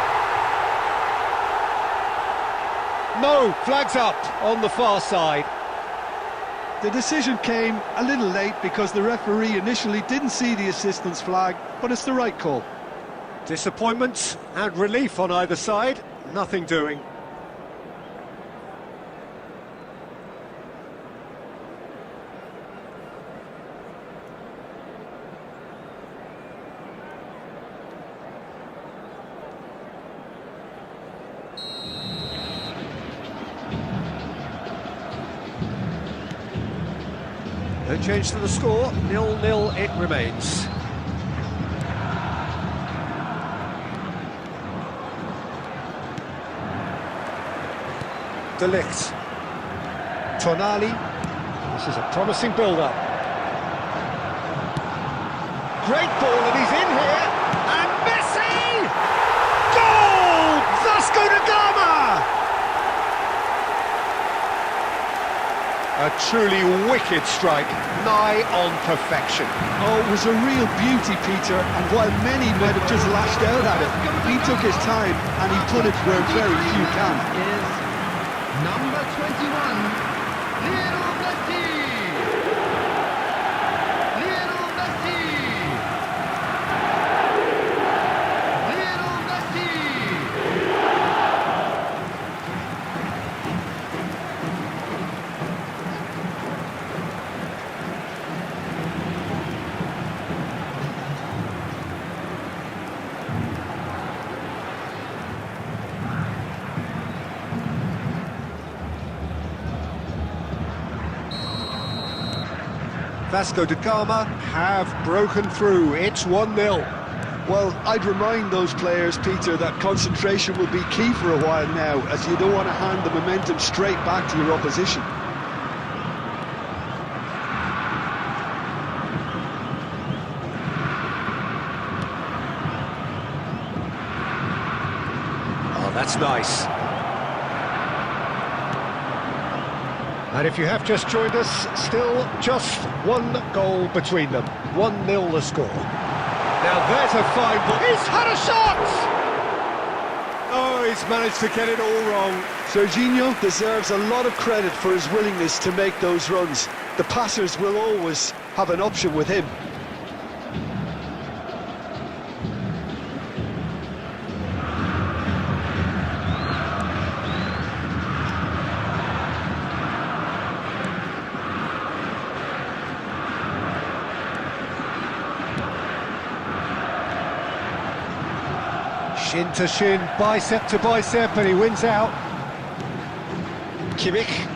No, flags up on the far side. The decision came a little late because the referee initially didn't see the assistance flag, but it's the right call. Disappointment and relief on either side, nothing doing. No change to the score, 0-0 it remains. Delict. Tonali. This is a promising build-up. Great ball, and he's in here. And Messi! Goal! Vasco da Gama! A truly wicked strike, nigh on perfection. Oh, it was a real beauty, Peter, and while many might have just lashed out at it, he took his time and he put it where very few can. Is number 21, Lionel Messi. Lionel Messi. Lionel Messi. Vasco da Gama have broken through. It's 1-0. Well, I'd remind those players, Peter, that concentration will be key for a while now, as you don't want to hand the momentum straight back to your opposition. nice. And if you have just joined us, still just one goal between them. 1-0 the score. Now there's a fine ball. He's had a shot! Oh, he's managed to get it all wrong. Serginho deserves a lot of credit for his willingness to make those runs. The passers will always have an option with him. Shin to shin, bicep to bicep, and he wins out. Kimmich.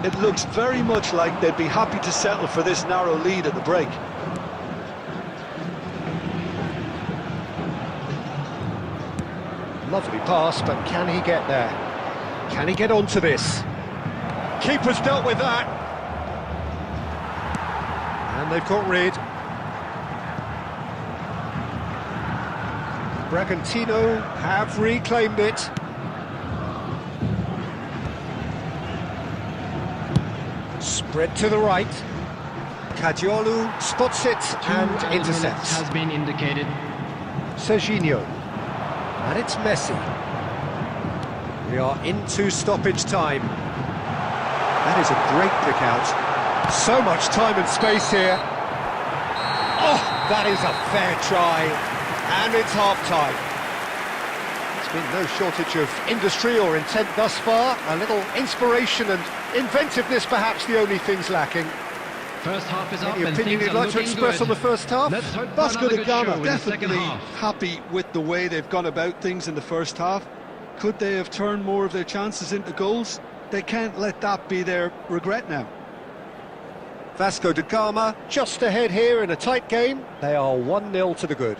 It looks very much like they'd be happy to settle for this narrow lead at the break. Lovely pass, but can he get there? Can he get onto this? Keeper's dealt with that. And they've caught rid. Bragantino have reclaimed it. Spread to the right. Cadiolu spots it and intercepts. Has been indicated. Serginho. And it's Messi. We are into stoppage time. That is a great pick out. So much time and space here. Oh, that is a fair try. And it's half-time. There's been no shortage of industry or intent thus far. A little inspiration and inventiveness, perhaps the only things lacking. First half is up Any and opinion things you'd are like to looking express good. on the first half? Let's hope for Vasco another da good show Gama in the second definitely half. happy with the way they've gone about things in the first half. Could they have turned more of their chances into goals? They can't let that be their regret now. Vasco da Gama just ahead here in a tight game. They are 1-0 to the good.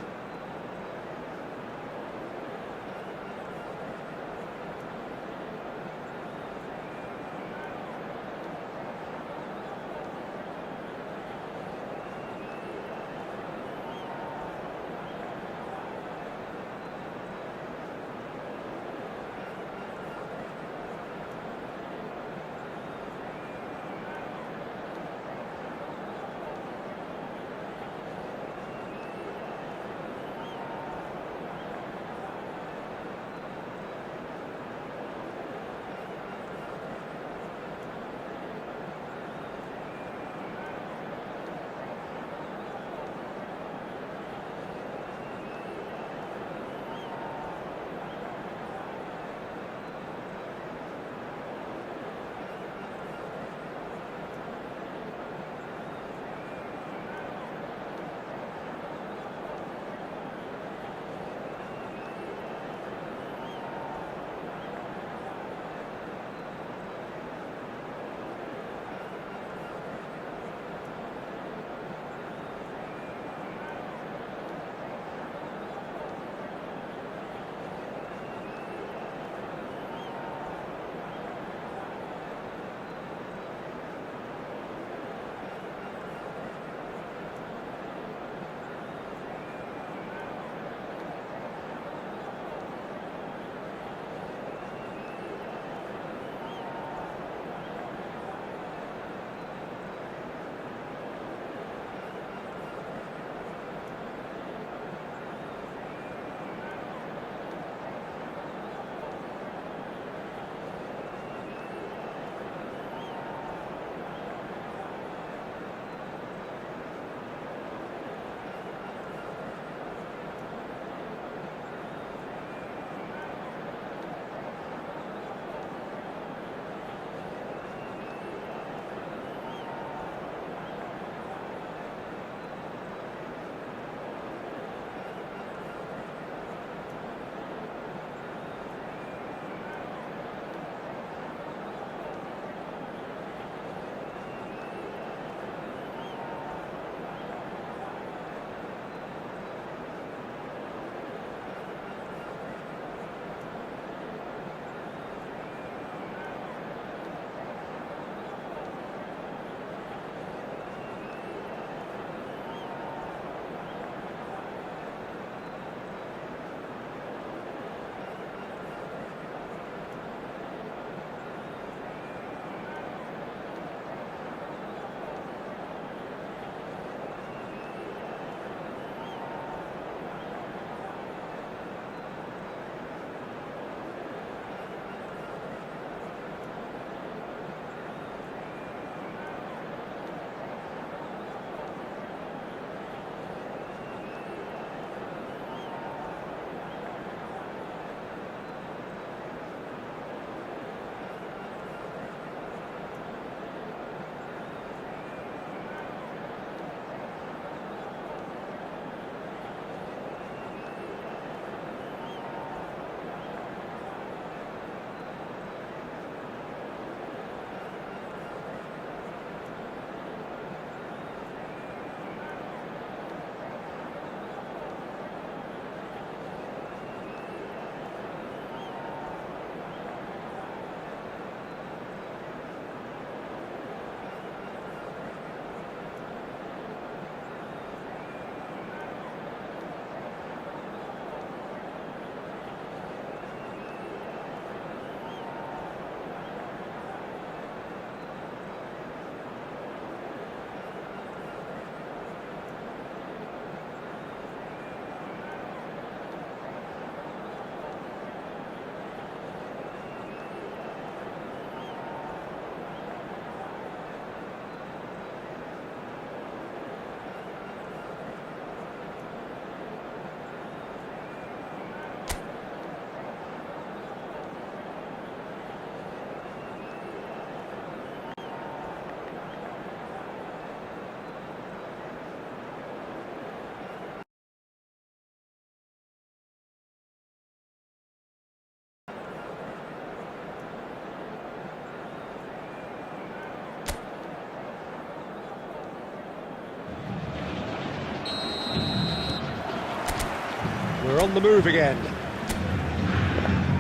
They're on the move again.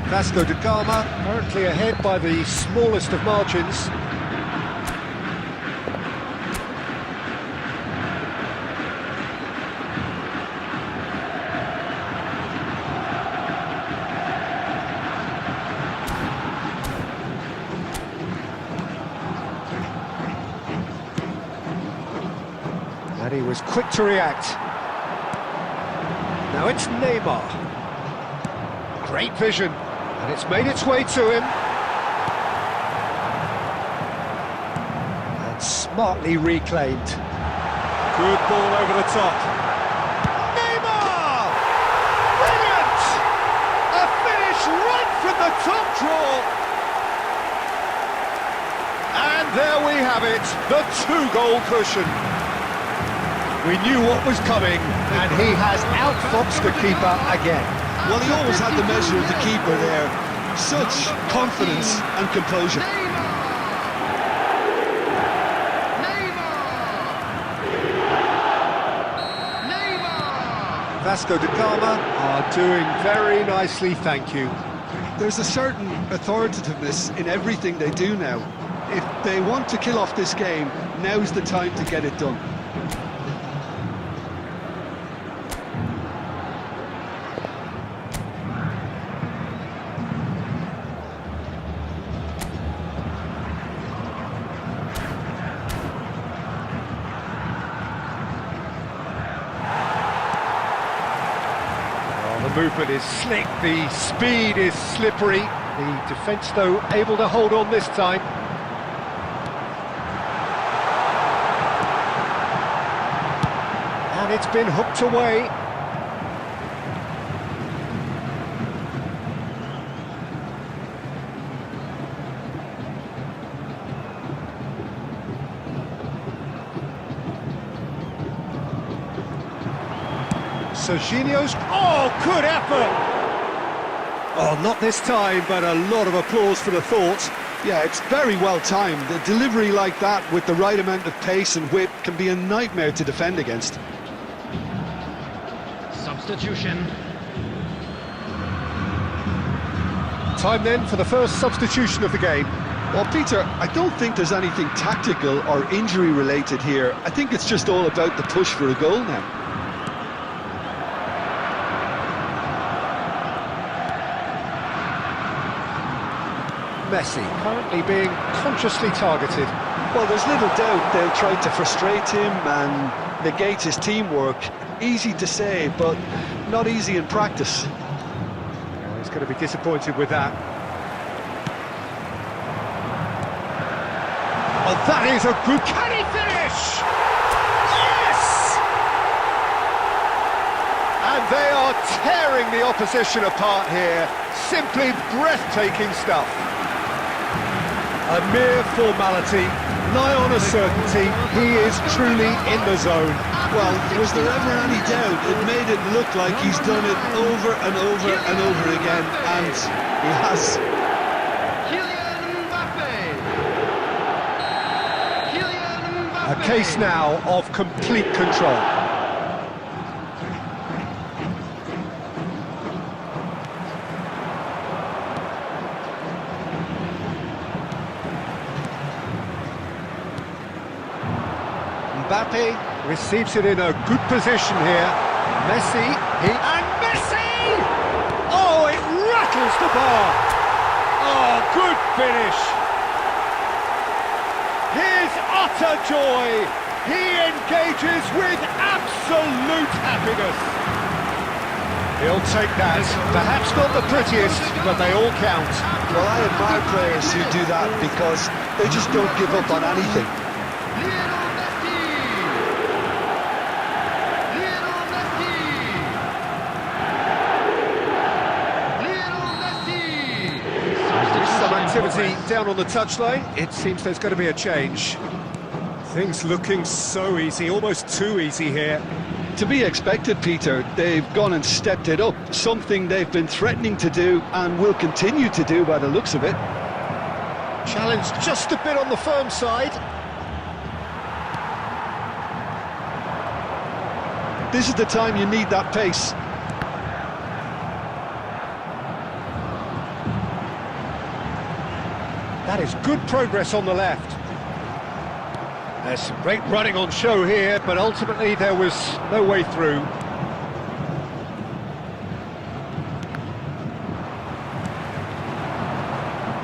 Vasco da Gama currently ahead by the smallest of margins. And he was quick to react. Now it's Neymar. Great vision, and it's made its way to him. And smartly reclaimed. Good ball over the top. Neymar! Brilliant! A finish right from the top draw. And there we have it, the two-goal cushion. We knew what was coming, and he has outfoxed the keeper again. Well, he always had the measure of the keeper there. Such confidence and composure. Vasco da Gama are doing very nicely, thank you. There's a certain authoritativeness in everything they do now. If they want to kill off this game, now's the time to get it done. The movement is slick, the speed is slippery. The defence, though, able to hold on this time. And it's been hooked away. Serginho's, oh, good effort! Oh, not this time, but a lot of applause for the thought. Yeah, it's very well timed. The delivery like that with the right amount of pace and whip can be a nightmare to defend against. Substitution. Time then for the first substitution of the game. Well, Peter, I don't think there's anything tactical or injury related here. I think it's just all about the push for a goal now. Messi currently being consciously targeted. Well, there's little doubt they'll try to frustrate him and negate his teamwork. Easy to say, but not easy in practice. Oh, he's going to be disappointed with that. Oh, that is a good... Can he finish? Yes! And they are tearing the opposition apart here. Simply breathtaking stuff. A mere formality, nigh on a certainty, he is truly in the zone. Well, was there ever any doubt? It made it look like he's done it over and over and over again, and he has. A case now of complete control. Mbappe receives it in a good position here. Messi, and Messi! Oh, it rattles the bar. Oh, good finish. His utter joy. He engages with absolute happiness. He'll take that. Perhaps not the prettiest, but they all count. Well, I admire players who do that because they just don't give up on anything. Activity down on the touchline. It seems there's going to be a change. Things looking so easy, almost too easy here. To be expected, Peter. They've gone and stepped it up, something they've been threatening to do and will continue to do by the looks of it. Challenge just a bit on the firm side. This is the time you need that pace. That is good progress on the left. There's some great running on show here, but ultimately there was no way through.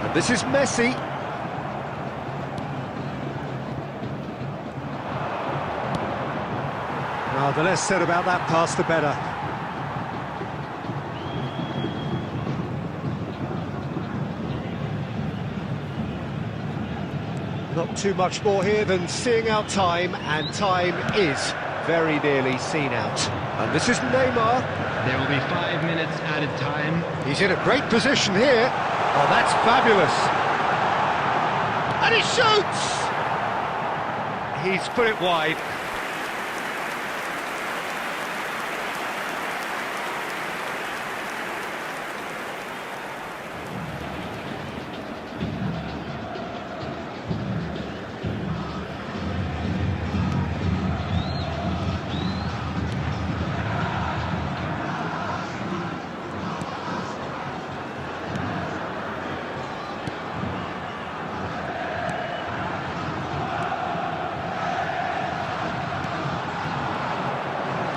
And this is Messi. Now, the less said about that pass, the better. Not too much more here than seeing out time, and time is very nearly seen out. And this is Neymar. There will be 5 minutes added time. He's in a great position here. Oh, that's fabulous. And he shoots! He's put it wide.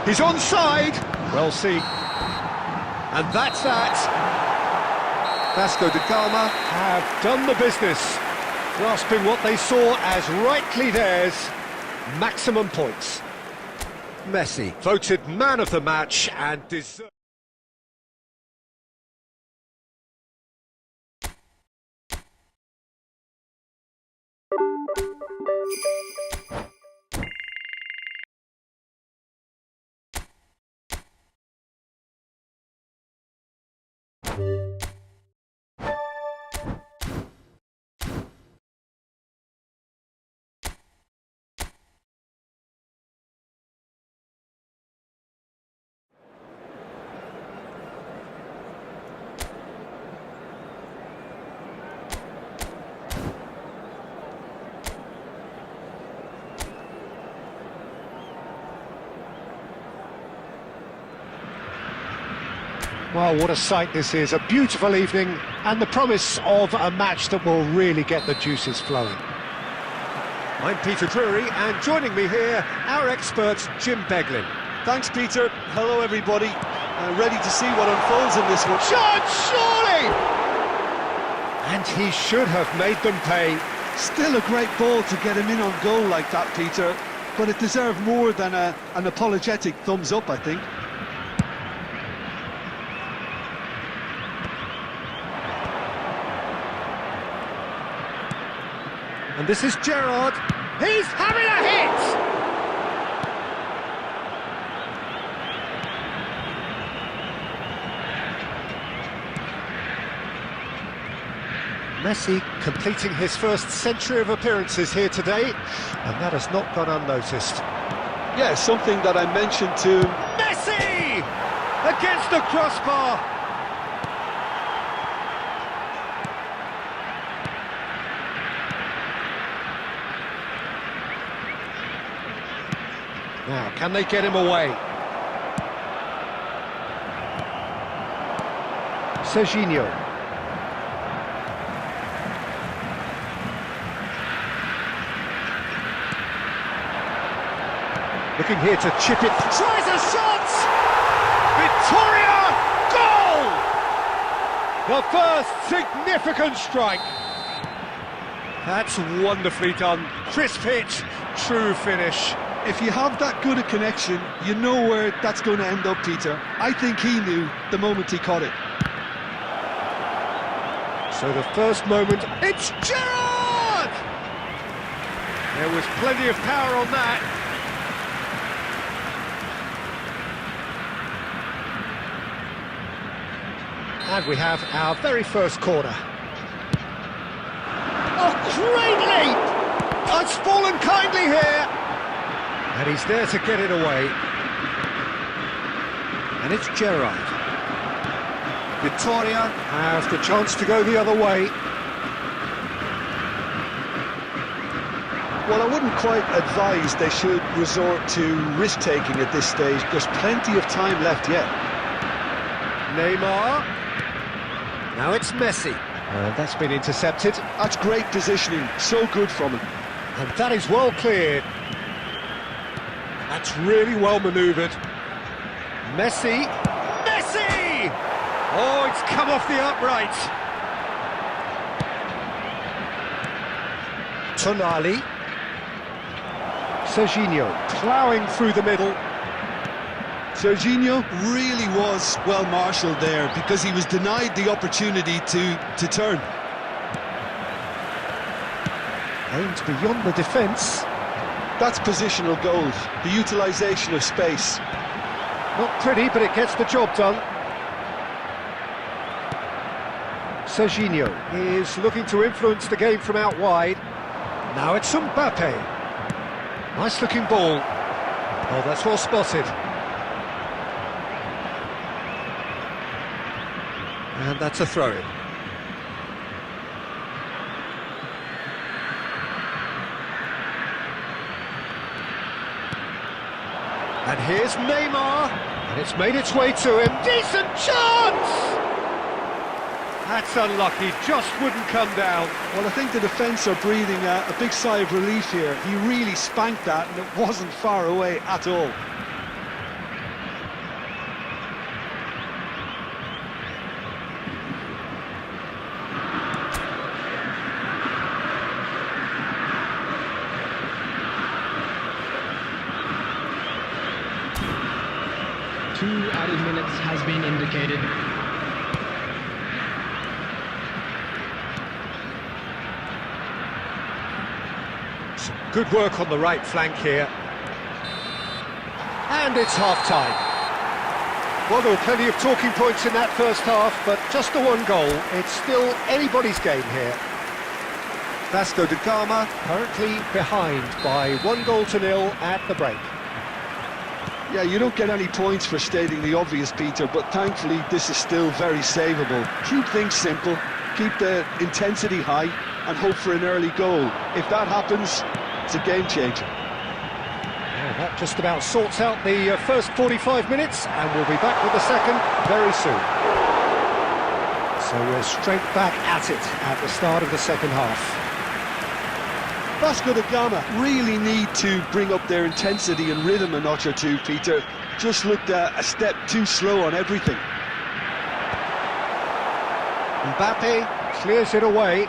He's onside. Well seen. And that's that. Vasco da Gama have done the business, grasping what they saw as rightly theirs, maximum points. Messi, voted man of the match and deserved. Well, what a sight this is, a beautiful evening and the promise of a match that will really get the juices flowing. I'm Peter Drury, and joining me here, our expert Jim Beglin. Thanks, Peter. Hello, everybody. Ready to see what unfolds in this one. Shot, surely! And he should have made them pay. Still a great ball to get him in on goal like that, Peter, but it deserved more than an apologetic thumbs up, I think. And this is Gerrard. He's having a hit! Messi completing his first century of appearances here today, and that has not gone unnoticed. Yeah, something that I mentioned to him. Messi! Against the crossbar! Now, can they get him away? Serginho. Looking here to chip it. Tries a shot! Victoria! Goal! The first significant strike. That's wonderfully done. Crisp hit, true finish. If you have that good a connection, you know where that's going to end up, Peter. I think he knew the moment he caught it. So the first moment, it's Gerrard! There was plenty of power on that. And we have our very first corner. Oh, great leap! Oh, it's fallen kindly here. And he's there to get it away. And it's Gerrard. Victoria have the chance to go the other way. Well, I wouldn't quite advise they should resort to risk-taking at this stage. There's plenty of time left yet. Neymar. Now it's Messi. That's been intercepted. That's great positioning, so good from him. And that is well cleared. That's really well manoeuvred. Messi! Messi! Oh, it's come off the upright. Tonali. Serginho ploughing through the middle. Serginho really was well marshalled there because he was denied the opportunity to turn. Aimed beyond the defence. That's positional goals, the utilisation of space. Not pretty, but it gets the job done. Serginho is looking to influence the game from out wide. Now it's Mbappe. Nice looking ball. Oh, that's well spotted. And that's a throw-in. And here's Neymar, and it's made its way to him. Decent chance! That's unlucky, just wouldn't come down. Well, I think the defence are breathing a big sigh of relief here. He really spanked that, and it wasn't far away at all. Two added minutes has been indicated. Some good work on the right flank here. And it's half-time. Well, there were plenty of talking points in that first half, but just the one goal. It's still anybody's game here. Vasco da Gama currently behind by 1-0 at the break. Yeah, you don't get any points for stating the obvious, Peter, but thankfully this is still very savable. Keep things simple, keep the intensity high, and hope for an early goal. If that happens, it's a game changer. Well, that just about sorts out the first 45 minutes, and we'll be back with the second very soon. So we're straight back at it at the start of the second half. Vasco da Gama really need to bring up their intensity and rhythm a notch or two, Peter. Just looked a step too slow on everything. Mbappe clears it away.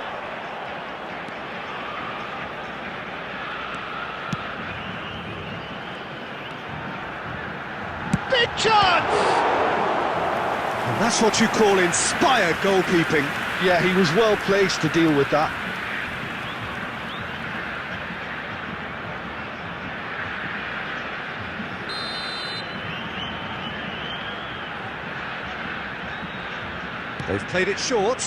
Big chance! And that's what you call inspired goalkeeping. Yeah, he was well placed to deal with that. They've played it short.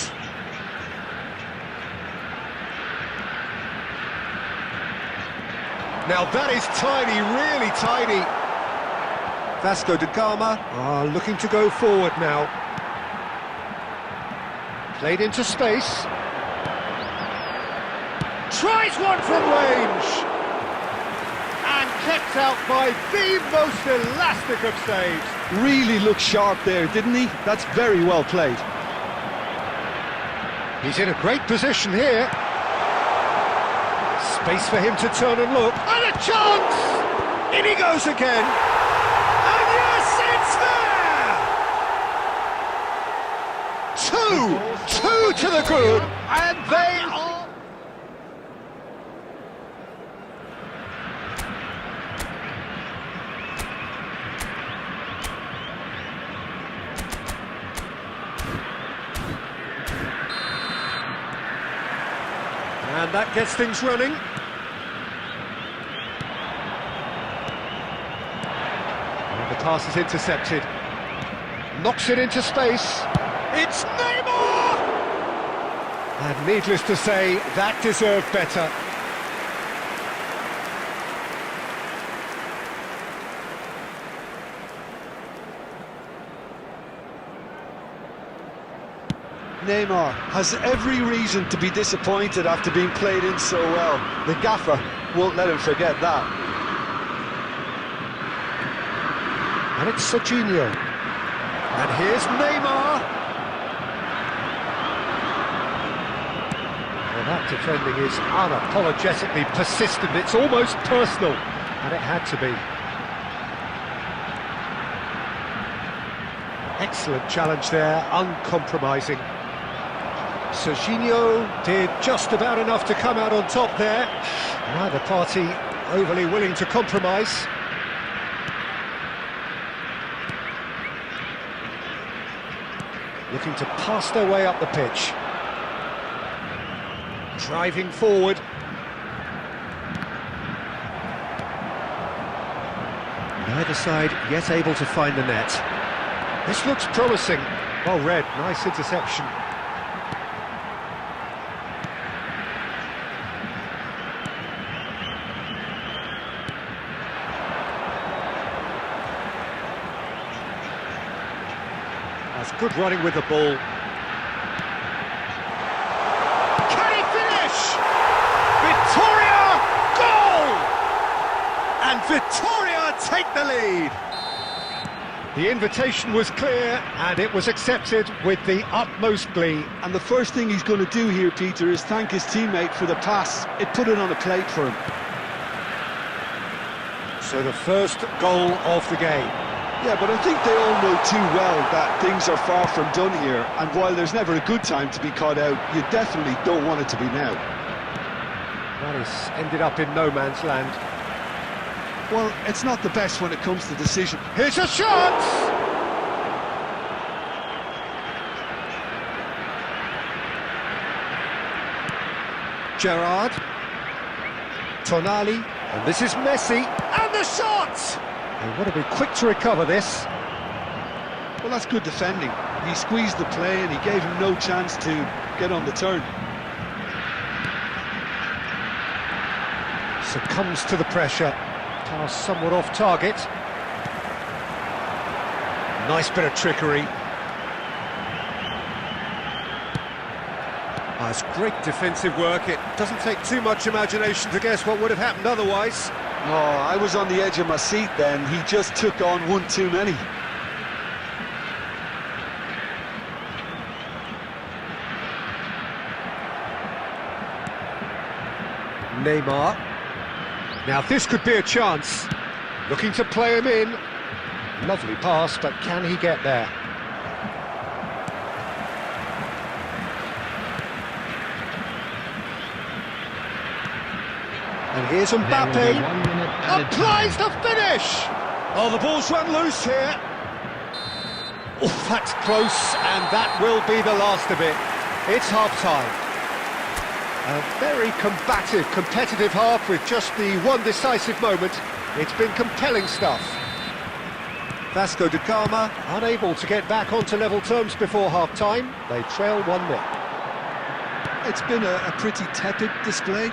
Now that is tiny, really tiny. Vasco da Gama are looking to go forward now. Played into space. Tries one from range. And kept out by the most elastic of saves. Really looked sharp there, didn't he? That's very well played. He's in a great position here. Space for him to turn and look. And a chance! In he goes again. And yes, it's there! Two to the good. And they are... And that gets things running. And the pass is intercepted. Knocks it into space. It's Neymar! And needless to say, that deserved better. Neymar has every reason to be disappointed after being played in so well. The gaffer won't let him forget that. And it's Serginho. And here's Neymar. defending is unapologetically persistent. It's almost personal, and it had to be. Excellent challenge there, uncompromising. Serginho did just about enough to come out on top there. Neither party overly willing to compromise. Looking to pass their way up the pitch. Driving forward. Neither side yet able to find the net. This looks promising. Well read, nice interception. That's good running with the ball. Can he finish? Victoria, goal! And Victoria take the lead. The invitation was clear, and it was accepted with the utmost glee. And the first thing he's going to do here, Peter, is thank his teammate for the pass. It put it on a plate for him. So the first goal of the game. Yeah, but I think they all know too well that things are far from done here, and while there's never a good time to be caught out, you definitely don't want it to be now. That has ended up in no man's land. Well, it's not the best when it comes to decision. Here's a shot! Gerrard. Tonali. And this is Messi. And the shot! They want to be quick to recover this. Well, that's good defending. He squeezed the play and he gave him no chance to get on the turn. Succumbs to the pressure. Pass somewhat off target. Nice bit of trickery. That's great defensive work. It doesn't take too much imagination to guess what would have happened otherwise. Oh, I was on the edge of my seat then. He just took on one too many. Neymar. Now this could be a chance. Looking to play him in. Lovely pass, but can he get there? And here's Mbappe. Applies the finish! Oh, the ball's run loose here. Oh, that's close, and that will be the last of it. It's half-time. A very combative, competitive half with just the one decisive moment. It's been compelling stuff. Vasco da Gama unable to get back onto level terms before half-time. They trail 1-0. It's been a pretty tepid display.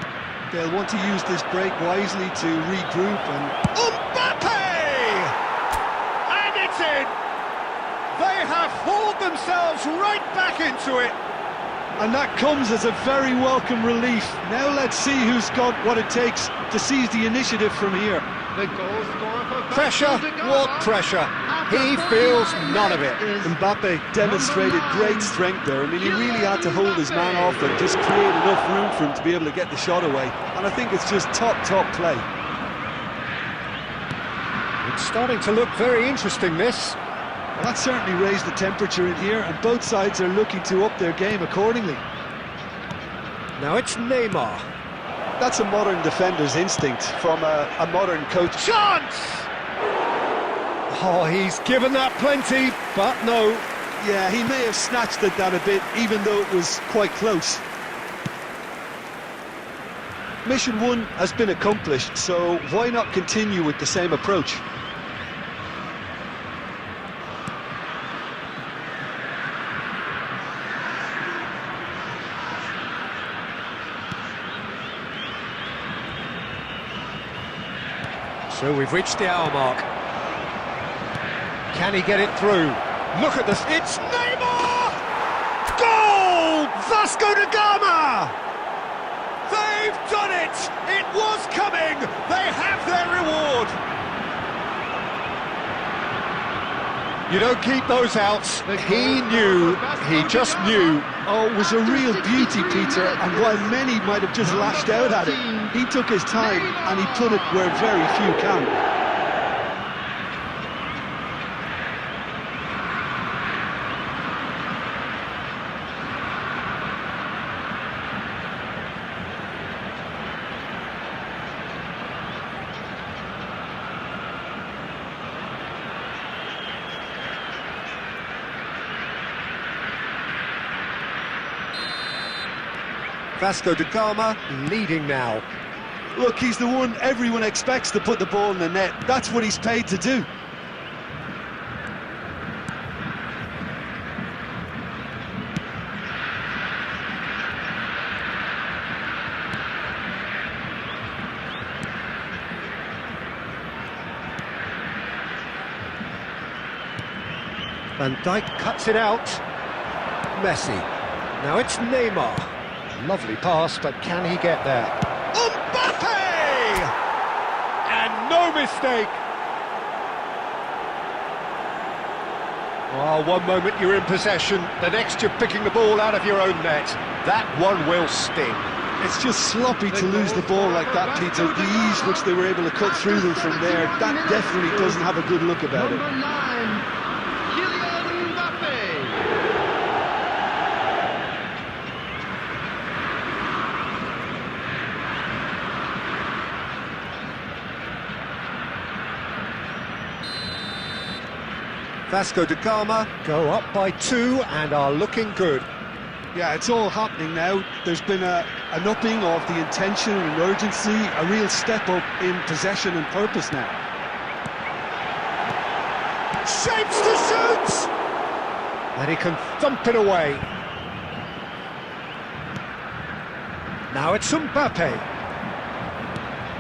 They'll want to use this break wisely to regroup and... Mbappe! And it's in! They have hauled themselves right back into it. And that comes as a very welcome relief. Now let's see who's got what it takes to seize the initiative from here. The goal scorer for Pressure? What pressure? He feels none of it. Mbappe demonstrated great strength there. I mean, he really had to hold his man off and just create enough room for him to be able to get the shot away. And I think it's just top play. It's starting to look very interesting, this. Well, that certainly raised the temperature in here, and both sides are looking to up their game accordingly. Now it's Neymar. That's a modern defender's instinct from a modern coach. Chance! Oh, he's given that plenty, but no. Yeah, he may have snatched at that a bit, even though it was quite close. Mission 1 has been accomplished, so why not continue with the same approach? So we've reached the hour mark. Can he get it through? Look at this, it's Neymar! Goal! Vasco da Gama! They've done it! It was coming! They have their reward! You don't keep those outs. He knew, he just knew. Oh, it was a real beauty, Peter, and while many might have just lashed out at it, he took his time and he put it where very few can. Vasco da Gama leading now. Look, he's the one everyone expects to put the ball in the net. That's what he's paid to do. Van Dijk cuts it out. Messi. Now it's Neymar. Lovely pass, but can he get there? Mbappe! And no mistake. Well, one moment you're in possession, the next you're picking the ball out of your own net. That one will sting. It's just sloppy to lose the ball like that, Peter. The ease which they were able to cut through them from there, that definitely doesn't have a good look about it. Number 9, Kylian Mbappe. Vasco da Gama go up by 2 and are looking good. Yeah, it's all happening now. There's been an upping of the intention and urgency, a real step up in possession and purpose now. Shapes to shoot! And he can thump it away. Now it's Mbappe.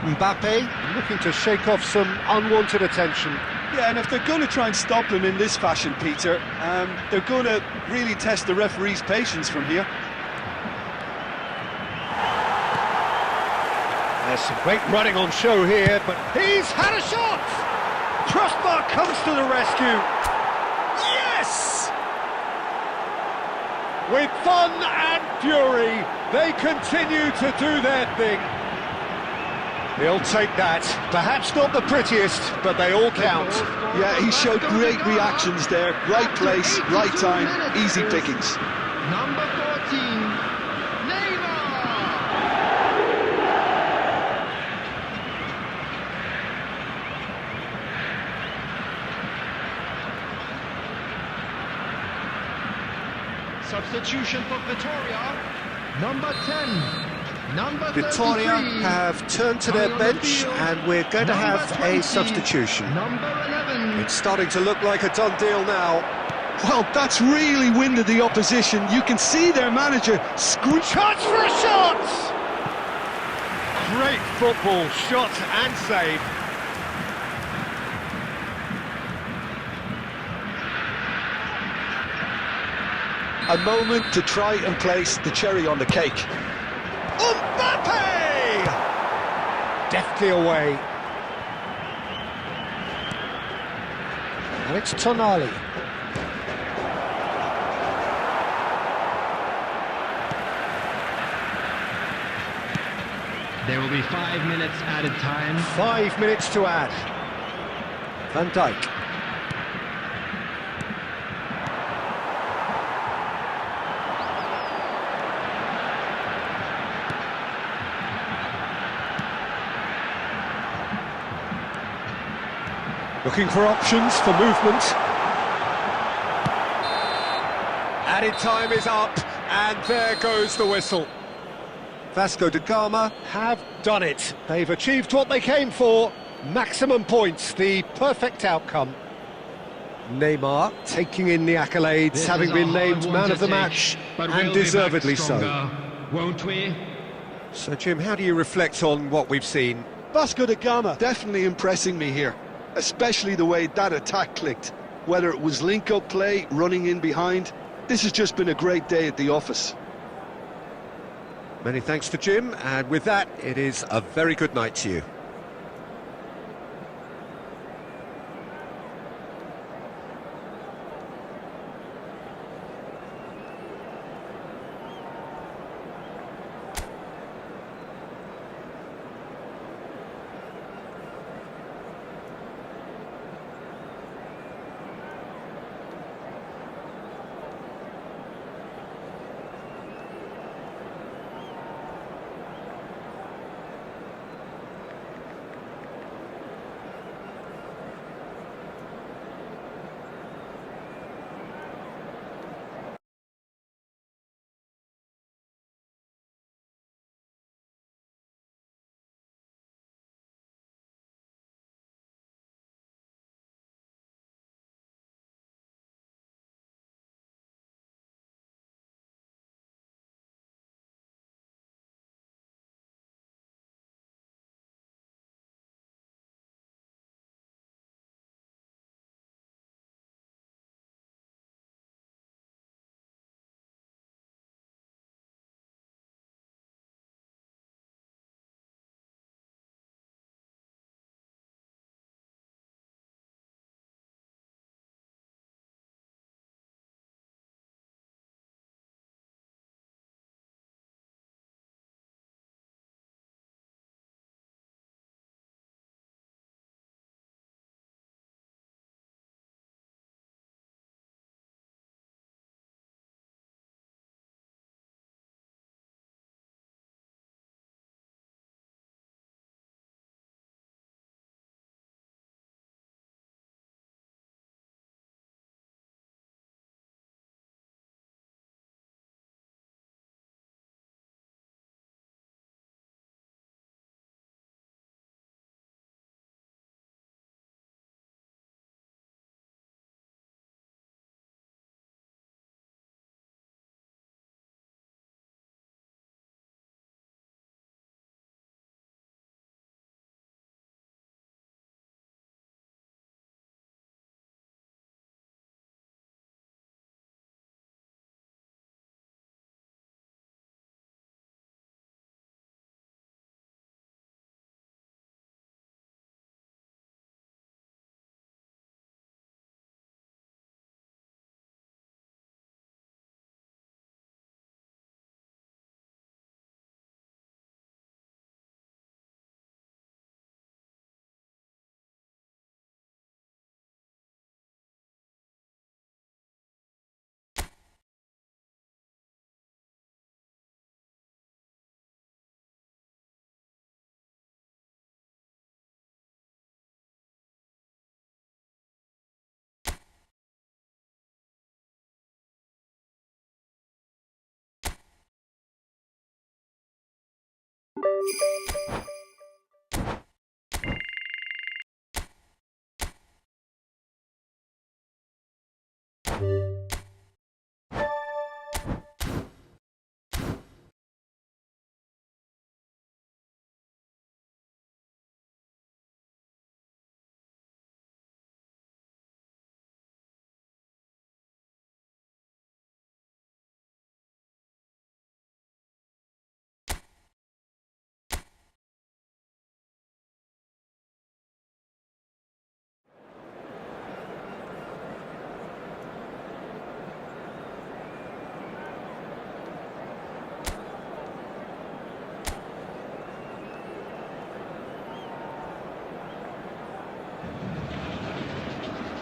Mbappe looking to shake off some unwanted attention. Yeah, and if they're going to try and stop him in this fashion, Peter, they're going to really test the referee's patience from here. There's some great running on show here, but he's had a shot! Crossbar comes to the rescue. Yes! With fun and fury, they continue to do their thing. He'll take that. Perhaps not the prettiest, but they all count. Yeah, he showed great reactions there. Right place, right time, easy pickings. Number 14, Neymar. Substitution for Vitoria. Number 10. Number Victoria 33, have turned to their bench and we're going to have a substitution. Number 11. It's starting to look like a done deal now. Well, that's really winded the opposition. You can see their manager scream. Chance for a shot! Great football, shot and save. A moment to try and place the cherry on the cake. Mbappe! Deftly away. And it's Tonali. There will be 5 minutes added time. 5 minutes to add. Van Dijk. Looking for options for movement. Added time is up, and there goes the whistle. Vasco da Gama have done it. They've achieved what they came for. Maximum points, the perfect outcome. Neymar taking in the accolades, This having is been a named hard one man to of the take, match, but and we'll be back deservedly so. stronger, won't we? So, Jim, how do you reflect on what we've seen? Vasco da Gama definitely impressing me here, especially the way that attack clicked. Whether it was link-up play, running in behind, this has just been a great day at the office. Many thanks to Jim, and with that, it is a very good night to you.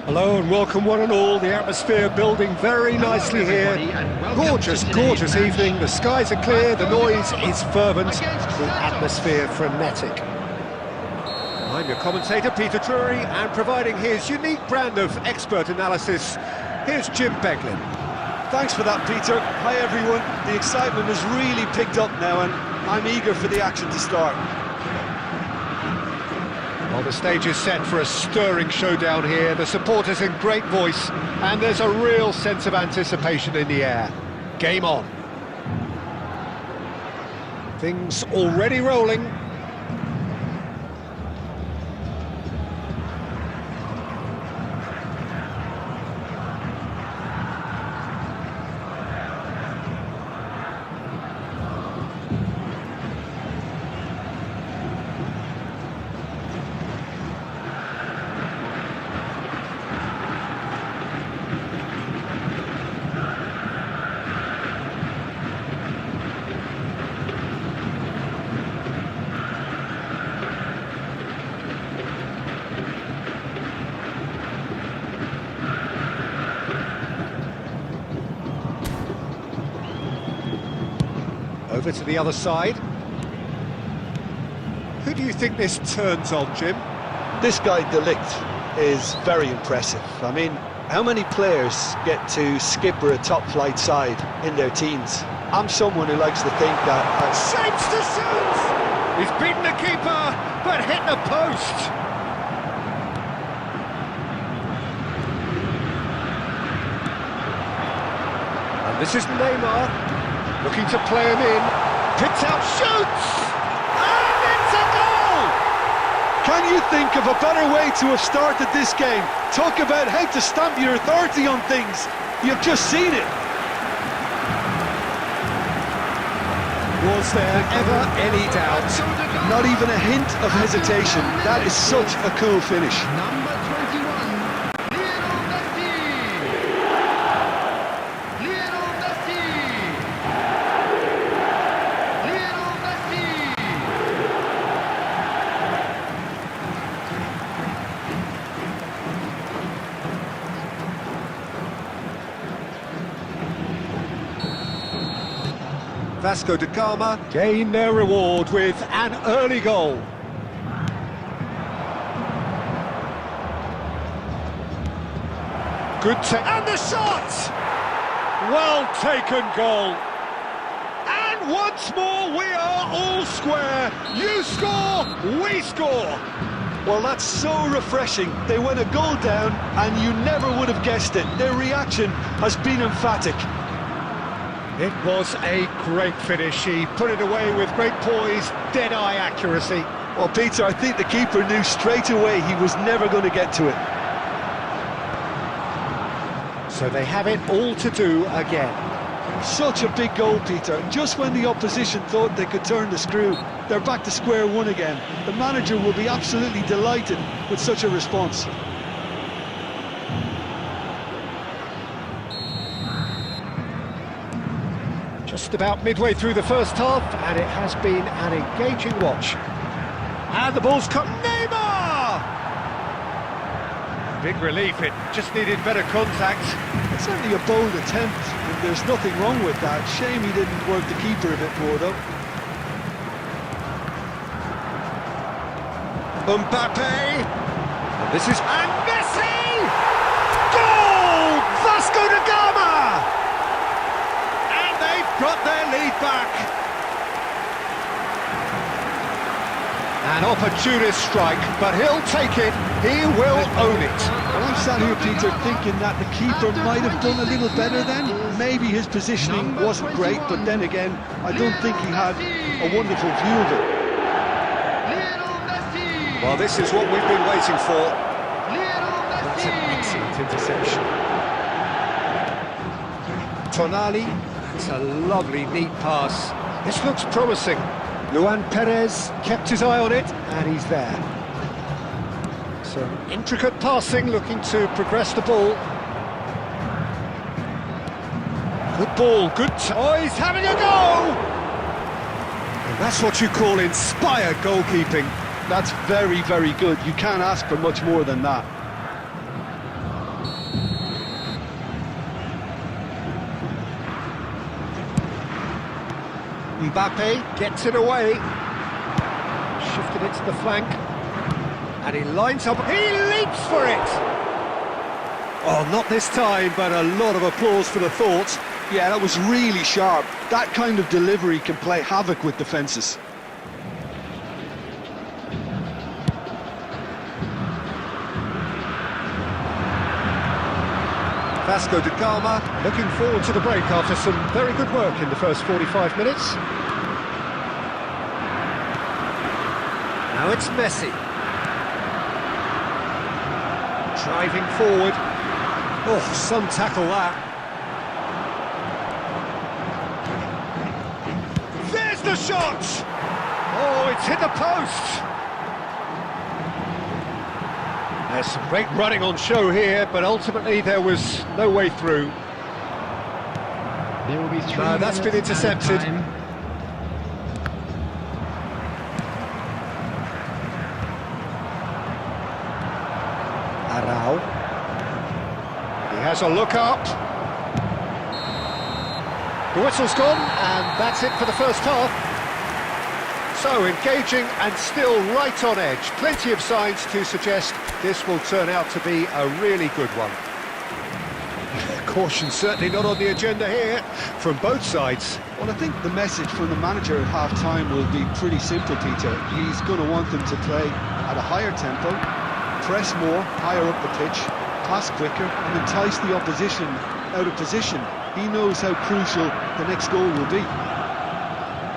Hello and welcome one and all. The atmosphere building very nicely here. Gorgeous, gorgeous evening. The skies are clear, the noise is fervent, the atmosphere frenetic. I'm your commentator, Peter Drury, and providing his unique brand of expert analysis, here's Jim Beglin. Thanks for that, Peter. Hi, everyone. The excitement has really picked up now, and I'm eager for the action to start. Well, the stage is set for a stirring showdown here. The supporters in great voice, and there's a real sense of anticipation in the air. Game on. Things already rolling. Over to the other side. Who do you think this turns on, Jim? This guy, De Ligt, is very impressive. I mean, how many players get to skip or a top-flight side in their teens? I'm someone who likes to think that... Shapes to shoot! He's beaten the keeper, but hit the post! And this is Neymar. Looking to play him in, picks out, shoots! And it's a goal! Can you think of a better way to have started this game? Talk about how to stamp your authority on things. You've just seen it. Was there ever any doubt? Not even a hint of hesitation. That is such a cool finish. Number 21, Lionel Messi. Lionel Messi. Lionel Messi. Vasco da Gama gain their reward with an early goal. Good and the shot! Well taken goal. And once more we are all square. You score, we score. Well, that's so refreshing. They went a goal down and you never would have guessed it. Their reaction has been emphatic. It was a great finish. He put it away with great poise, dead-eye accuracy. Well, Peter, I think the keeper knew straight away he was never going to get to it. So they have it all to do again. Such a big goal, Peter. Just when the opposition thought they could turn the screw, they're back to square one again. The manager will be absolutely delighted with such a response. Just about midway through the first half, and it has been an engaging watch. And the ball's cut. Neymar! Big relief, it just needed better contact. It's certainly a bold attempt, and there's nothing wrong with that. Shame he didn't work the keeper a bit more, though. Mbappe! And this is... And Messi! Goal! Vasco da Gama! Got their lead back. An opportunist strike, but he'll take it. He will own it. Well, I'm sat here, Peter, thinking that the keeper might have done a little better then. Maybe his positioning wasn't great, but then again, I don't think he had a wonderful view of it. Well, this is what we've been waiting for. That's an excellent interception. Tonali, it's a lovely, neat pass. This looks promising. Luan Perez kept his eye on it, and he's there. Some intricate passing, looking to progress the ball. Good ball, oh, he's having a go! And that's what you call inspired goalkeeping. That's very, very good. You can't ask for much more than that. Mbappe gets it away, shifted it to the flank, and he lines up, he leaps for it! Oh, not this time, but a lot of applause for the thought. Yeah, that was really sharp. That kind of delivery can play havoc with defences. Vasco da Gama looking forward to the break after some very good work in the first 45 minutes. Now it's Messi. Driving forward. Oh, some tackle that. There's the shot! Oh, it's hit the post! There's some great running on show here, but ultimately there was no way through. There will be 3 No, that's been minutes intercepted. added time. Arau. He has a look up. The whistle's gone, and that's it for the first half. So, engaging and still right on edge. Plenty of signs to suggest this will turn out to be a really good one. Caution certainly not on the agenda here from both sides. Well, I think the message from the manager at half-time will be pretty simple, Peter. He's going to want them to play at a higher tempo, press more, higher up the pitch, pass quicker, and entice the opposition out of position. He knows how crucial the next goal will be.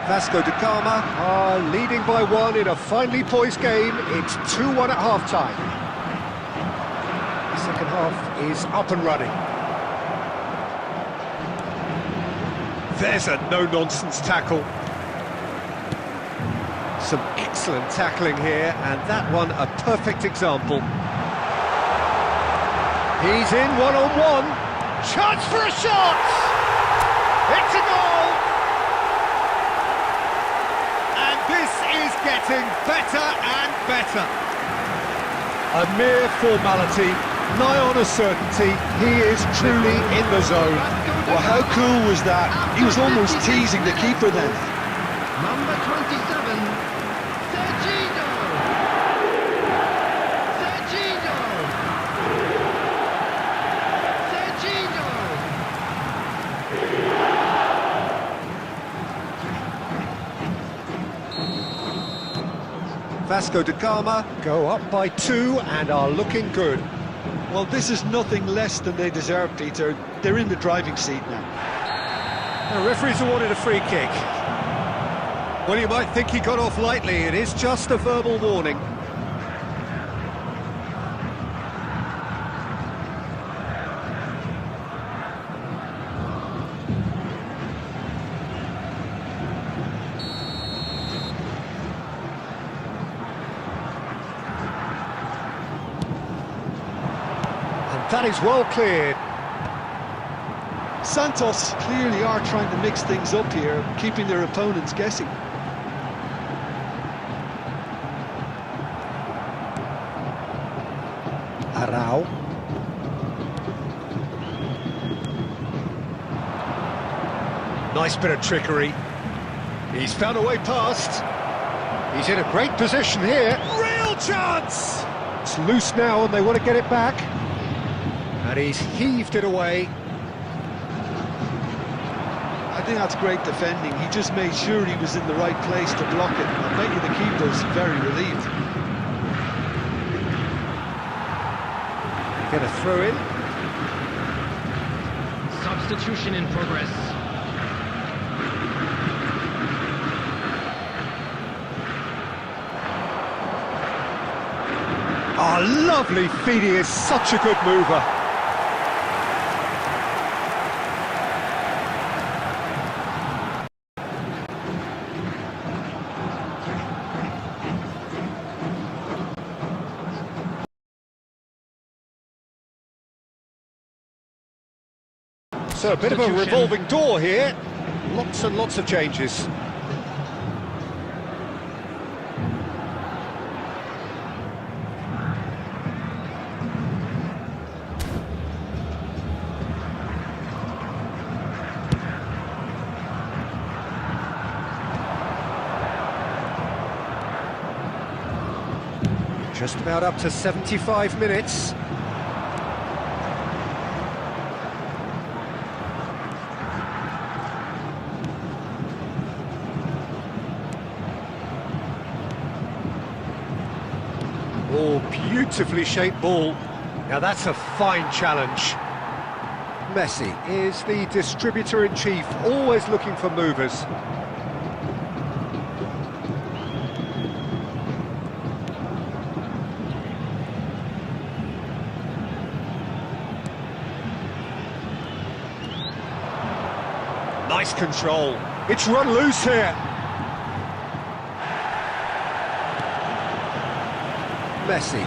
Vasco da Gama are leading by 1 in a finely poised game. It's 2-1 at half-time. The second half is up and running. There's a no-nonsense tackle. Some excellent tackling here, and that one a perfect example. He's in one-on-one. Chance for a shot! It's a goal! And this is getting better and better. A mere formality, nigh on a certainty. He is truly in the zone. Well, how cool was that? He was almost teasing the keeper then. Number 27, Serginho! Serginho! Serginho! Vasco da Gama go up by 2 and are looking good. Well, this is nothing less than they deserve, Peter. They're in the driving seat now. The referee's awarded a free kick. Well, you might think he got off lightly. It is just a verbal warning. That is well cleared. Santos clearly are trying to mix things up here, keeping their opponents guessing. Arau. Nice bit of trickery. He's found a way past. He's in a great position here. Real chance! It's loose now and they want to get it back. And he's heaved it away. I think that's great defending. He just made sure he was in the right place to block it. I bet you the keeper's very relieved. Get a throw in. Substitution in progress. Oh, lovely feed. He is such a good mover. So a bit of a revolving door here. Lots and lots of changes. Just about up to 75 minutes. Oh, beautifully shaped ball. Now that's a fine challenge. Messi is the distributor-in-chief, always looking for movers. Nice control. It's run loose here. Messi.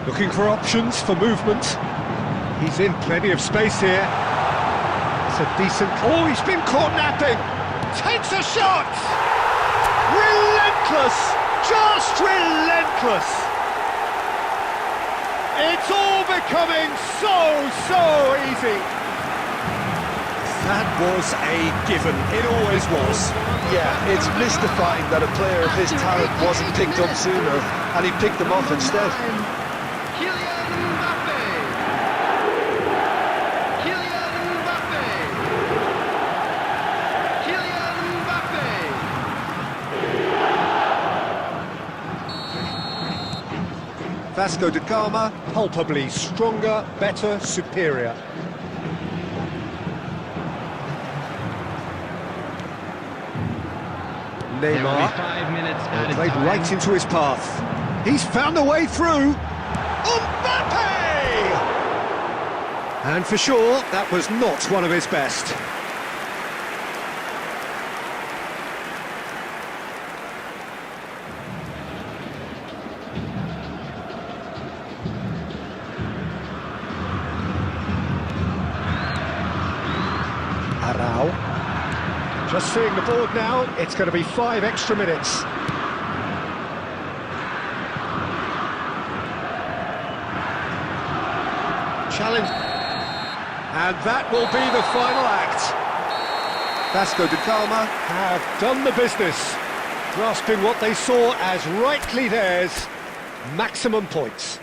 Looking for options for movement. He's in plenty of space here. It's a decent... Oh, he's been caught napping. Takes a shot. Relentless. Just relentless. It's all becoming so easy. That was a given. It always was. Yeah, it's mystifying that a player of his talent wasn't picked up sooner, and he picked them off instead. Kylian Mbappe. Kylian Mbappe. Kylian Mbappe. Vasco da Gama, palpably stronger, better, superior. Neymar, 5 minutes added played time. right into his path. He's found a way through. Mbappe! And for sure, that was not one of his best. Arau. Just seeing the board now, it's going to be 5 extra minutes. Challenge. And that will be the final act. Vasco da Gama have done the business, grasping what they saw as rightly theirs, maximum points.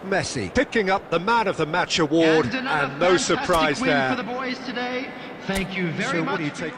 Messi picking up the Man of the Match award, and no surprise win there. for the boys today. Thank you very So much. what do you take?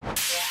Goal!